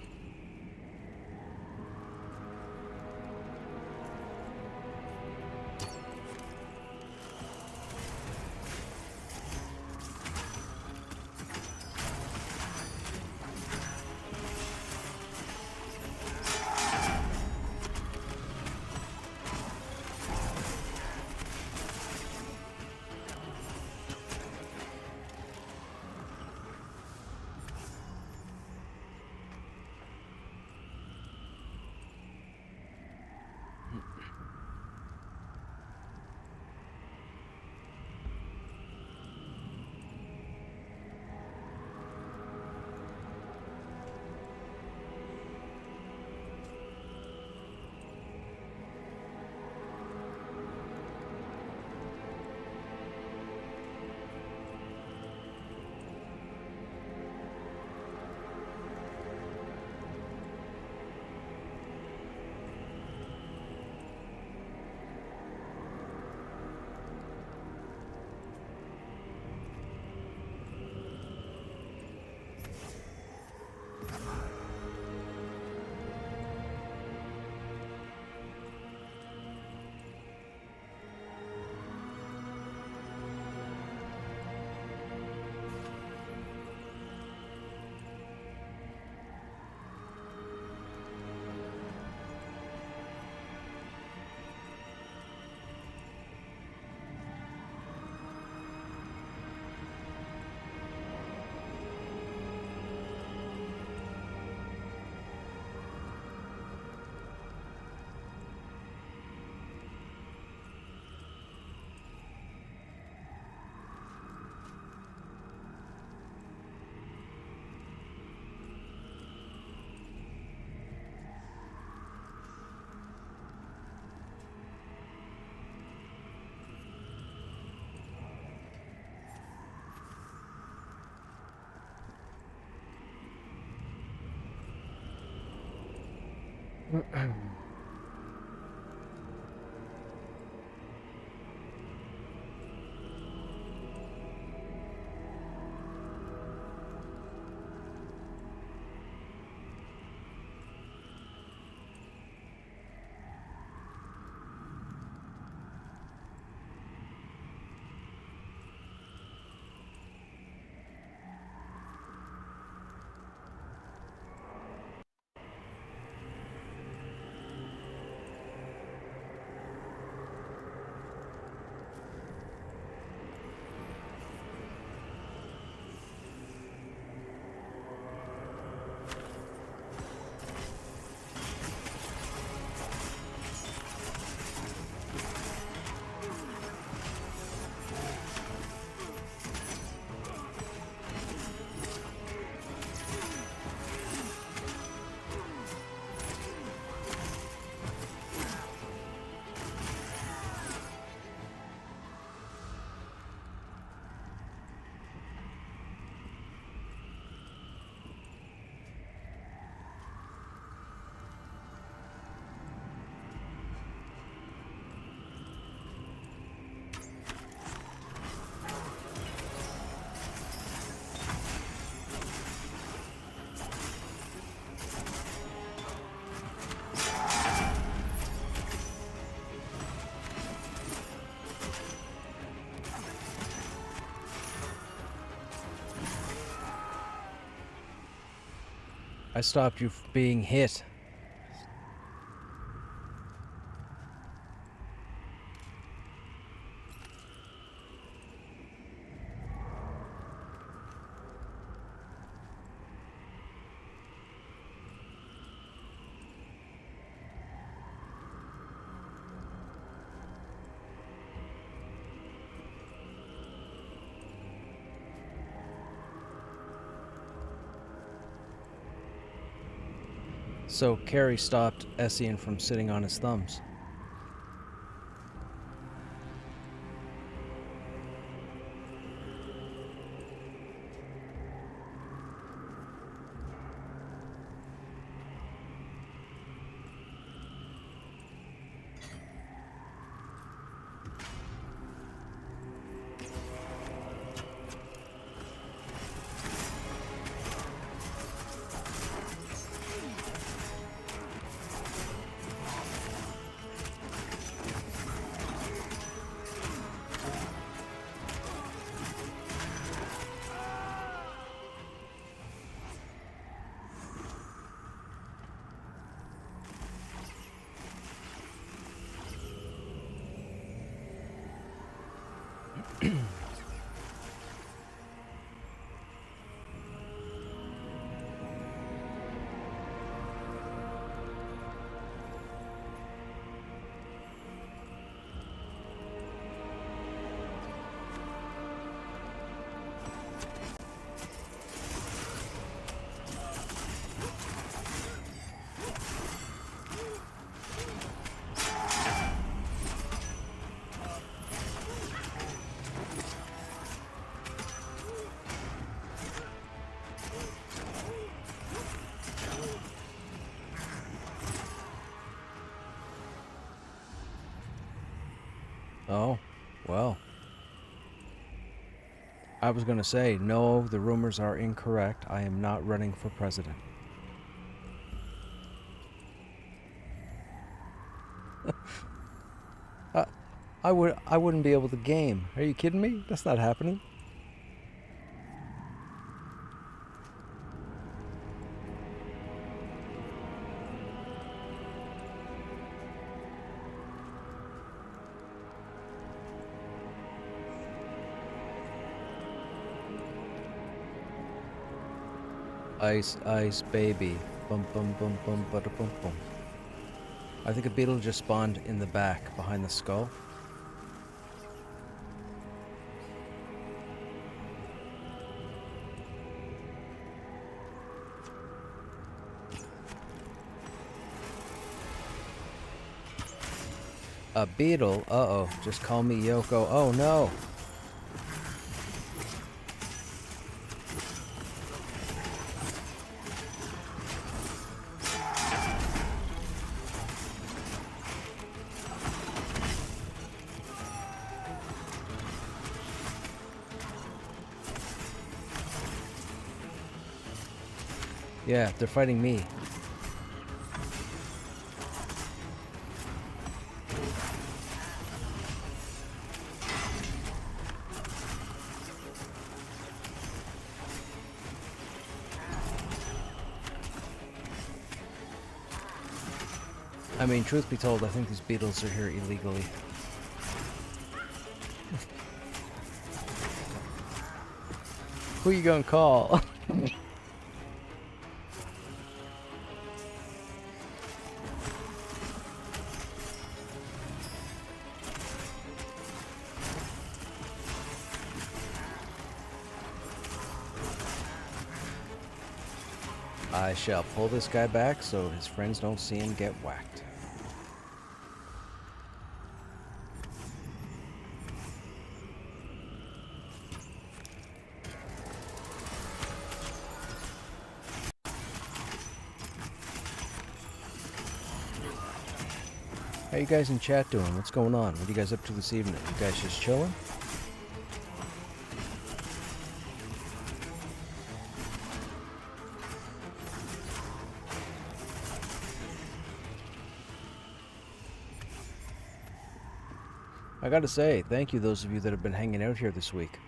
I stopped you being hit. So Carrie stopped Essien from sitting on his thumbs. Oh, well. I was going to say, no, the rumors are incorrect. I am not running for president. I wouldn't be able to game. Are you kidding me? That's not happening. Ice, ice, baby. Bum, bum, bum, bum, bada, bum, bum. I think a beetle just spawned in the back, behind the skull. A beetle? Uh-oh. Just call me Yoko. Oh, no. Yeah, they're fighting me. I mean, truth be told, I think these beetles are here illegally. Who you gonna call? I shall pull this guy back so his friends don't see him get whacked. How you guys in chat doing? What's going on? What are you guys up to this evening? You guys just chilling? I gotta say, thank you those of you that have been hanging out here this week.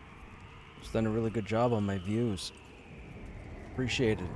It's done a really good job on my views. Appreciate it.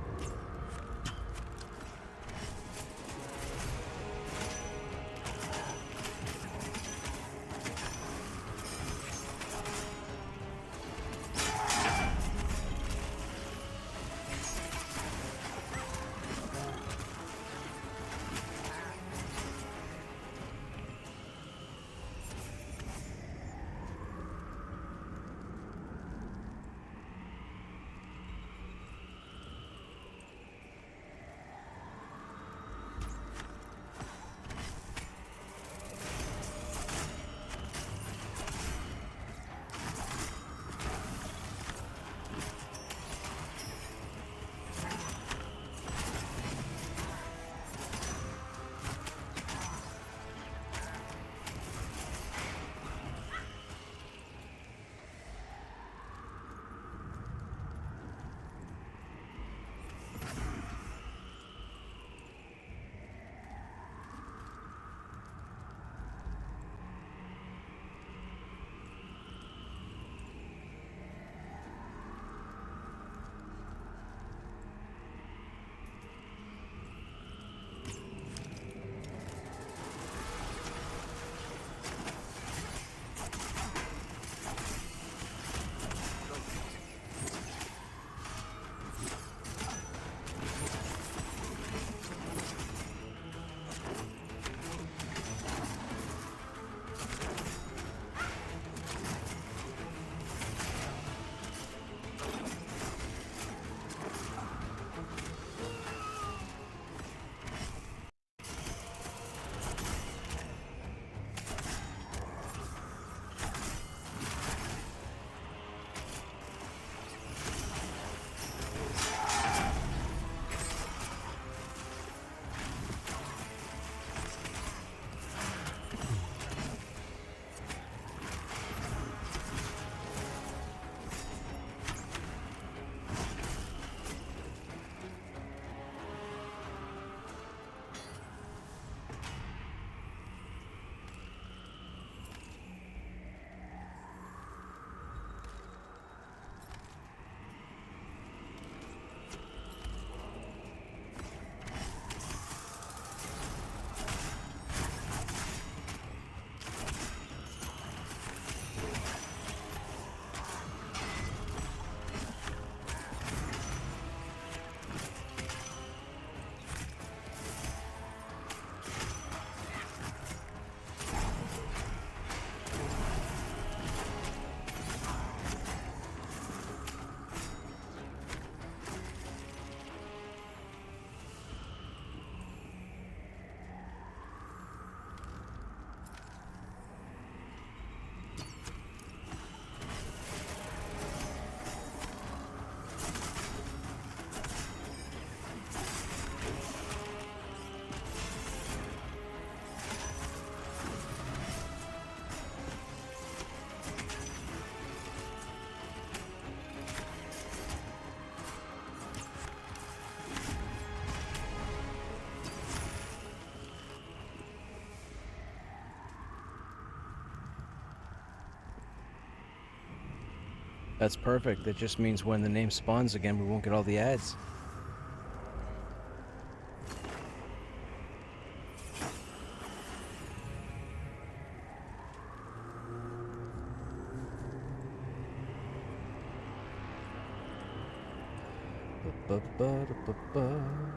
That's perfect. That just means when the name spawns again, we won't get all the ads. Ba-ba-da-ba-ba.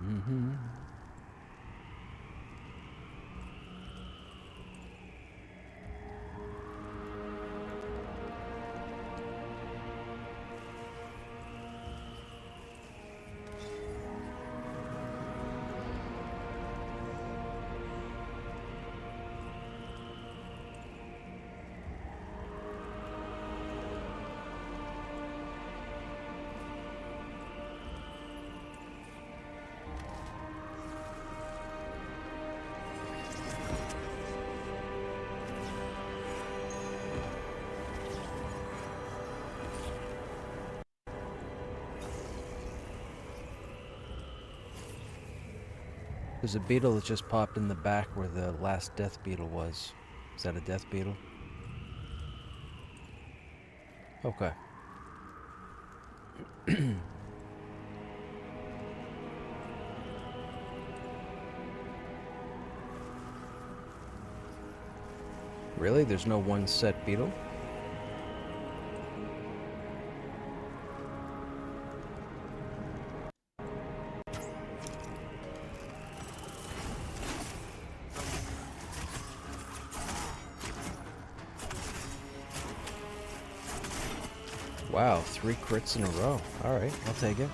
Mm-hmm. There's a beetle that just popped in the back where the last death beetle was. Is that a death beetle? Okay. Really? There's no one set beetle? Wow, 3 crits in a row. Alright, I'll take it.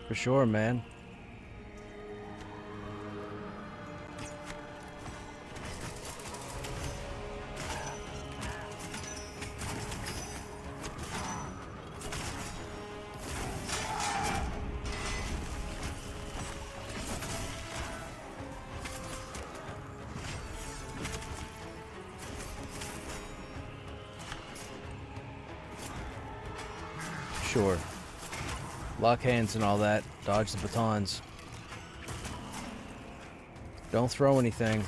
For sure, man. Sure. Lock hands and all that. Dodge the batons. Don't throw anything.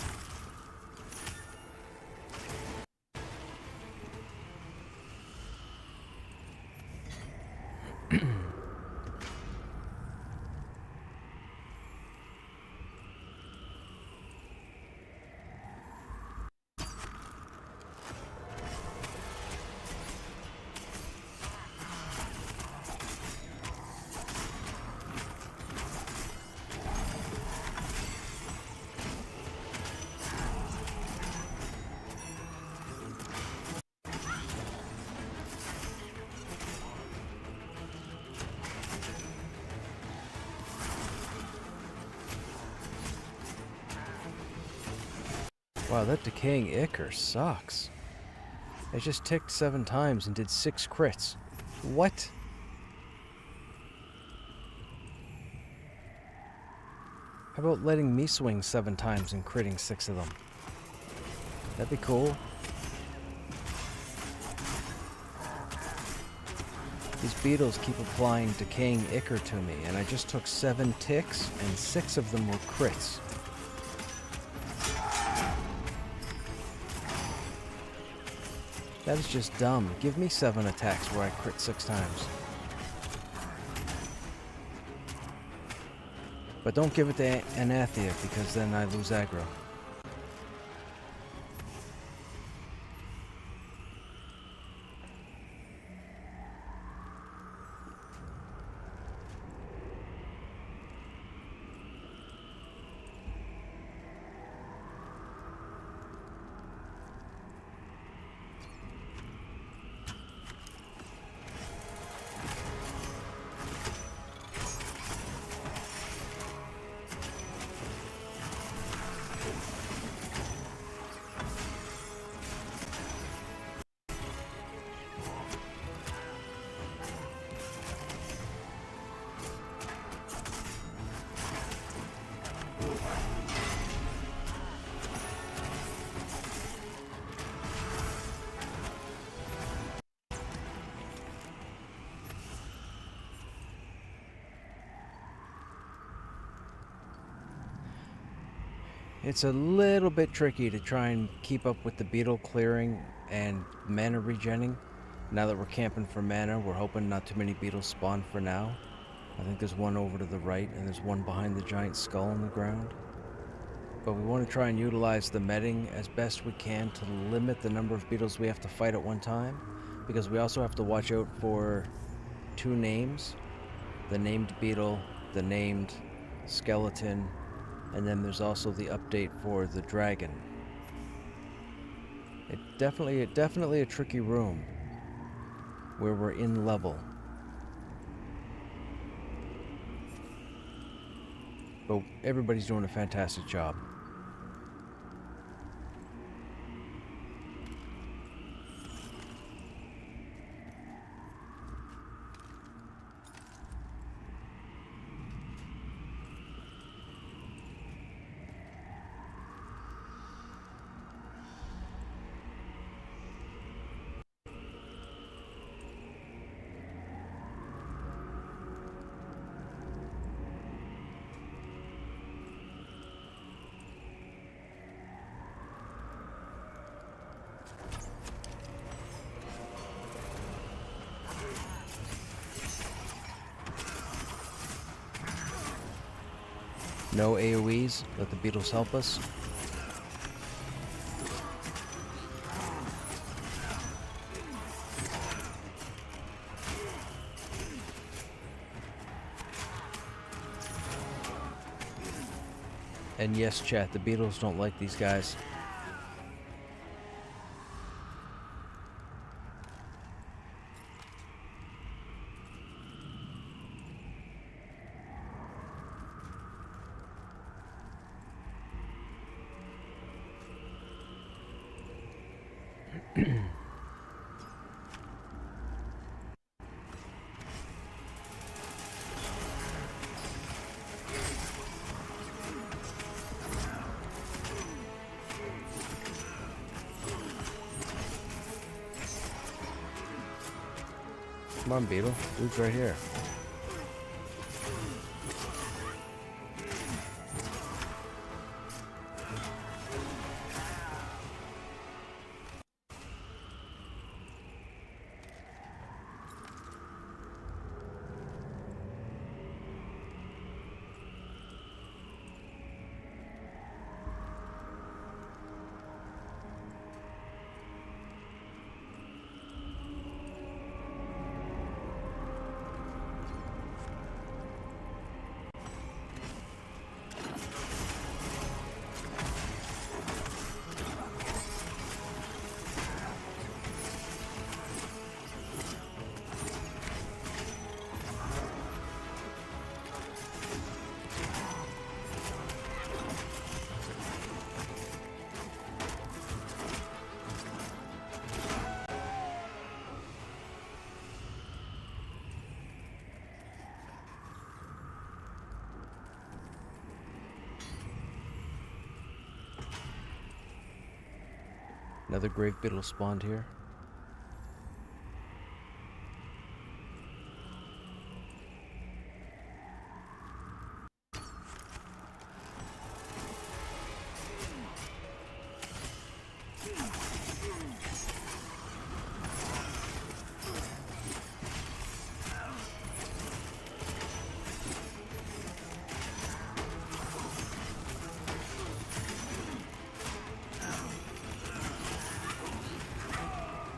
Wow, that decaying ichor sucks. It just ticked 7 times and did 6 crits. What? How about letting me swing 7 times and critting 6 of them? That'd be cool. These beetles keep applying decaying ichor to me, and I just took 7 ticks, and 6 of them were crits. That is just dumb. Give me 7 attacks where I crit 6 times. But don't give it to Anathia, because then I lose aggro. It's a little bit tricky to try and keep up with the beetle clearing and mana regenning. Now that we're camping for mana, we're hoping not too many beetles spawn for now. I think there's one over to the right, and there's one behind the giant skull on the ground. But we want to try and utilize the medding as best we can to limit the number of beetles we have to fight at one time, because we also have to watch out for 2 names. The named beetle, the named skeleton, and then there's also the update for the dragon. Definitely a tricky room where we're in level. But everybody's doing a fantastic job. No AoEs, let the beetles help us. And yes, chat, the beetles don't like these guys. Come on, beetle. Dude's right here. Another grave beetle spawned here.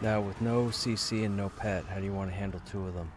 Now, with no CC and no pet, how do you want to handle two of them?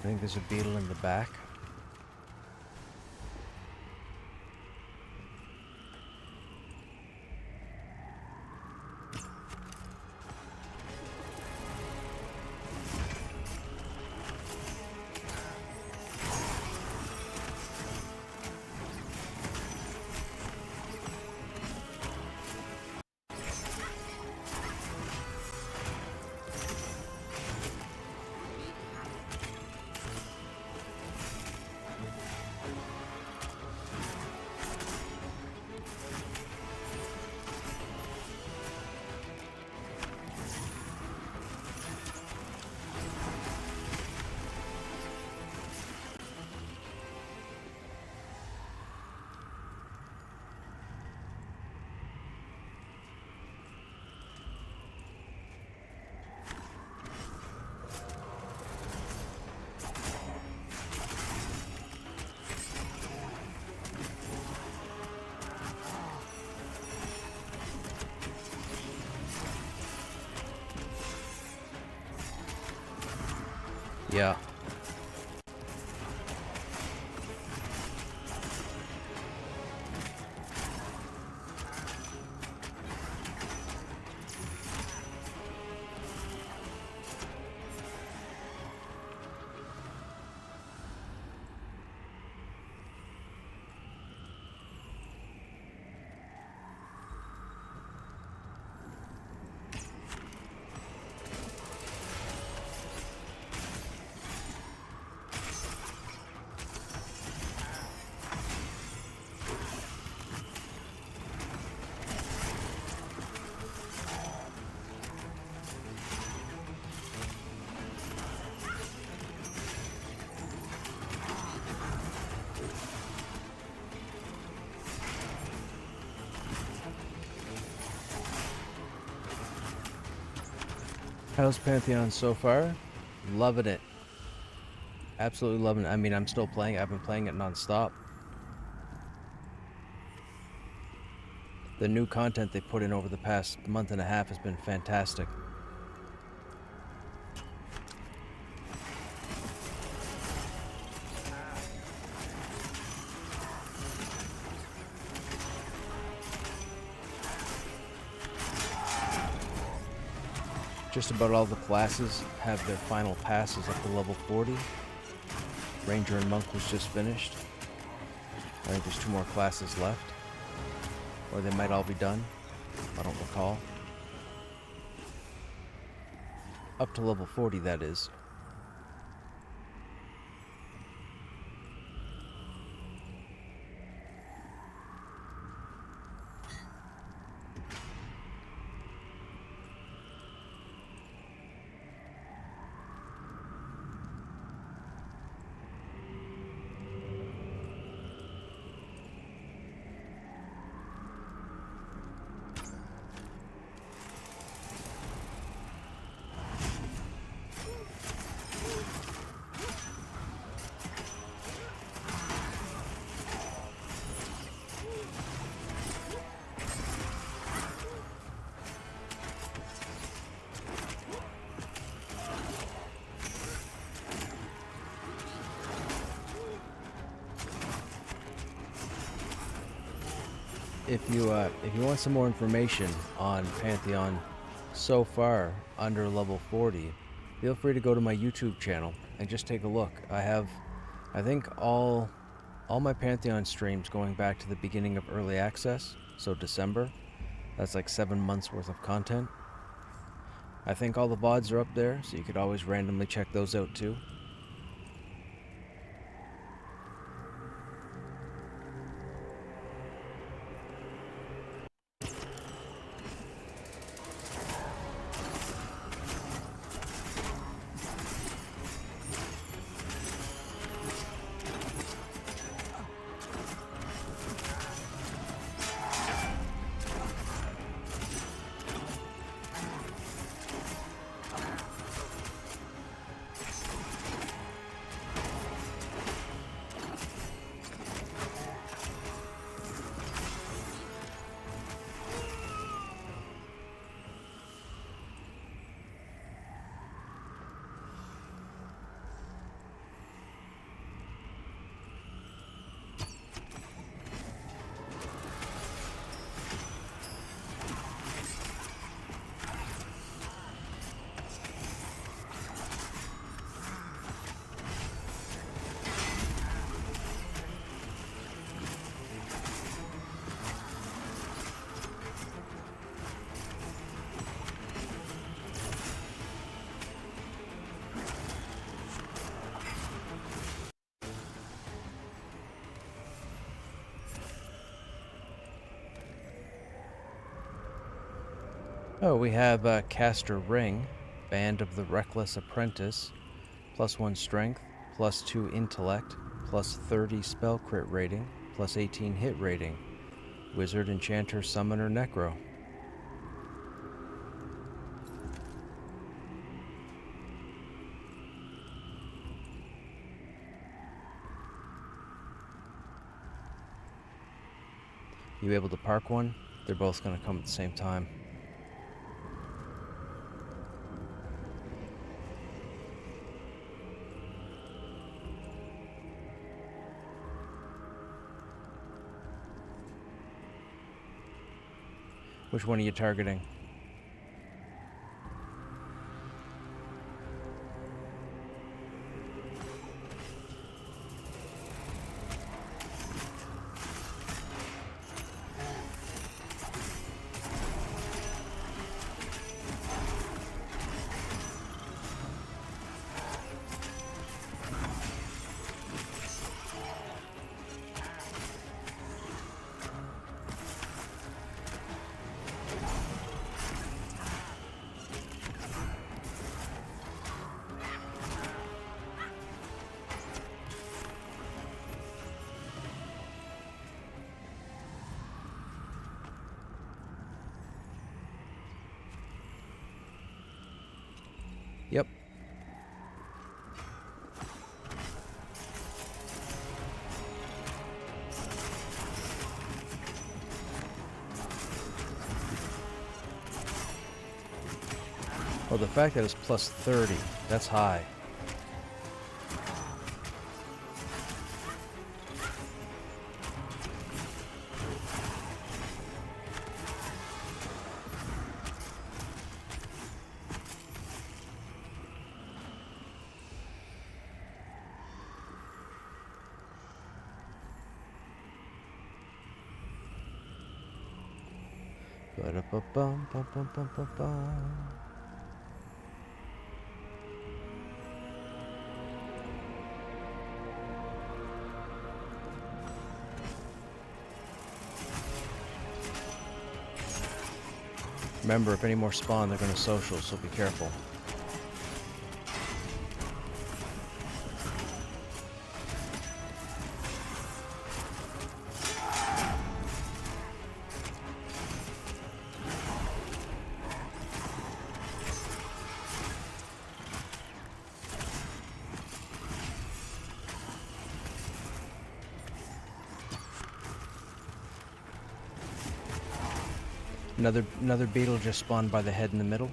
I think there's a beetle in the back. Yeah. How's Pantheon so far? Loving it. Absolutely loving it. I mean, I'm still playing. I've been playing it non-stop. The new content they put in over the past month and a half has been fantastic. Just about all the classes have their final passes up to level 40. Ranger and Monk was just finished. I think there's 2 more classes left. Or they might all be done. I don't recall. Up to level 40, that is. If you want some more information on Pantheon so far under level 40, feel free to go to my YouTube channel and just take a look. I have, I think, all my Pantheon streams going back to the beginning of early access, so December. That's like 7 months worth of content. I think all the VODs are up there, so you could always randomly check those out too. Oh, we have Caster Ring, Band of the Reckless Apprentice, +1 Strength, +2 Intellect, +30 Spell Crit Rating, +18 Hit Rating, Wizard, Enchanter, Summoner, Necro. You able to park one? They're both going to come at the same time. Which one are you targeting? Yep. Oh, the fact that it's plus 30, that's high. Ba-da-ba-bum, bum-bum-bum-bum-bum. Remember, if any more spawn, they're going to social, so be careful. Another beetle just spawned by the head in the middle.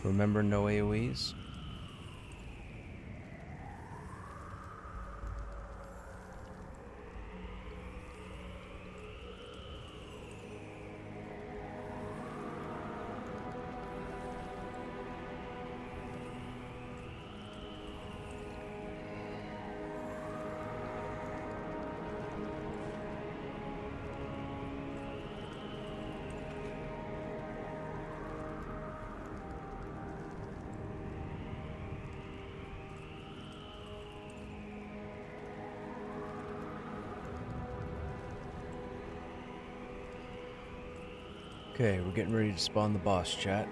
Remember, no AoEs? Okay, we're getting ready to spawn the boss, chat.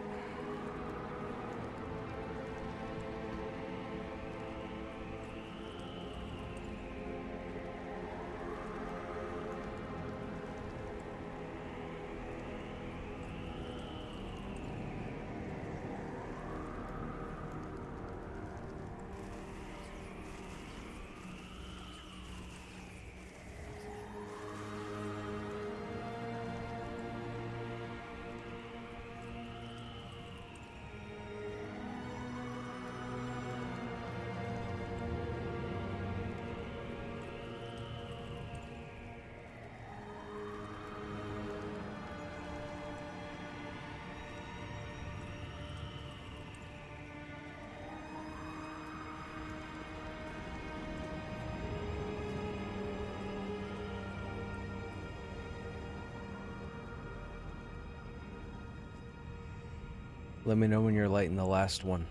Let me know when you're lighting the last one.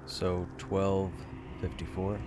So 1254.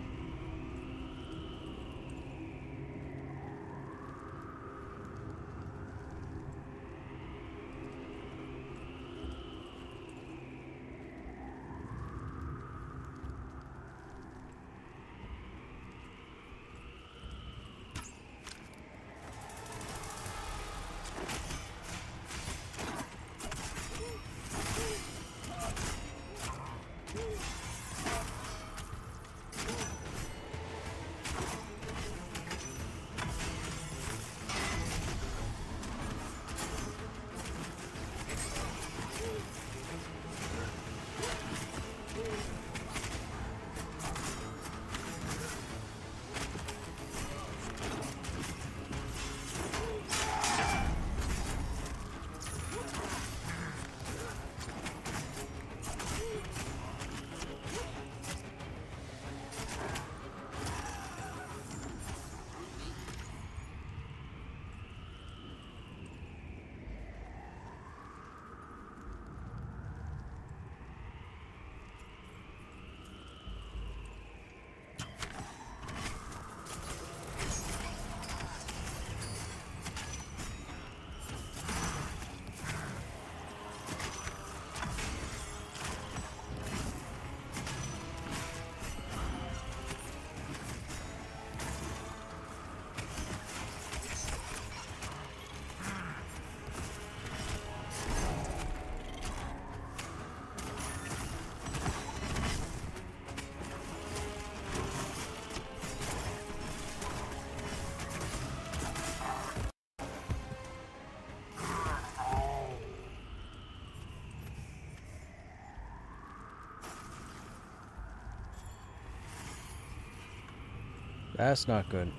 That's not good.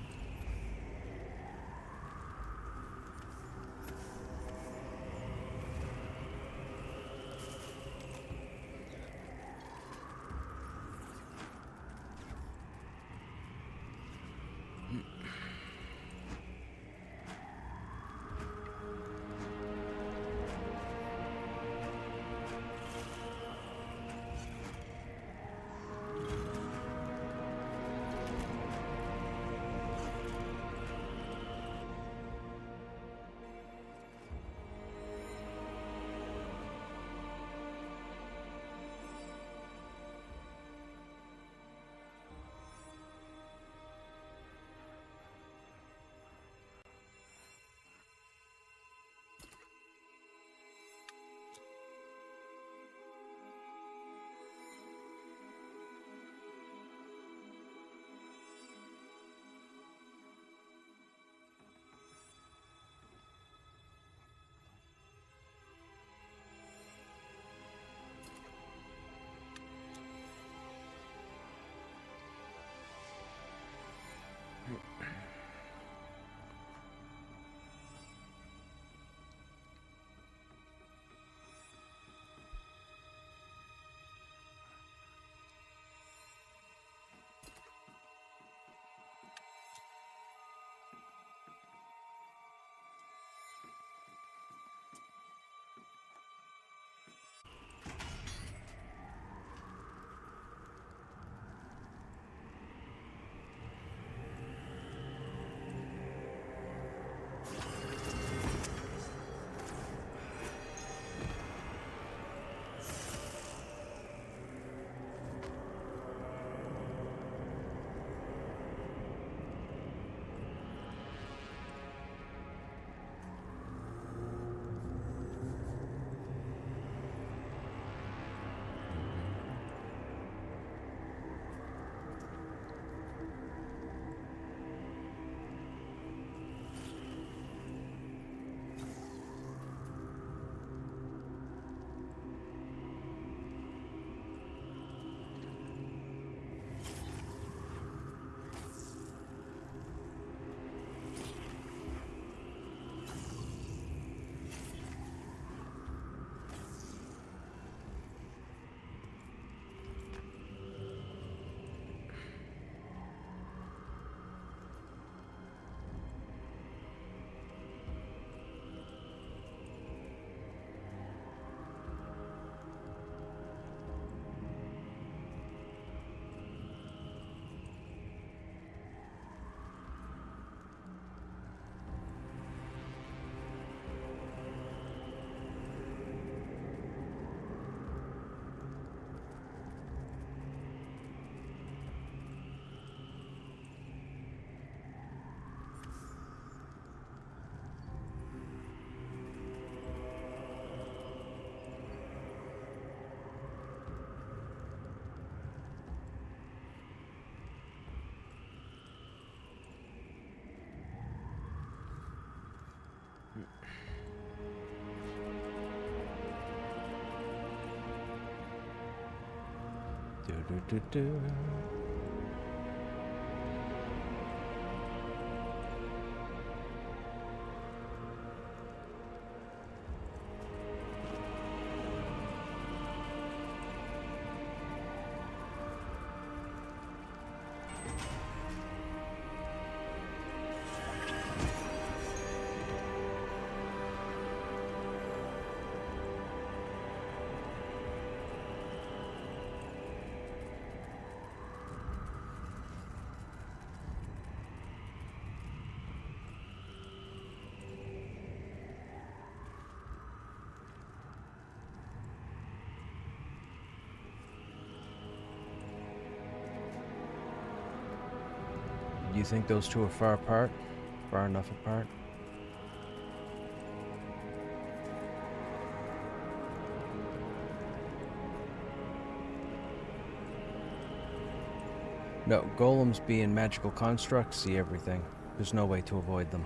do. Do you think those two are far apart? Far enough apart? No, golems being magical constructs see everything. There's no way to avoid them.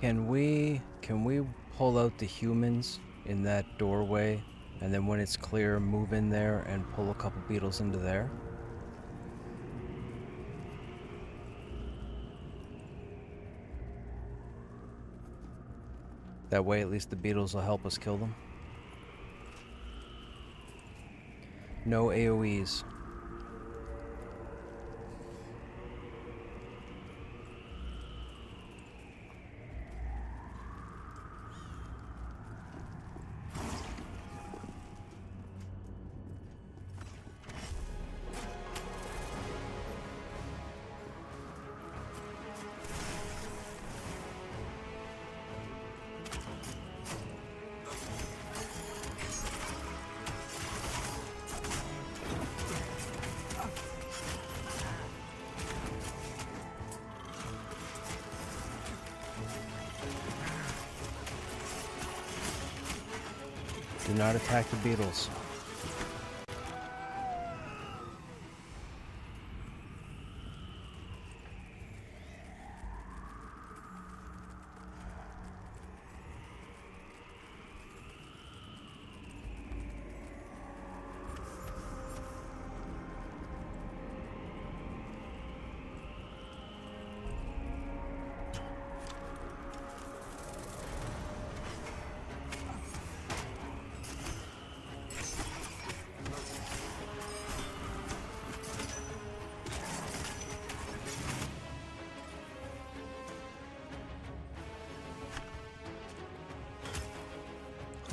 Can we pull out the humans in that doorway, and then when it's clear, move in there and pull a couple beetles into there? That way at least the beetles will help us kill them. No AoEs. Do not attack the beetles.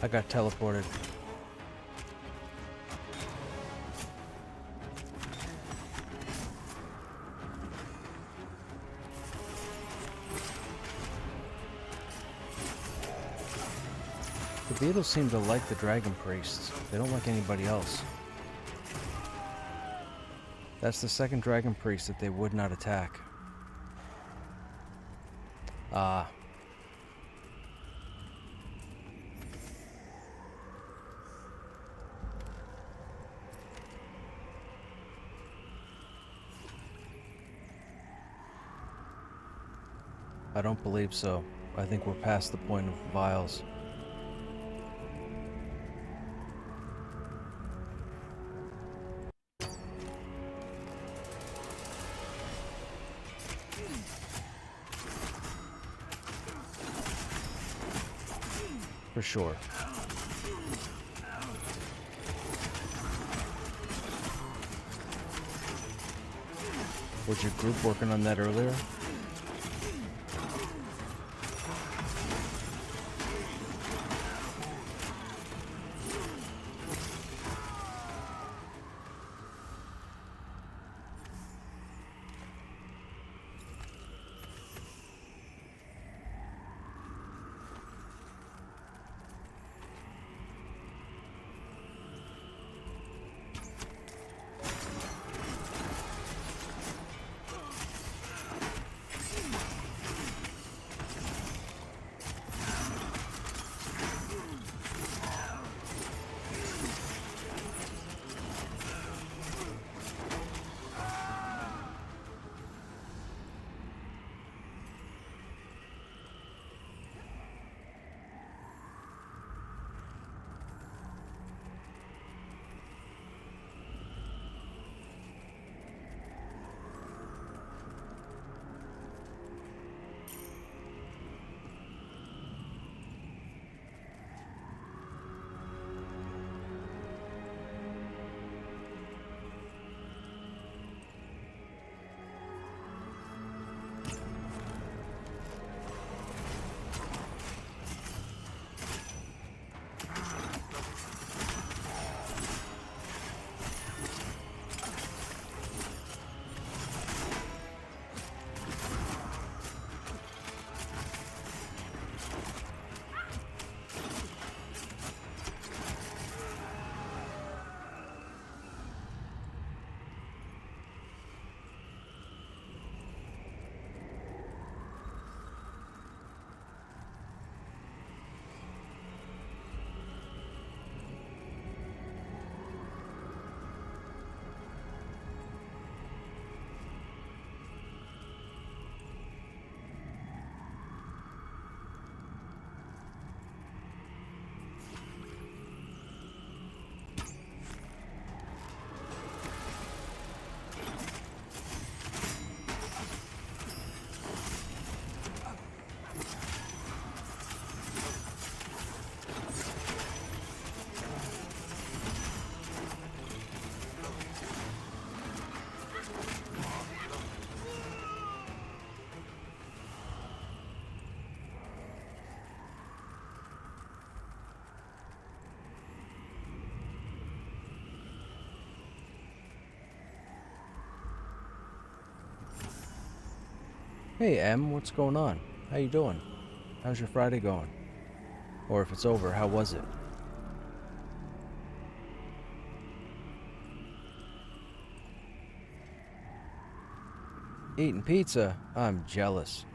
I got teleported. The beetles seem to like the dragon priests. They don't like anybody else. That's the second dragon priest that they would not attack. Ah. I don't believe so. I think we're past the point of vials. For sure. Was your group working on that earlier? Hey Em, what's going on? How you doing? How's your Friday going? Or if it's over, how was it? Eating pizza? I'm jealous.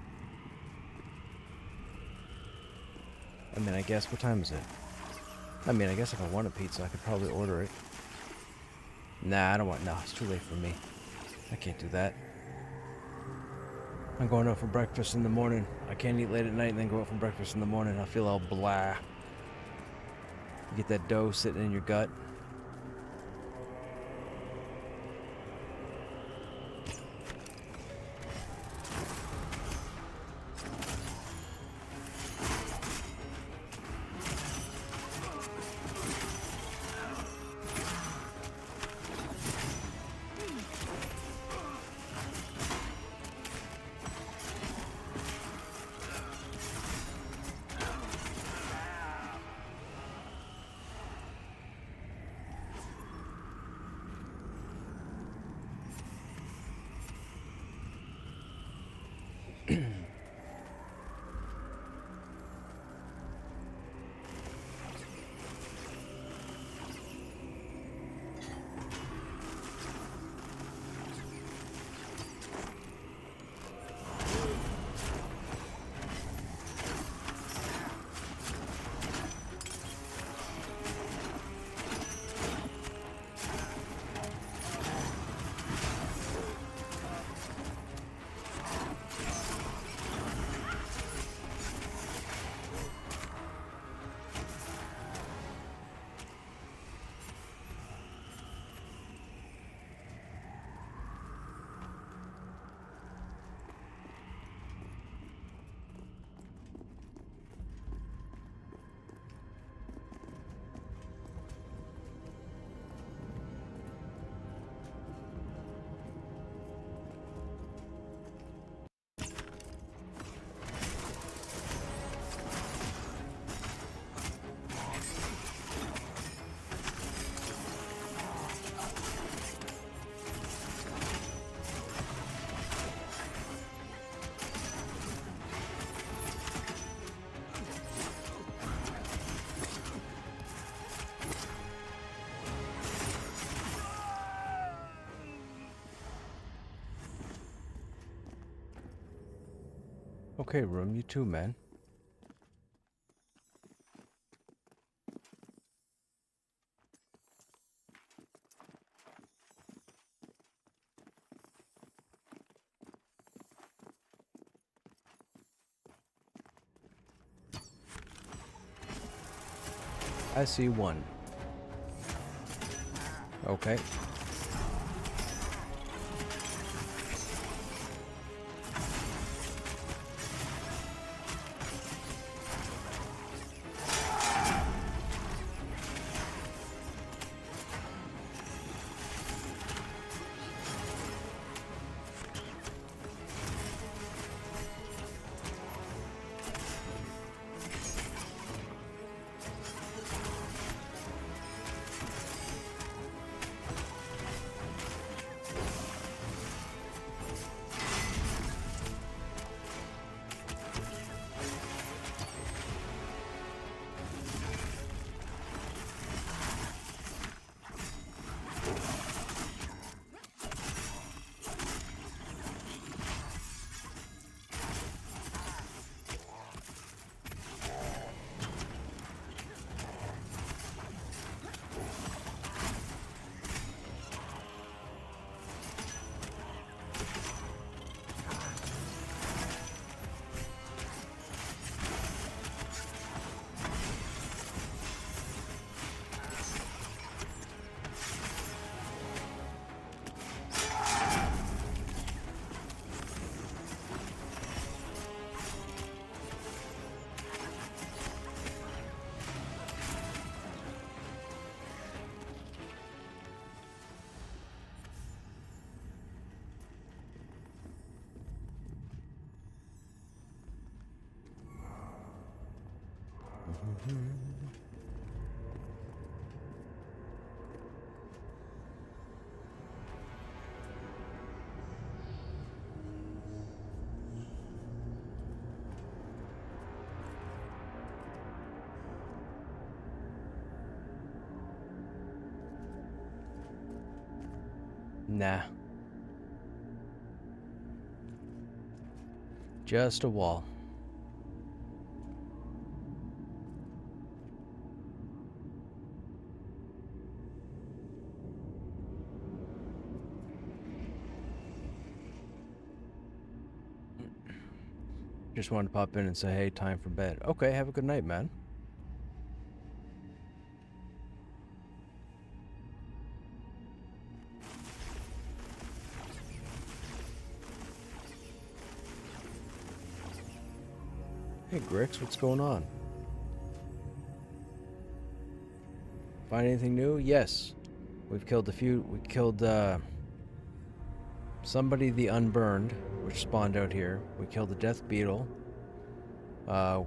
I guess, what time is it? I guess if I wanted pizza, I could probably order it. Nah, I don't want, no, it's too late for me. I can't do that. I'm going out for breakfast in the morning. I can't eat late at night and then go out for breakfast in the morning. I feel all blah. You get that dough sitting in your gut. Okay, Room, you too, man. I see one. Okay. Nah. Just a wall. Just wanted to pop in and say, hey, time for bed. Okay, have a good night, man. Hey, Grix, what's going on? Find anything new? Yes. We've killed a few. We killed somebody the Unburned, which spawned out here. We killed a Death Beetle.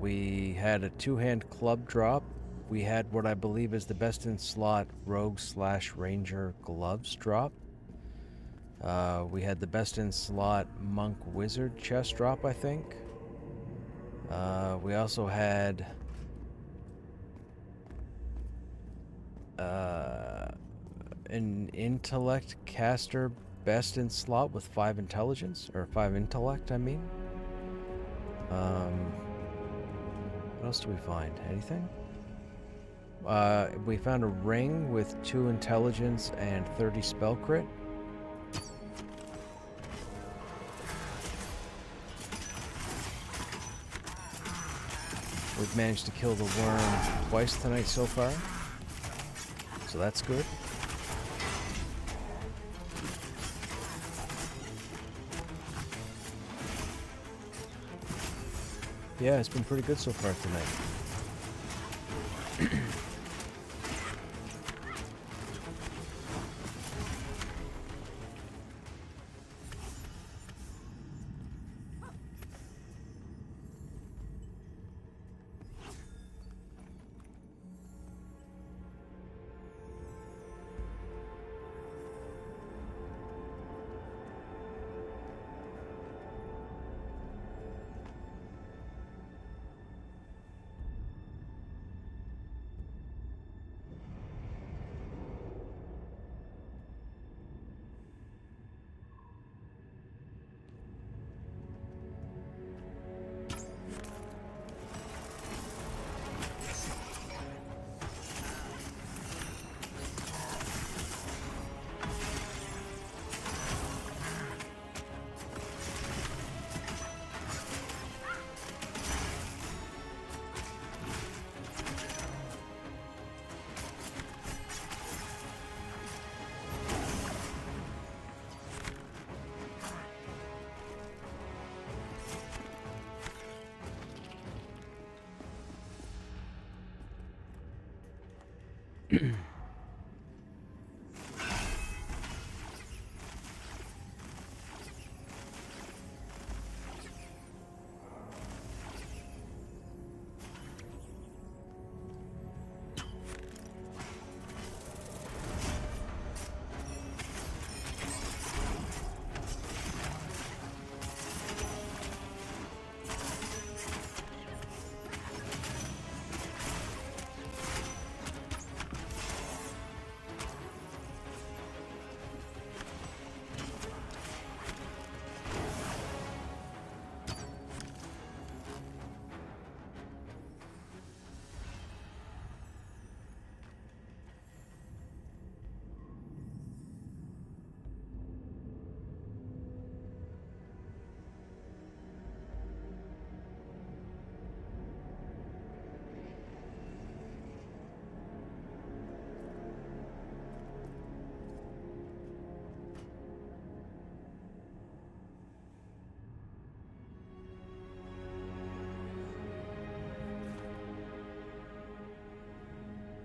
We had a two-hand club drop. We had what I believe is the best in slot Rogue/Ranger gloves drop. We had the best in slot Monk Wizard chest drop, I think. We also had an intellect caster best in slot with 5 intelligence, or 5 intellect, I mean. What else do we find? Anything? We found a ring with 2 intelligence and 30 spell crit. We've managed to kill the worm twice tonight so far, so that's good. Yeah, it's been pretty good so far tonight.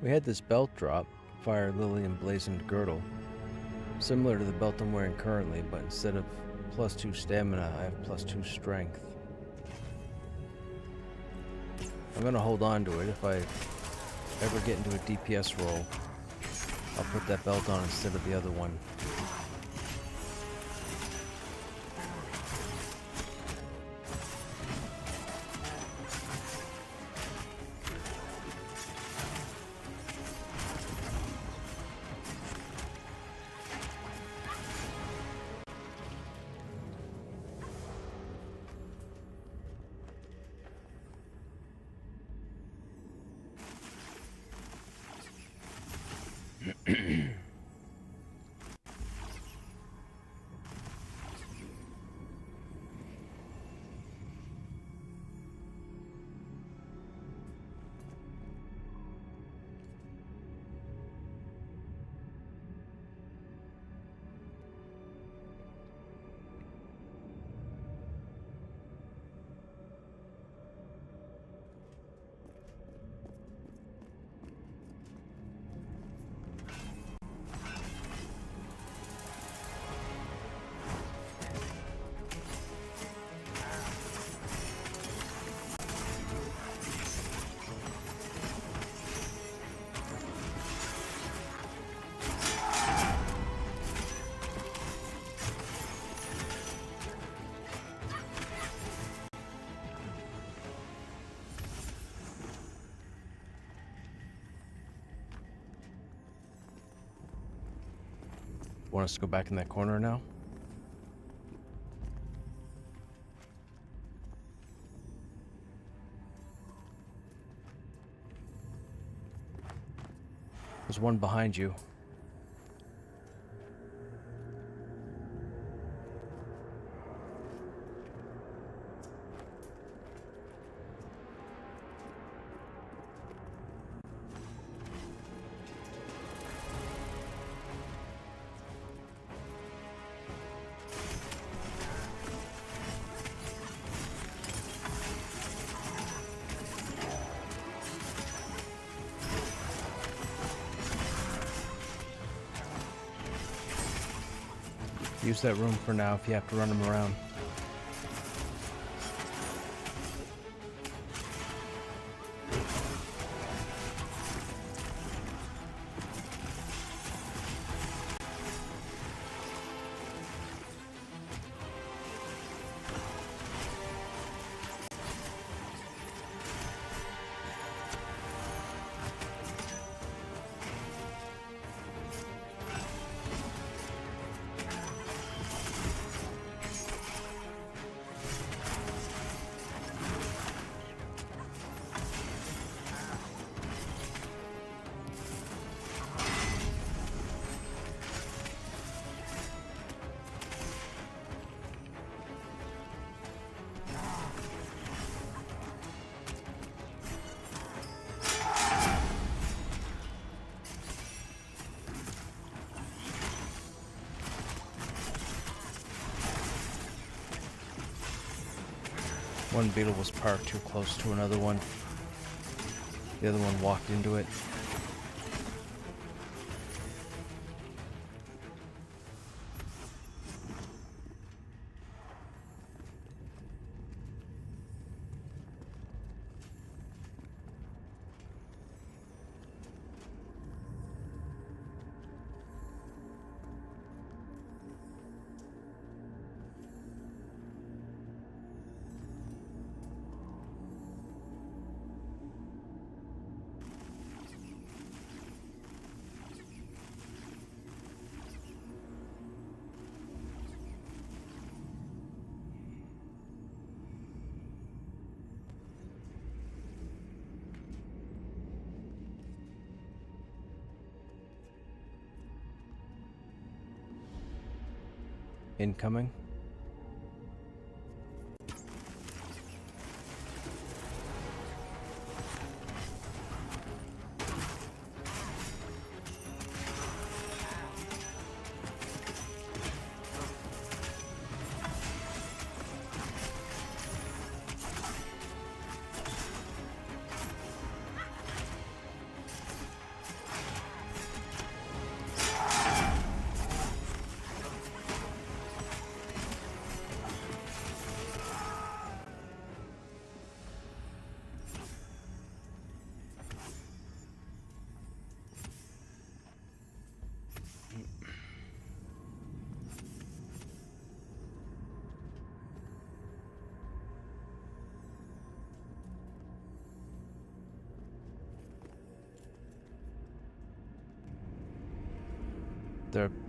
We had this belt drop, Fire Lily Emblazoned Girdle, similar to the belt I'm wearing currently, but instead of +2 stamina, I have +2 strength. I'm gonna hold on to it. If I ever get into a DPS role, I'll put that belt on instead of the other one. Want us to go back in that corner now? There's one behind you. Use that room for now if you have to run them around. One beetle was parked too close to another one. The other one walked into it. Incoming.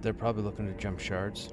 They're probably looking to jump shards.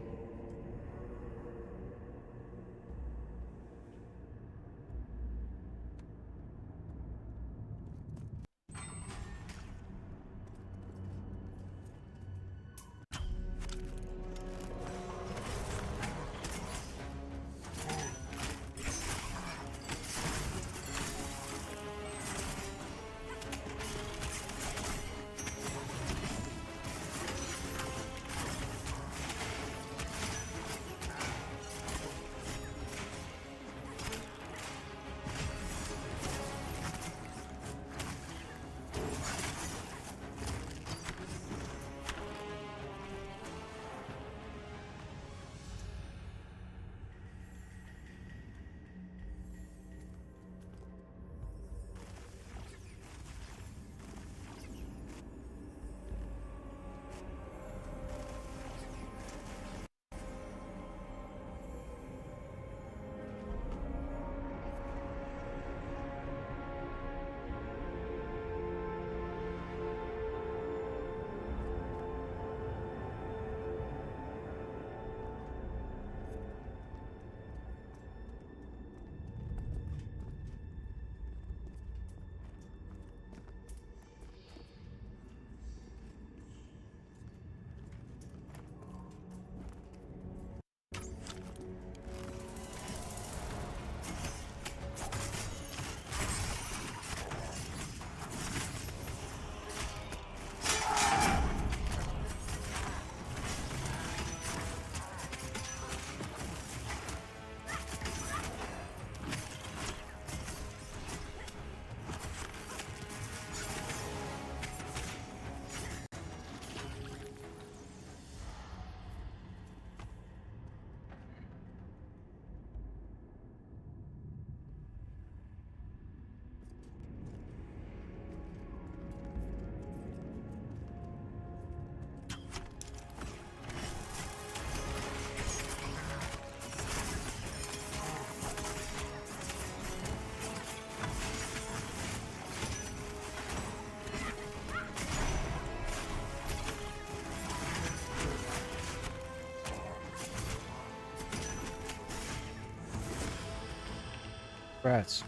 Rats.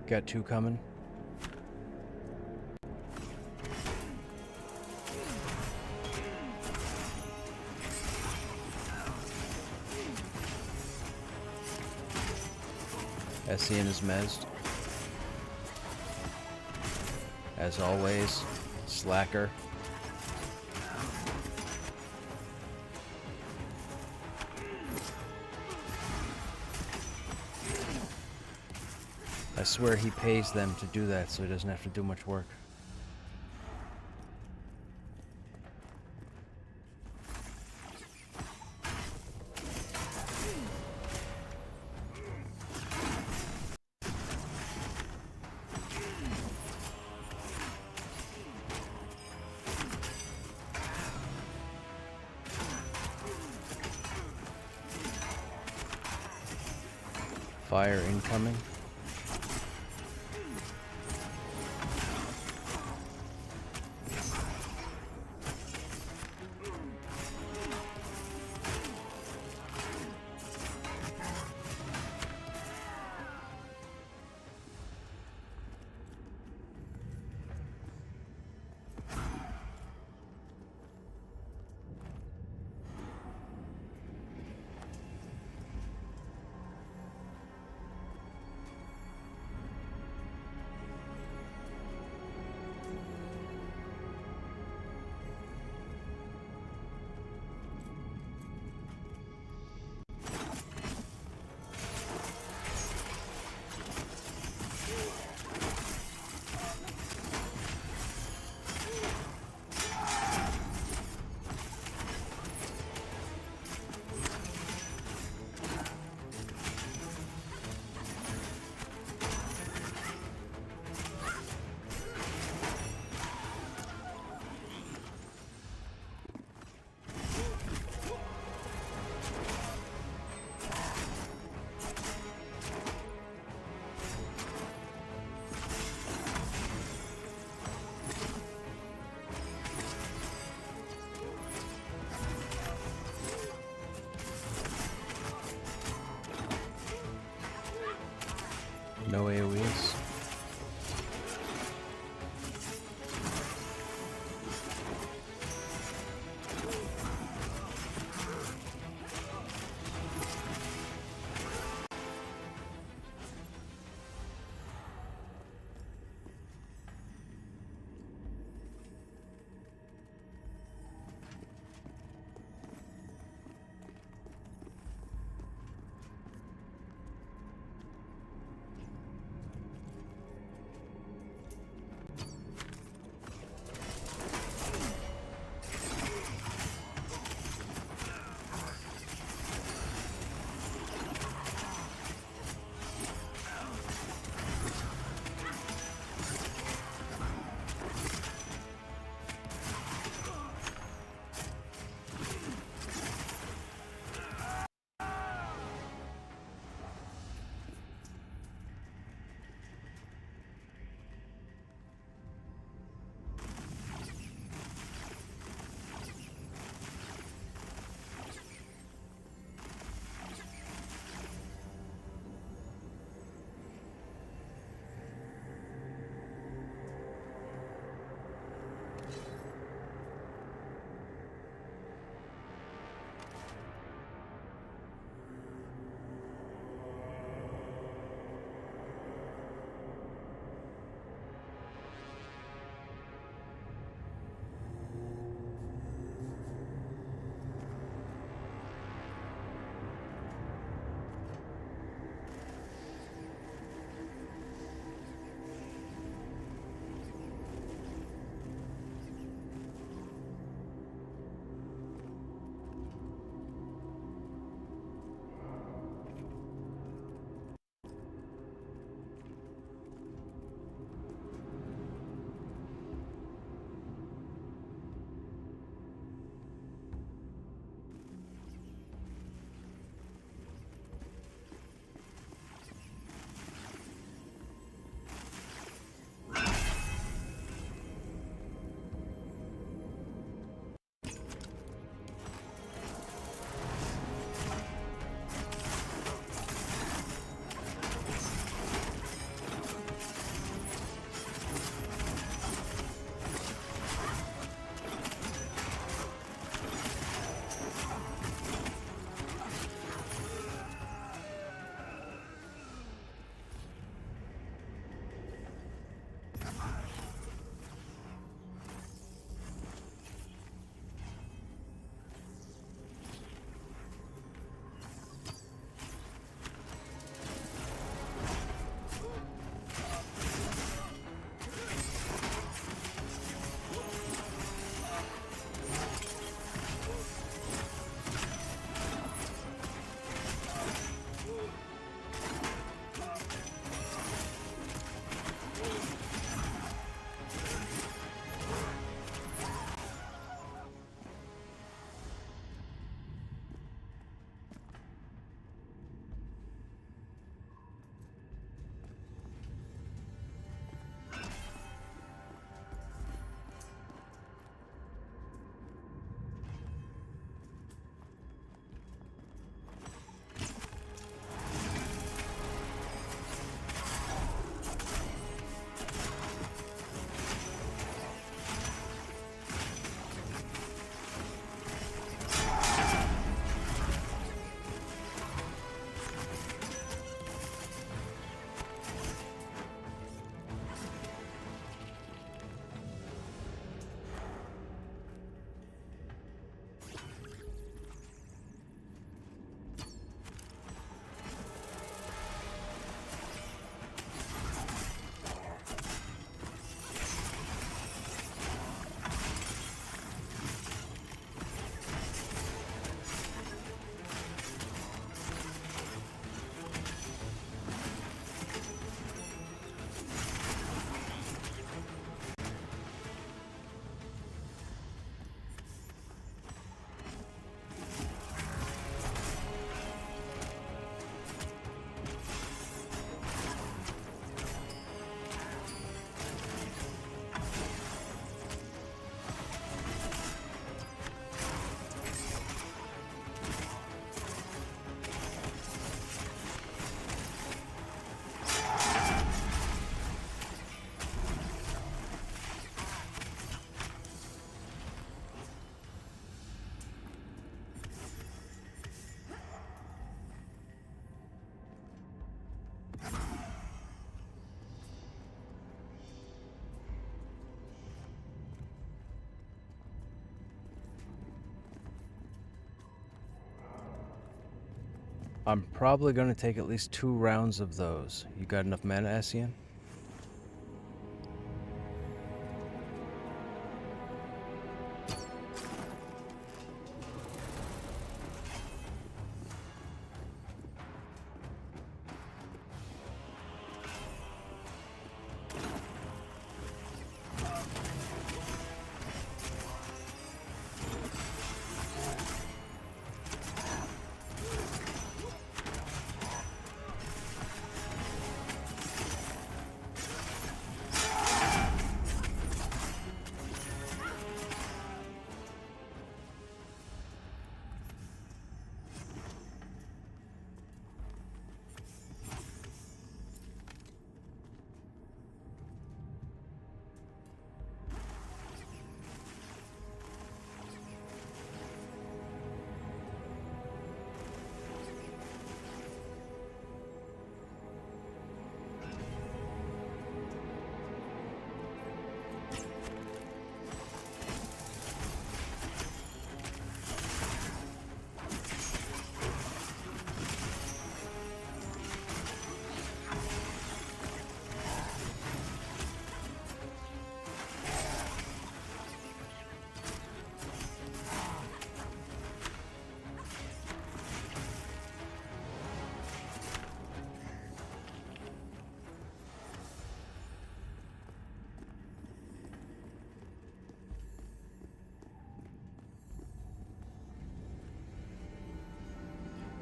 Got two coming. Essien is mezzed. As always, slacker. I swear he pays them to do that so he doesn't have to do much work. Fire incoming. I'm probably going to take at least 2 rounds of those. You got enough mana, Essien?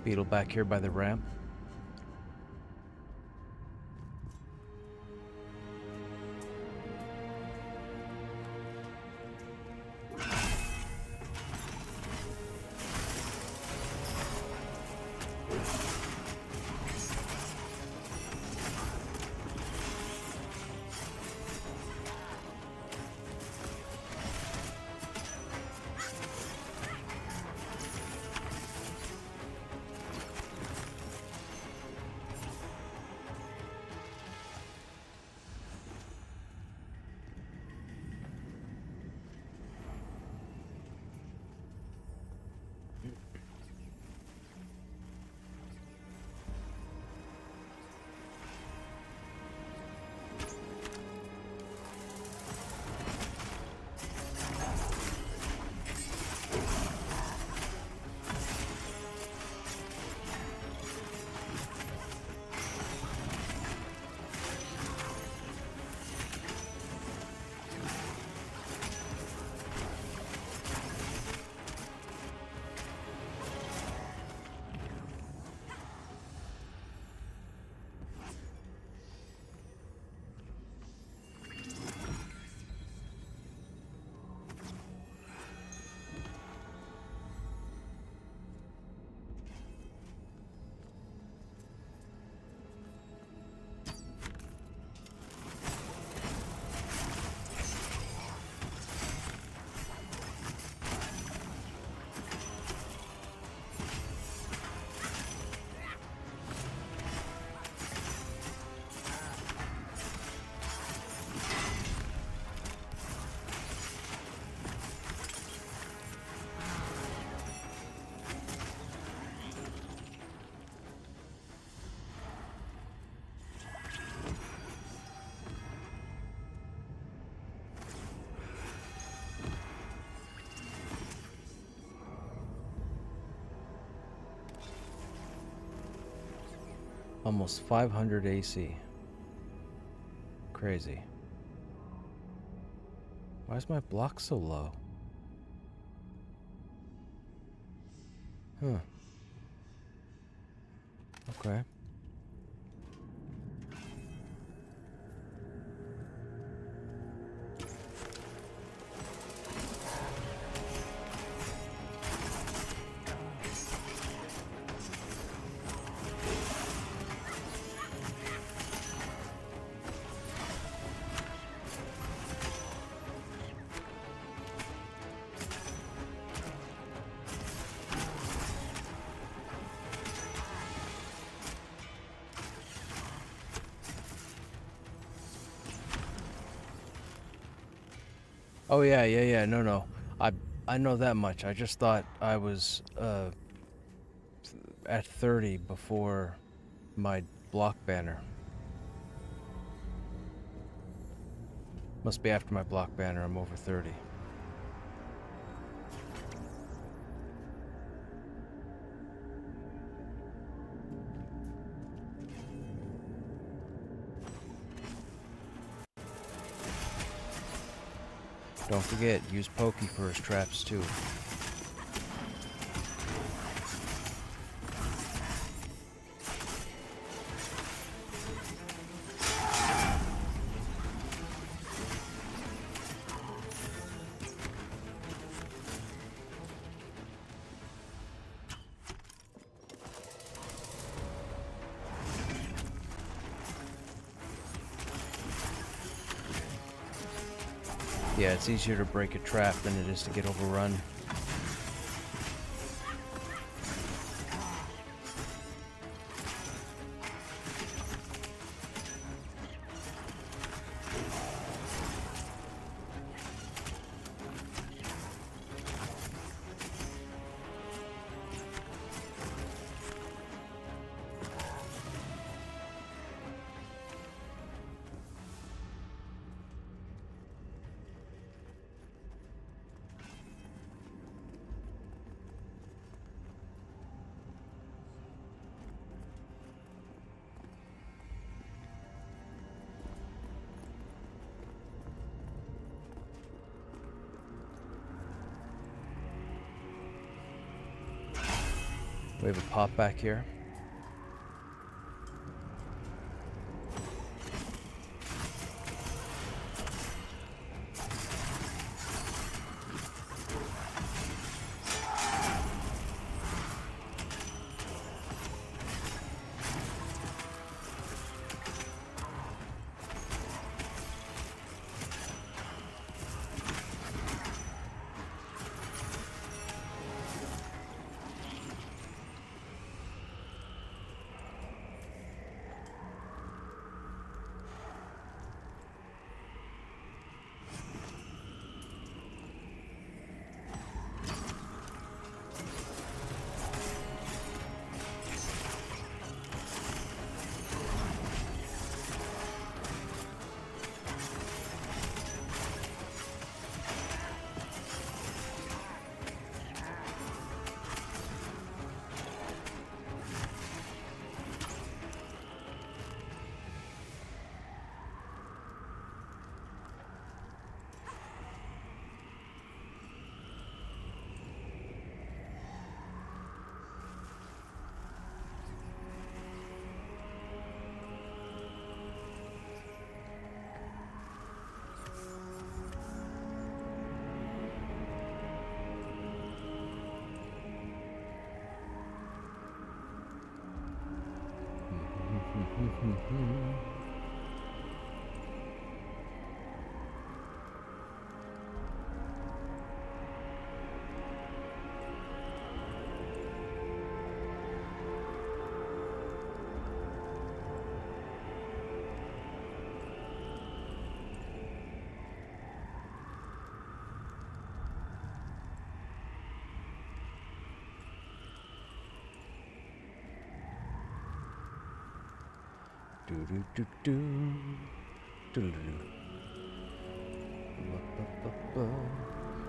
Beetle back here by the ramp. Almost 500 AC. Crazy. Why is my block so low? Huh. Okay. Oh yeah. No. I know that much. I just thought I was at 30 before my block banner. Must be after my block banner, I'm over 30. Don't forget, use Pokey for his traps too. Yeah, it's easier to break a trap than it is to get overrun. We have a pop back here.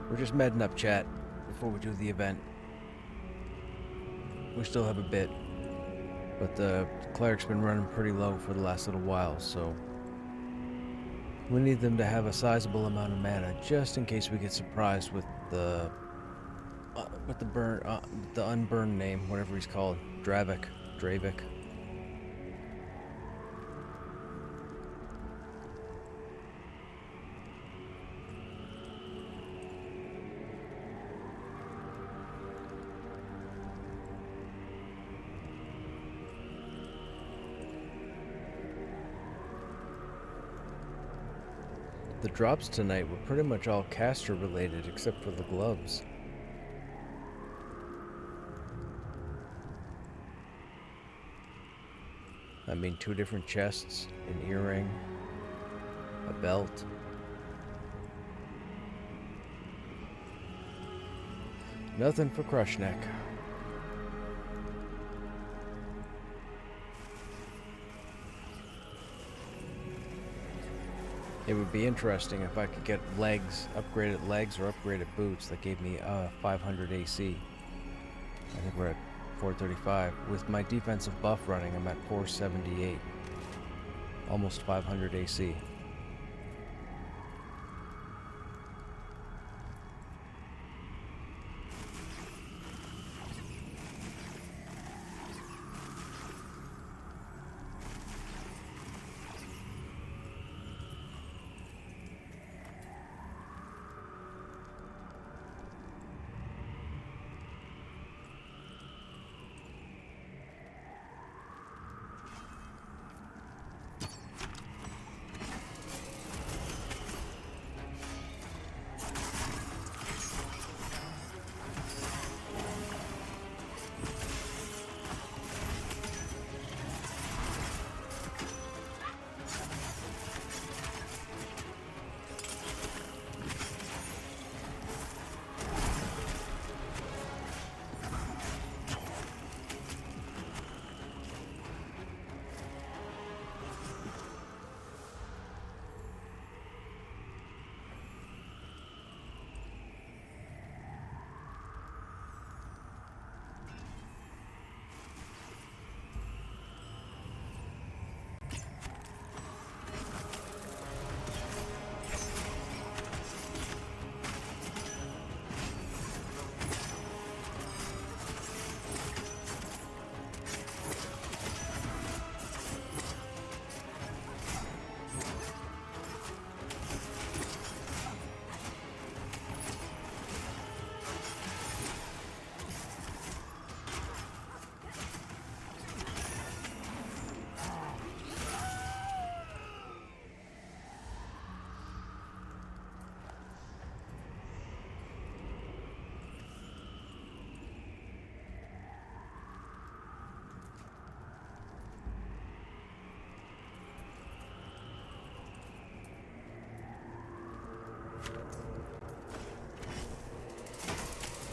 We're just medding up, chat, before we do the event. We still have a bit, but the cleric's been running pretty low for the last little while, so we need them to have a sizable amount of mana just in case we get surprised with the unburned name, whatever he's called, Dravik. The drops tonight were pretty much all caster related except for the gloves. I mean, 2 different chests, an earring, a belt. Nothing for Krushnek. It would be interesting if I could get legs, upgraded legs or upgraded boots that gave me 500 AC. I think we're at 435. With my defensive buff running, I'm at 478. Almost 500 AC.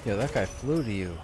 Yeah, that guy flew to you.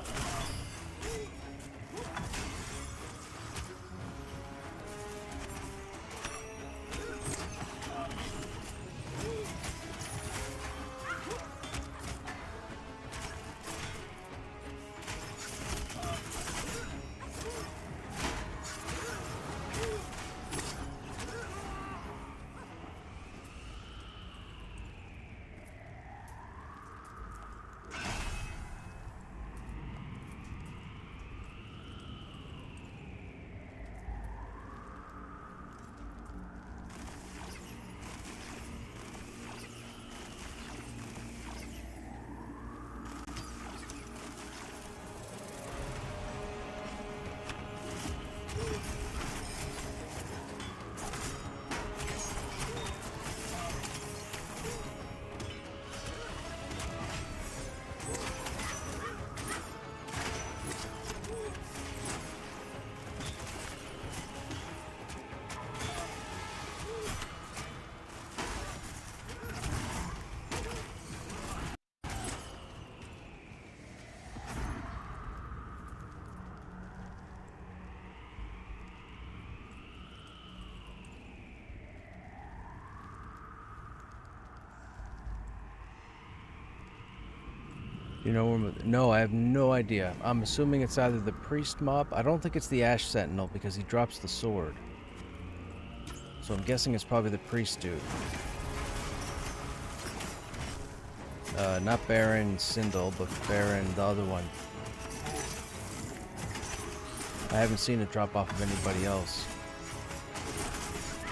You know, no, I have no idea. I'm assuming it's either the priest mob. I don't think it's the Ash Sentinel because he drops the sword. So I'm guessing it's probably the priest dude. Not Baron Sindel, but Baron the other one. I haven't seen it drop off of anybody else.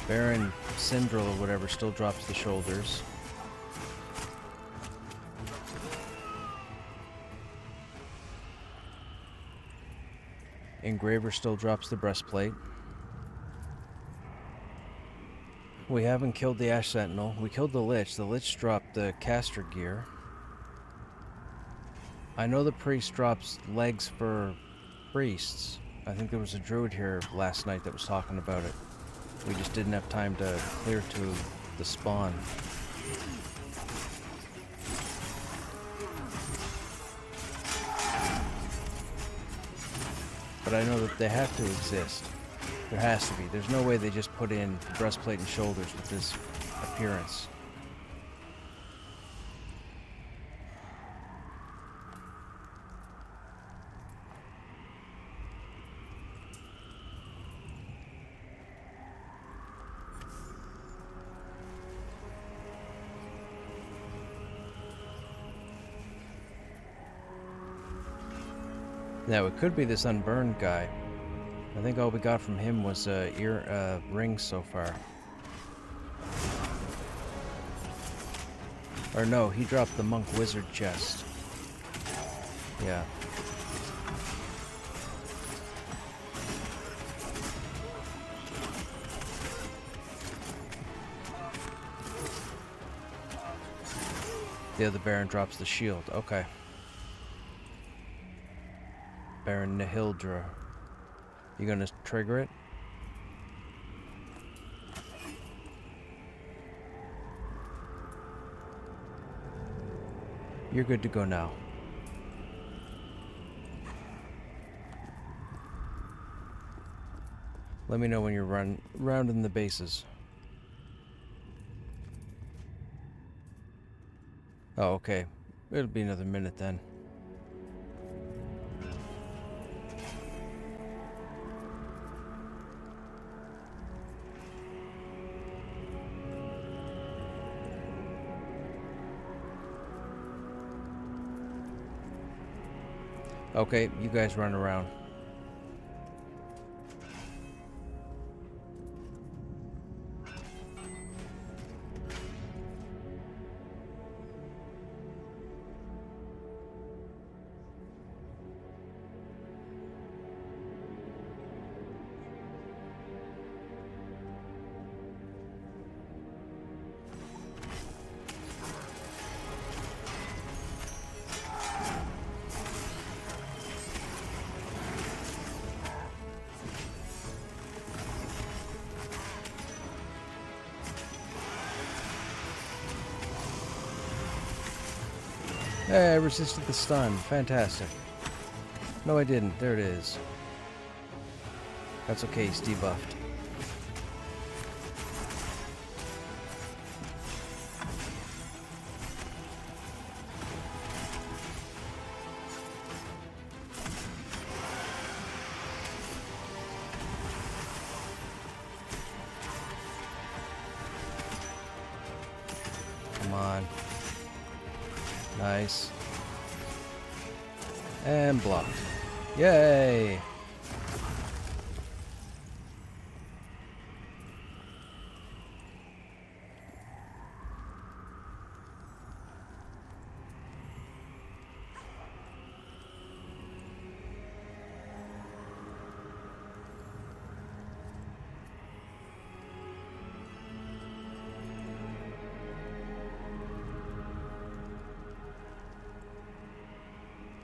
Baron Sindel or whatever still drops the shoulders. Engraver still drops the breastplate. We haven't killed the Ash Sentinel. We killed the Lich. The Lich dropped the caster gear. I know the priest drops legs for priests. I think there was a druid here last night that was talking about it. We just didn't have time to clear to the spawn. But I know that they have to exist. There has to be. There's no way they just put in breastplate and shoulders with this appearance. Now, it could be this unburned guy. I think all we got from him was rings so far. Or no, he dropped the monk wizard chest. Yeah. The other Baron drops the shield. Okay. Baron Nihildra. You gonna trigger it? You're good to go now. Let me know when you're rounding the bases. Oh, okay. It'll be another minute then. Okay, you guys run around. Hey, I resisted the stun. Fantastic. No, I didn't. There it is. That's okay, he's debuffed. Come on. Nice. And blocked. Yay!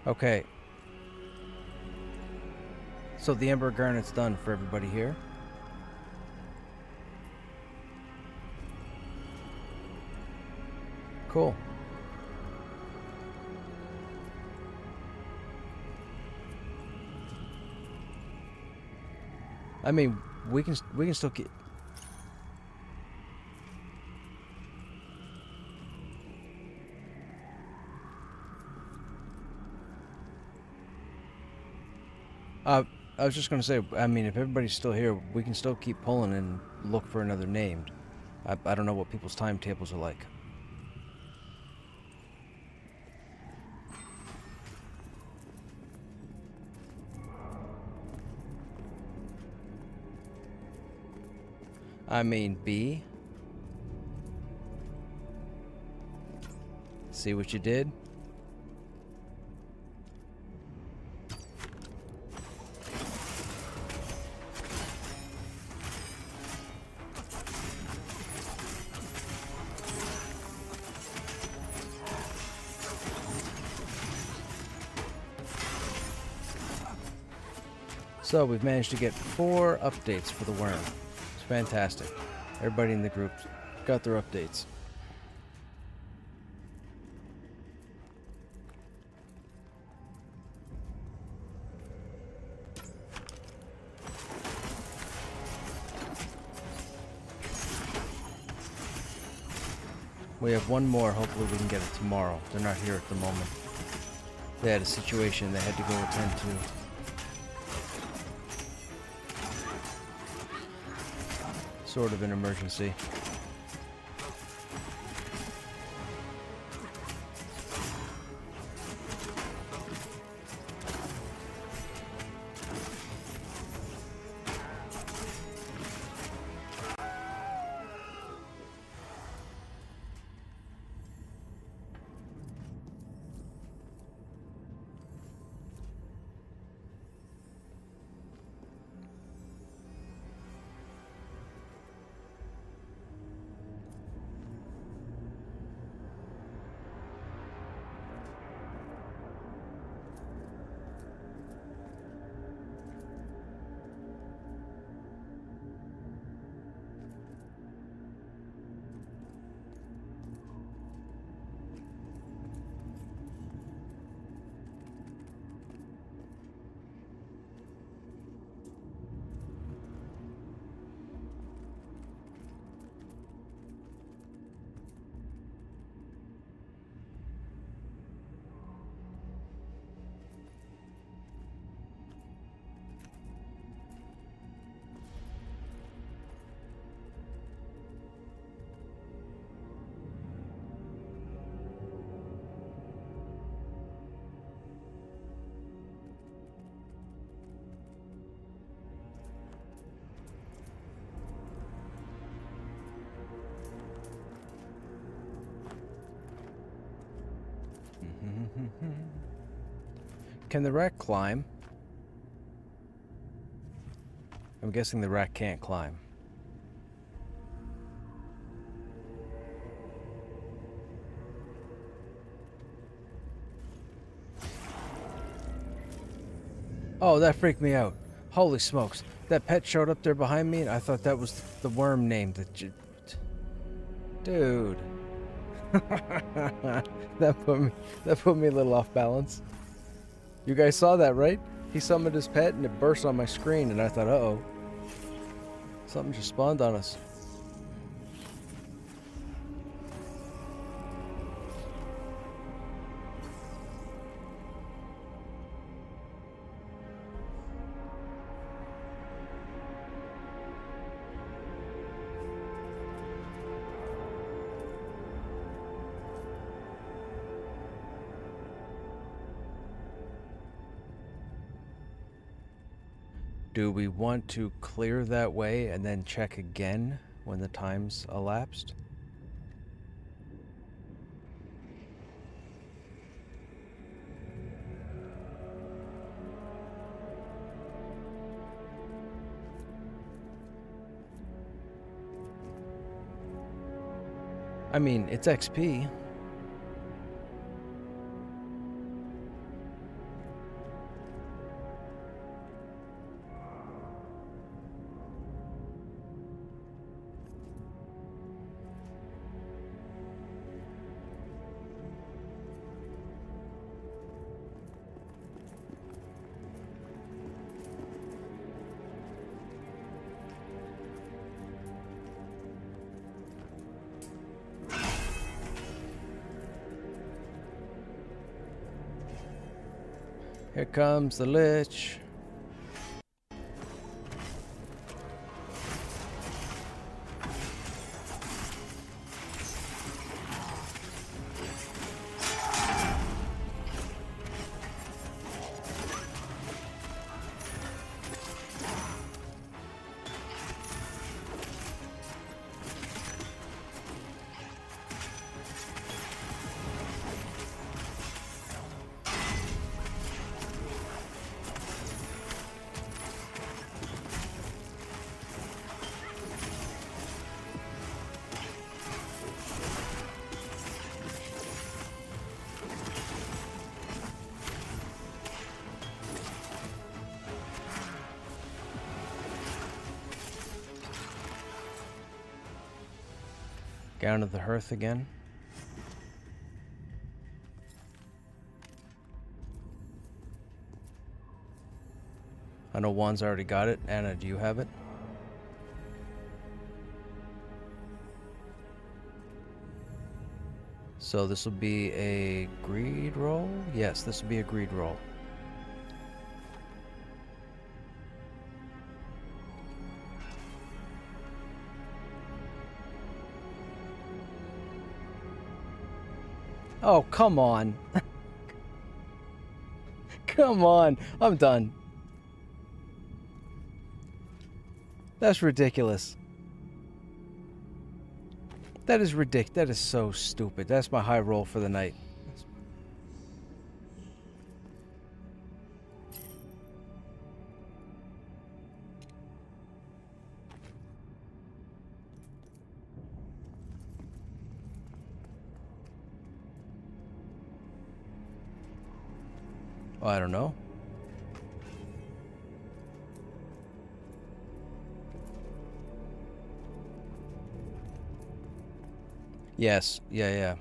Okay. So the Ember Garnet's done for everybody here. Cool. I mean, we can still get. I was just going to say, I mean, if everybody's still here, we can still keep pulling and look for another named. I don't know what people's timetables are like. I mean, B. See what you did? So we've managed to get 4 updates for the worm. It's fantastic. Everybody in the group got their updates. We have one more. Hopefully we can get it tomorrow. They're not here at the moment. They had a situation they had to go attend to. Sort of an emergency. Can the rat climb? I'm guessing the rat can't climb. Oh, that freaked me out. Holy smokes. That pet showed up there behind me and I thought that was the worm name that Dude. that put me a little off balance. You guys saw that, right? He summoned his pet and it burst on my screen and I thought, uh-oh. Something just spawned on us. Do we want to clear that way and then check again when the time's elapsed? I mean, it's XP. Here comes the Lich. Down to the hearth again. I know Juan's already got it. Anna, do you have it? So this will be a greed roll? Yes, this will be a greed roll. Oh, come on. Come on. I'm done. That's ridiculous. That is ridiculous. That is so stupid. That's my high roll for the night. Oh, I don't know. Yes. Yeah.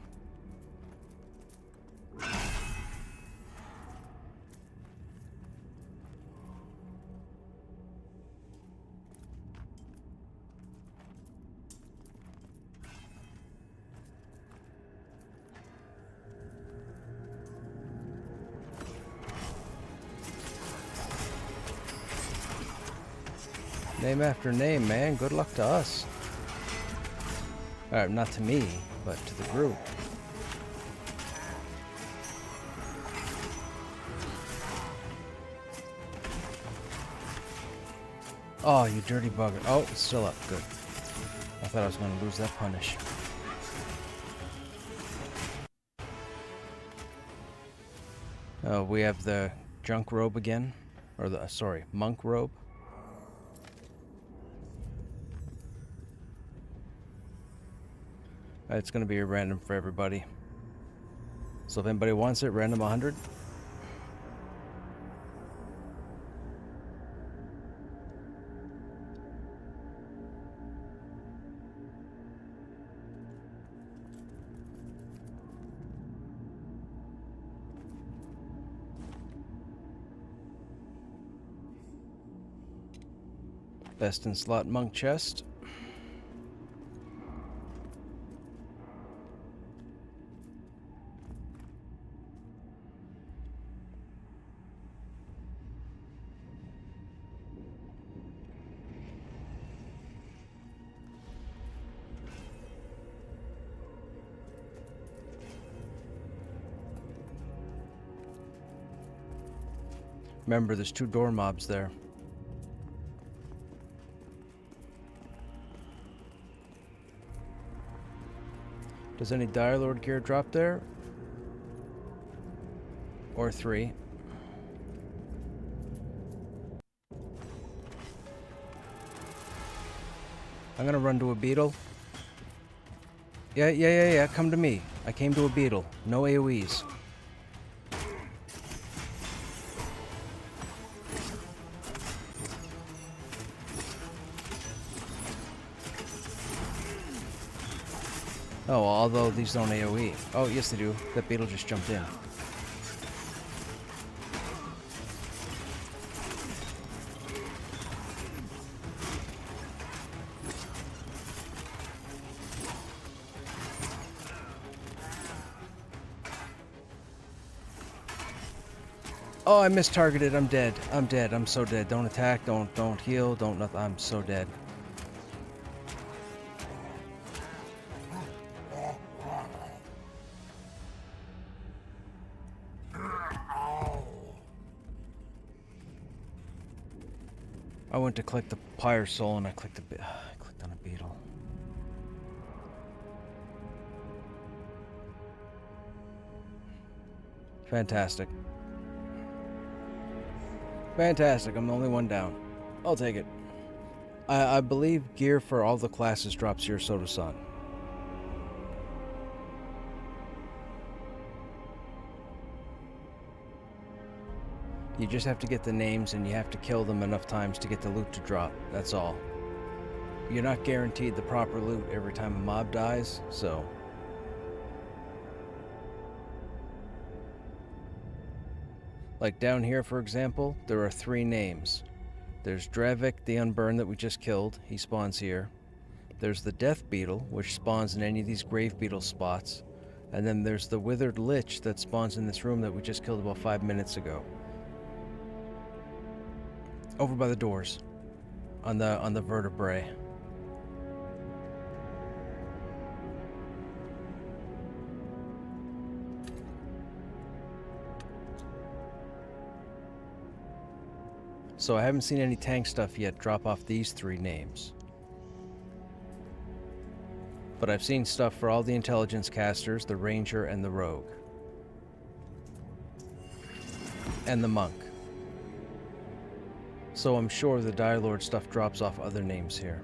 Name after name, man. Good luck to us. Alright, not to me, but to the group. Oh, you dirty bugger. Oh, it's still up. Good. I thought I was going to lose that punish. We have the junk robe again. Or the, sorry, monk robe. It's going to be a random for everybody. So if anybody wants it, random 100. Best in slot monk chest. Remember, there's 2 door mobs there. Does any Dire Lord gear drop there? Or 3? I'm gonna run to a beetle. Yeah. Come to me. I came to a beetle. No AoEs. Oh, although these don't AoE. Oh, yes they do. That beetle just jumped in. Oh, I mistargeted. I'm dead. I'm dead. I'm so dead. Don't attack. Don't heal. Don't nothing. I'm so dead. I went to click the Pyre Soul and I clicked on a beetle. Fantastic. Fantastic. I'm the only one down. I'll take it. I believe gear for all the classes drops here, Soto-san. You just have to get the names and you have to kill them enough times to get the loot to drop. That's all. You're not guaranteed the proper loot every time a mob dies, so... Like down here, for example, there are 3 names. There's Dravik, the Unburned that we just killed. He spawns here. There's the Death Beetle, which spawns in any of these Grave Beetle spots. And then there's the withered lich that spawns in this room that we just killed about 5 minutes ago. Over by the doors. On the vertebrae. So I haven't seen any tank stuff yet drop off these 3 names. But I've seen stuff for all the intelligence casters, the ranger, and the rogue. And the monk. So I'm sure the Dire Lord stuff drops off other names here.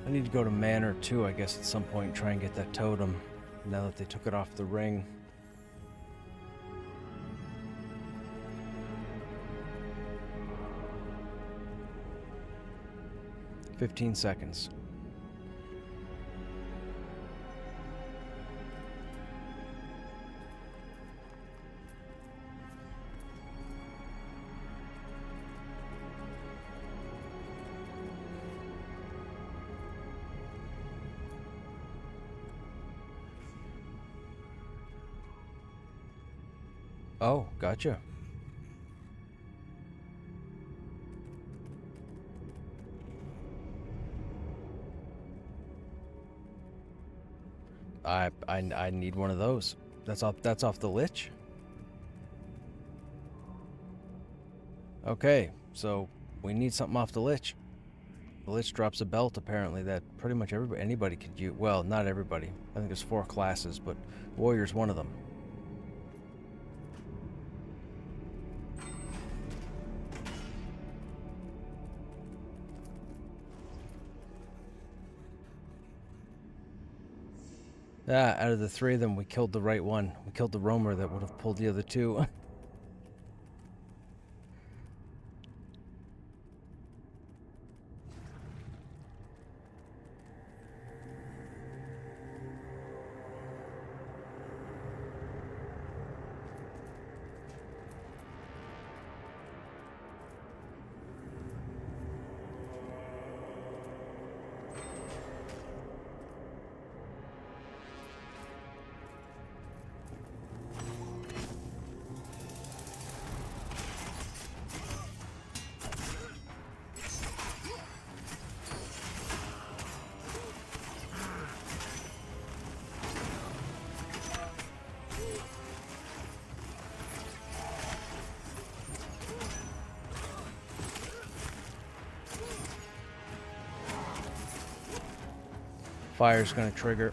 I need to go to Manor too, I guess, at some point and try and get that totem, now that they took it off the ring. "15 seconds. Oh, gotcha. I need one of those. That's off the lich? Okay, so we need something off the lich. The lich drops a belt apparently that pretty much anybody could use. Well, not everybody. I think there's 4 classes, but warrior's one of them. Ah, out of the 3 of them, we killed the right one. We killed the roamer that would have pulled the other 2. Fire's gonna trigger.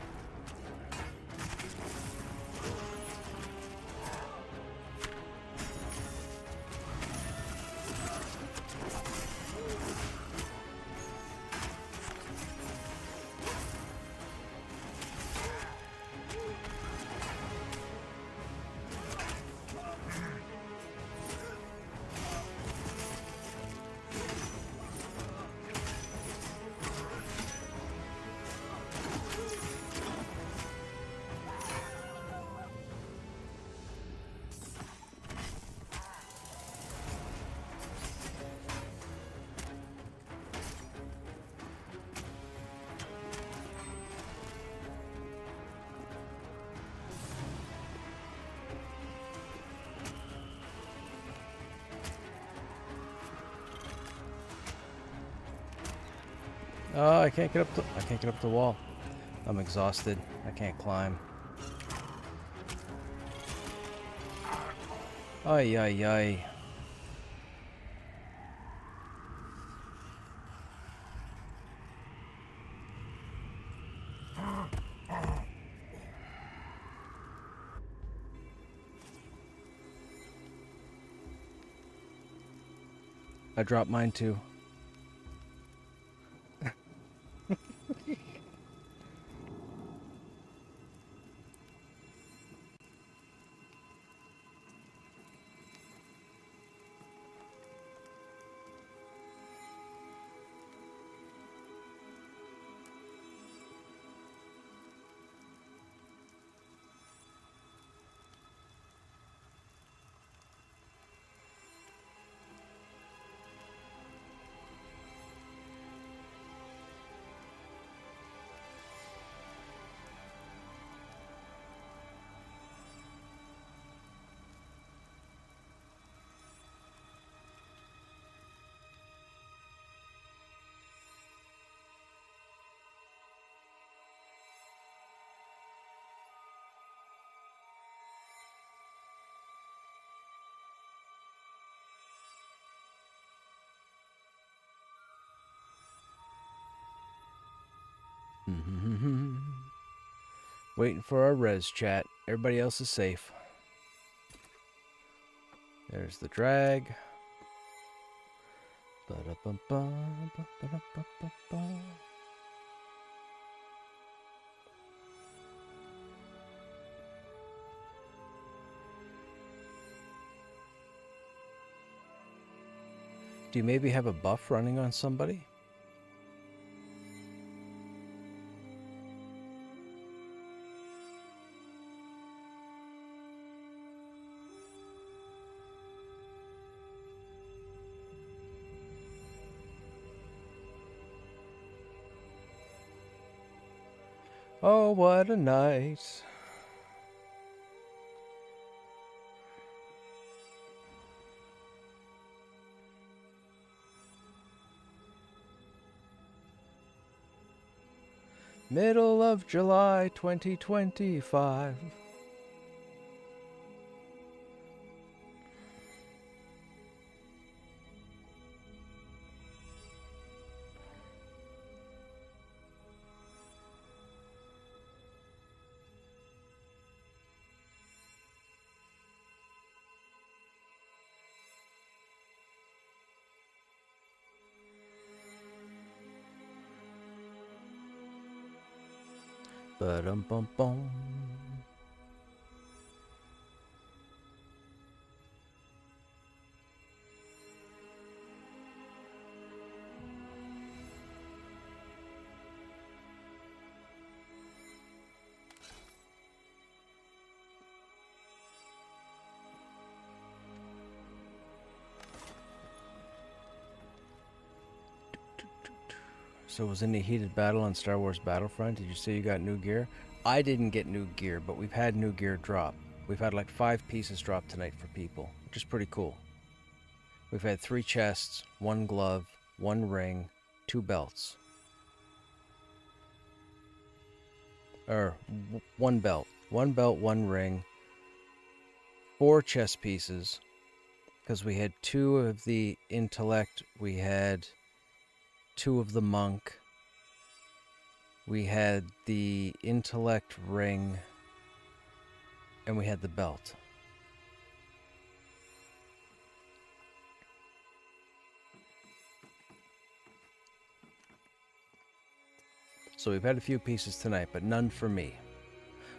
Oh, I can't get up the wall. I'm exhausted. I can't climb. Ay, ay, ay. I dropped mine too. Waiting for our res chat. Everybody else is safe. There's the drag. Do you maybe have a buff running on somebody? Oh, what a night. Middle of July 2025. Ba-dum-bum-bum. So was any heated battle on Star Wars Battlefront? Did you say you got new gear? I didn't get new gear, but we've had new gear drop. We've had like 5 pieces drop tonight for people, which is pretty cool. We've had 3 chests, 1 glove, 1 ring, 2 belts. Or 1 belt. 1 belt, 1 ring, 4 chest pieces, because we had 2 of the intellect, we had 2 of the monk, we had the intellect ring, and we had the belt. So we've had a few pieces tonight, but none for me.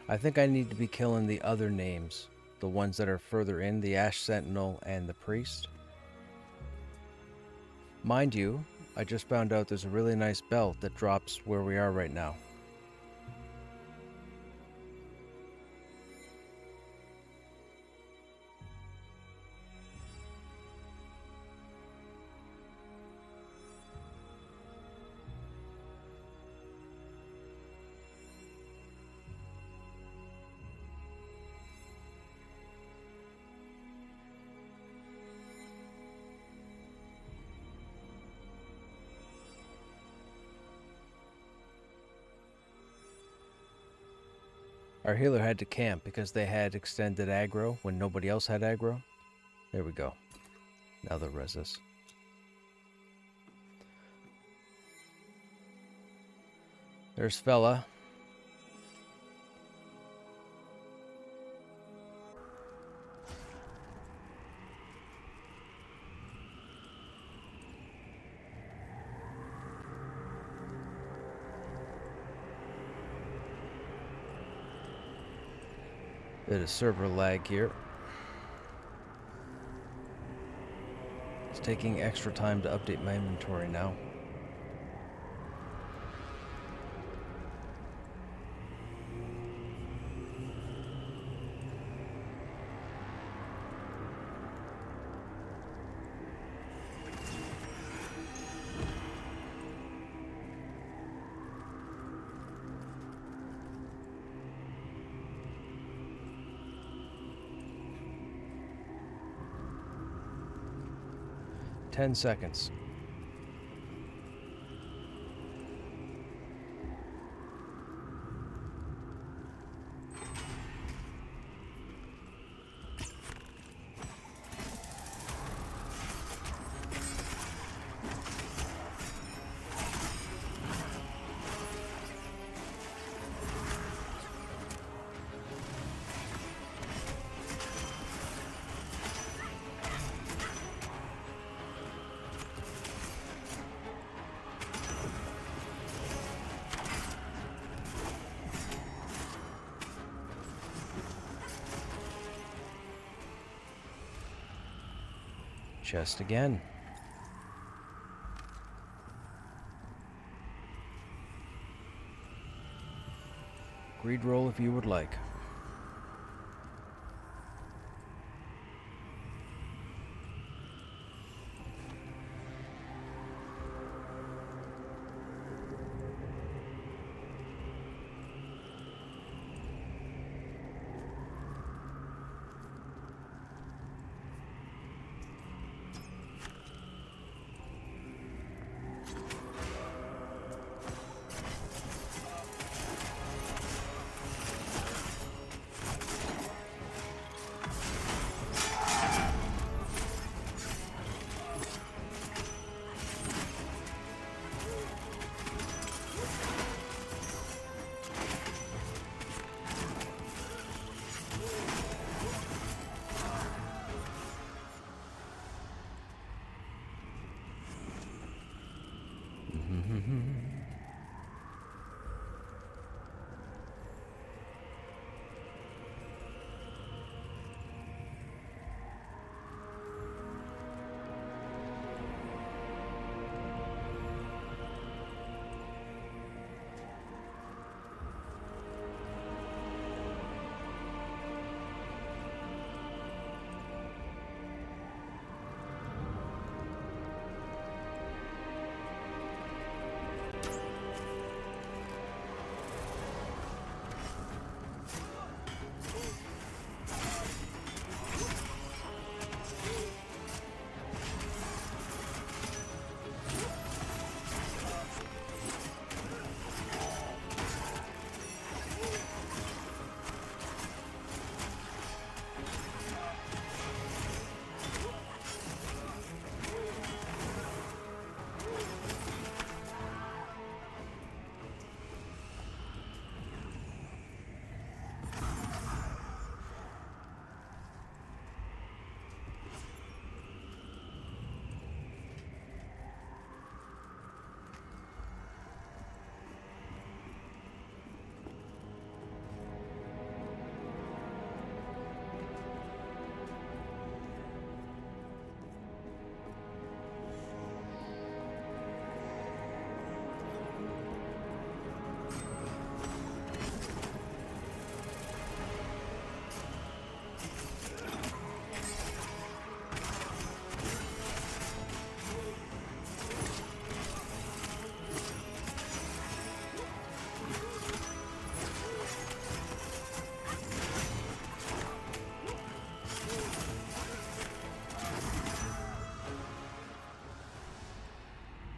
I think I need to be killing the other names, the ones that are further in, the Ash Sentinel and the Priest. Mind you, I just found out there's a really nice belt that drops where we are right now. Our healer had to camp because they had extended aggro when nobody else had aggro. There we go. Now they'll res us. There's fella. Bit of server lag here. It's taking extra time to update my inventory now. Ten seconds. Chest again. Greed roll if you would like.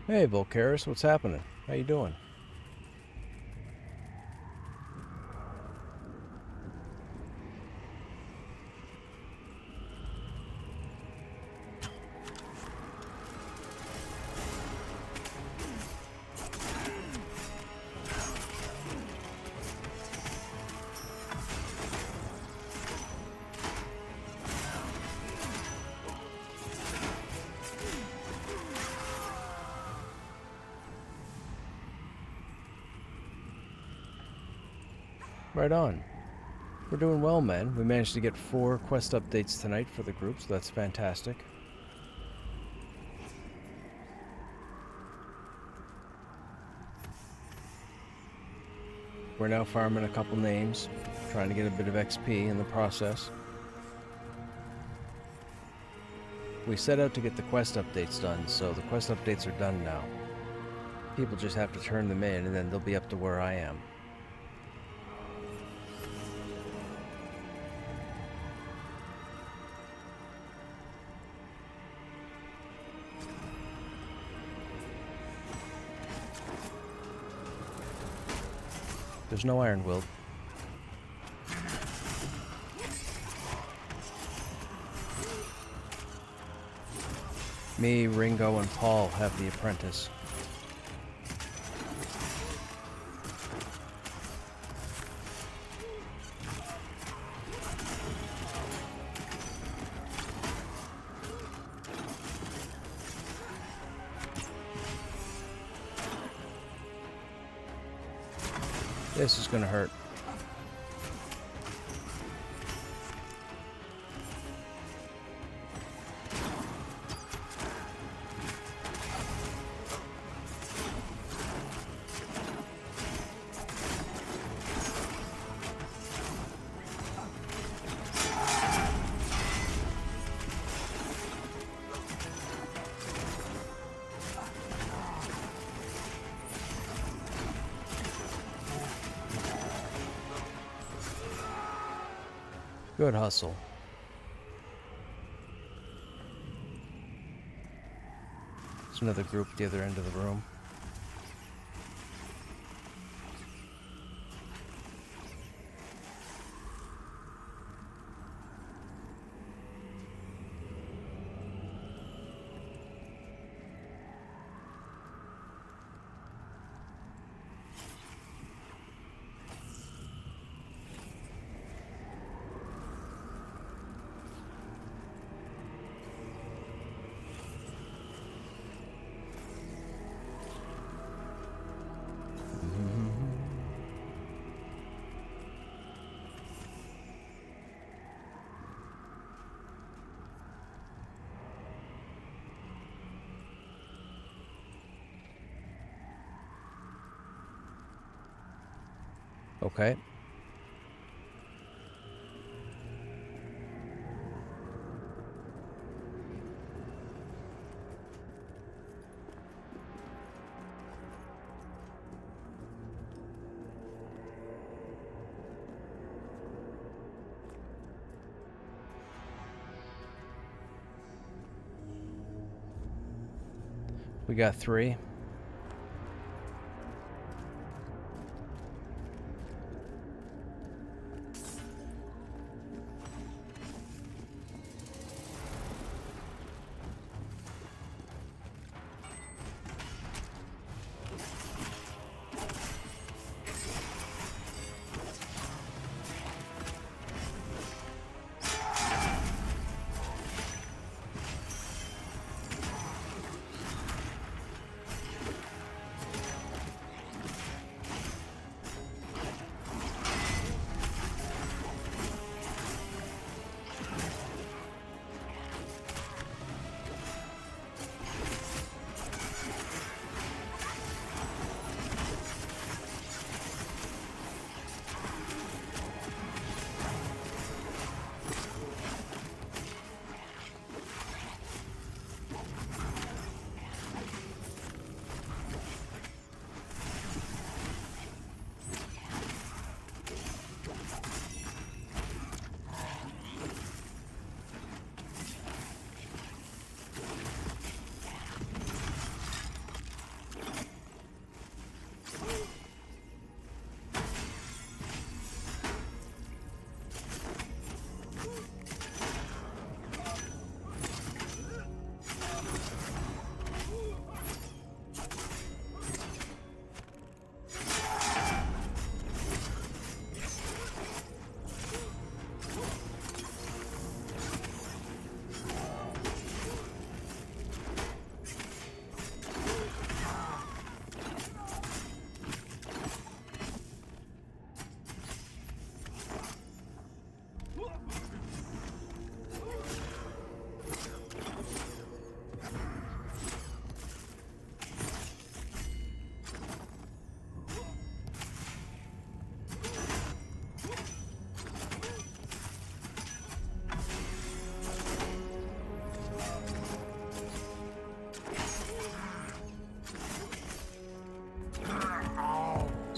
Hey, Volcaris, what's happening? How you doing? Right on. We're doing well, man. We managed to get 4 quest updates tonight for the group, so that's fantastic. We're now farming a couple names, trying to get a bit of XP in the process. We set out to get the quest updates done, so the quest updates are done now. People just have to turn them in, and then they'll be up to where I am. There's no iron will. Me, Ringo, and Paul have the apprentice. This is gonna hurt. Good hustle. There's another group at the other end of the room. Okay. We got 3.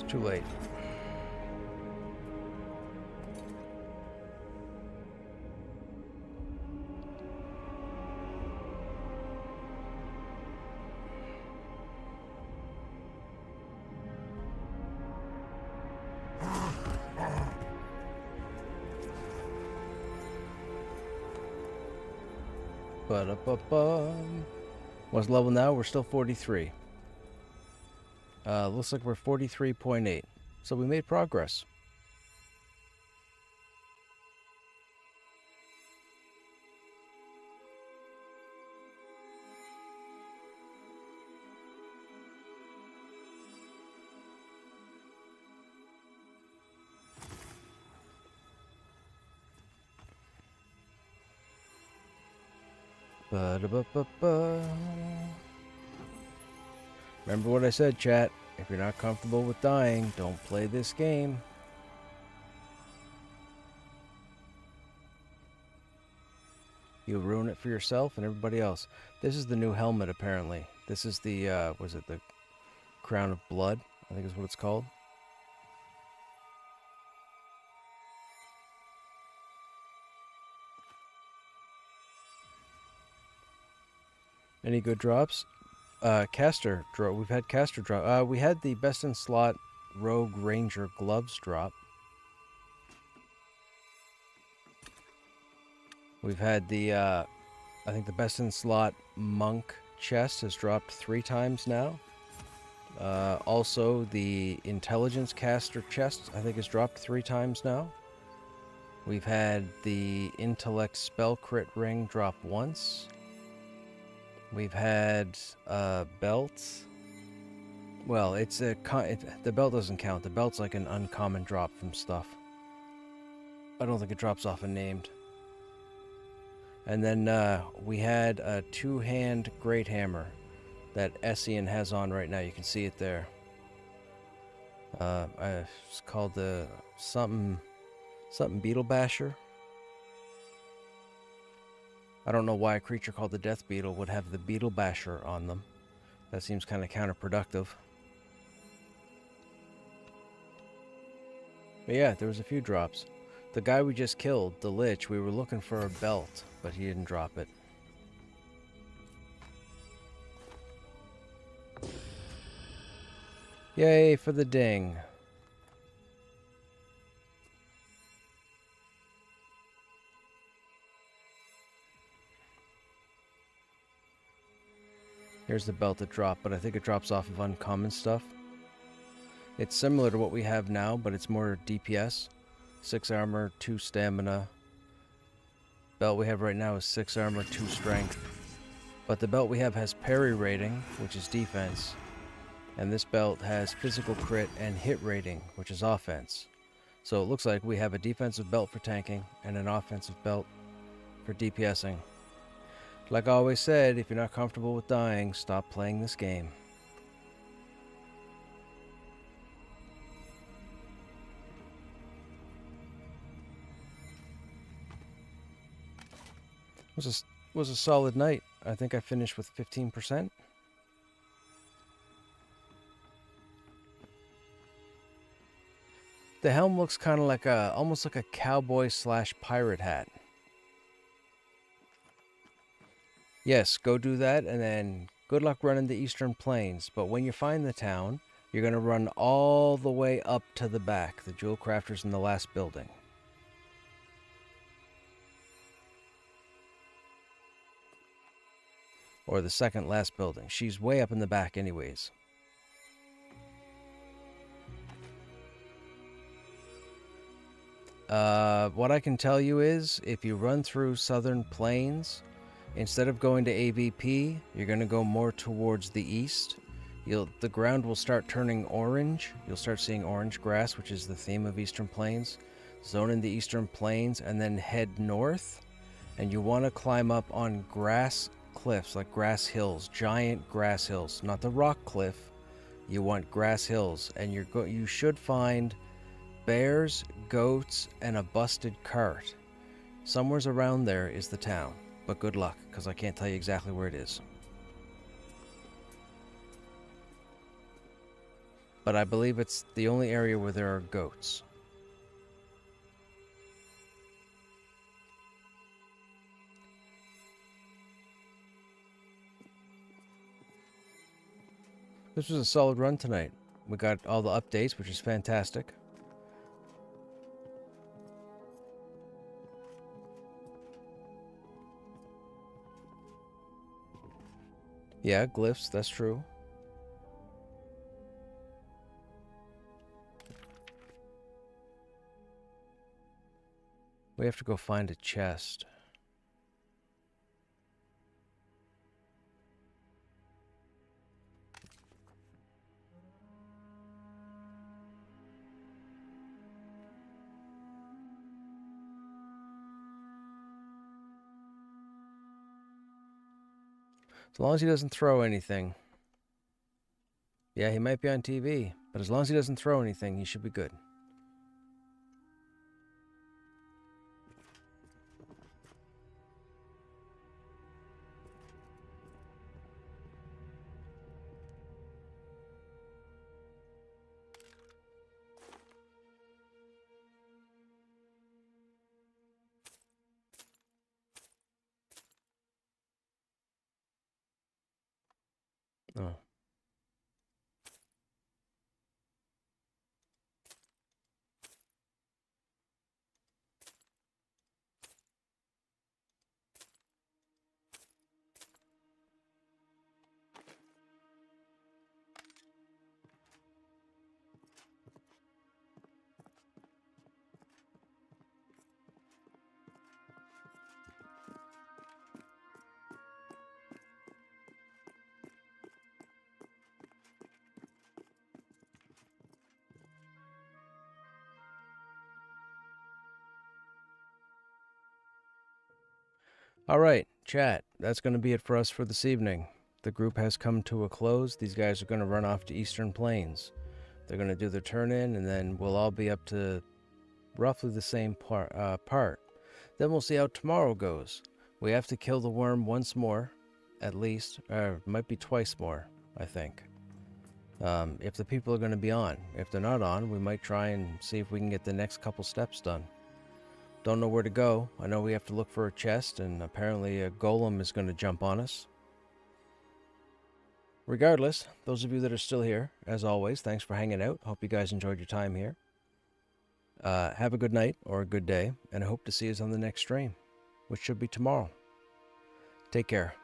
It's too late. Ba-da-ba-bum. What's level now? We're still 43. Looks like we're 43.8. So we made progress. Ba-da-ba-ba-ba. Remember what I said, chat. If you're not comfortable with dying, don't play this game. You'll ruin it for yourself and everybody else. This is the new helmet, apparently. This is the, was it the Crown of Blood? I think is what it's called. Any good drops? Caster drop. We've had caster drop. We had the best in slot Rogue Ranger gloves drop. We've had the, I think the best in slot monk chest has dropped 3 times now. Also, the intelligence caster chest, I think, has dropped 3 times now. We've had the intellect spell crit ring drop once. We've had belts. Well, it's a the belt doesn't count. The belt's like an uncommon drop from stuff. I don't think it drops off a named. And then we had a 2-hand great hammer that Essian has on right now. You can see it there. It's called the something beetle basher. I don't know why a creature called the Death Beetle would have the beetle basher on them. That seems kind of counterproductive. But yeah, there was a few drops. The guy we just killed, the Lich, we were looking for a belt, but he didn't drop it. Yay for the ding. Here's the belt that dropped, but I think it drops off of uncommon stuff. It's similar to what we have now, but it's more DPS. 6 armor, 2 stamina. Belt we have right now is 6 armor, 2 strength. But the belt we have has parry rating, which is defense. And this belt has physical crit and hit rating, which is offense. So it looks like we have a defensive belt for tanking and an offensive belt for DPSing. Like I always said, if you're not comfortable with dying, stop playing this game. Was a solid night. I think I finished with 15%. The helm looks kind of like almost like a cowboy / pirate hat. Yes, go do that, and then good luck running the Eastern Plains. But when you find the town, you're going to run all the way up to the back. The Jewel Crafter's in the last building. Or the second last building. She's way up in the back anyways. What I can tell you is, if you run through Southern Plains, instead of going to AVP, you're going to go more towards the east. The ground will start turning orange. You'll start seeing orange grass, which is the theme of Eastern Plains. Zone in the Eastern Plains, and then head north. And you want to climb up on grass cliffs, like grass hills, giant grass hills. Not the rock cliff. You want grass hills, and you should find bears, goats, and a busted cart. Somewhere's around there is the town. But good luck, because I can't tell you exactly where it is. But I believe it's the only area where there are goats. This was a solid run tonight. We got all the updates, which is fantastic. Yeah, glyphs, that's true. We have to go find a chest. As long as he doesn't throw anything. Yeah, he might be on TV, but as long as he doesn't throw anything, he should be good. All right, chat. That's going to be it for us for this evening. The group has come to a close. These guys are going to run off to Eastern Plains. They're going to do their turn-in, and then we'll all be up to roughly the same part. Then we'll see how tomorrow goes. We have to kill the worm once more, at least. Or might be twice more, I think. If the people are going to be on. If they're not on, we might try and see if we can get the next couple steps done. Don't know where to go. I know we have to look for a chest, and apparently a golem is going to jump on us. Regardless, those of you that are still here, as always, thanks for hanging out. Hope you guys enjoyed your time here. Have a good night or a good day, and I hope to see you on the next stream, which should be tomorrow. Take care.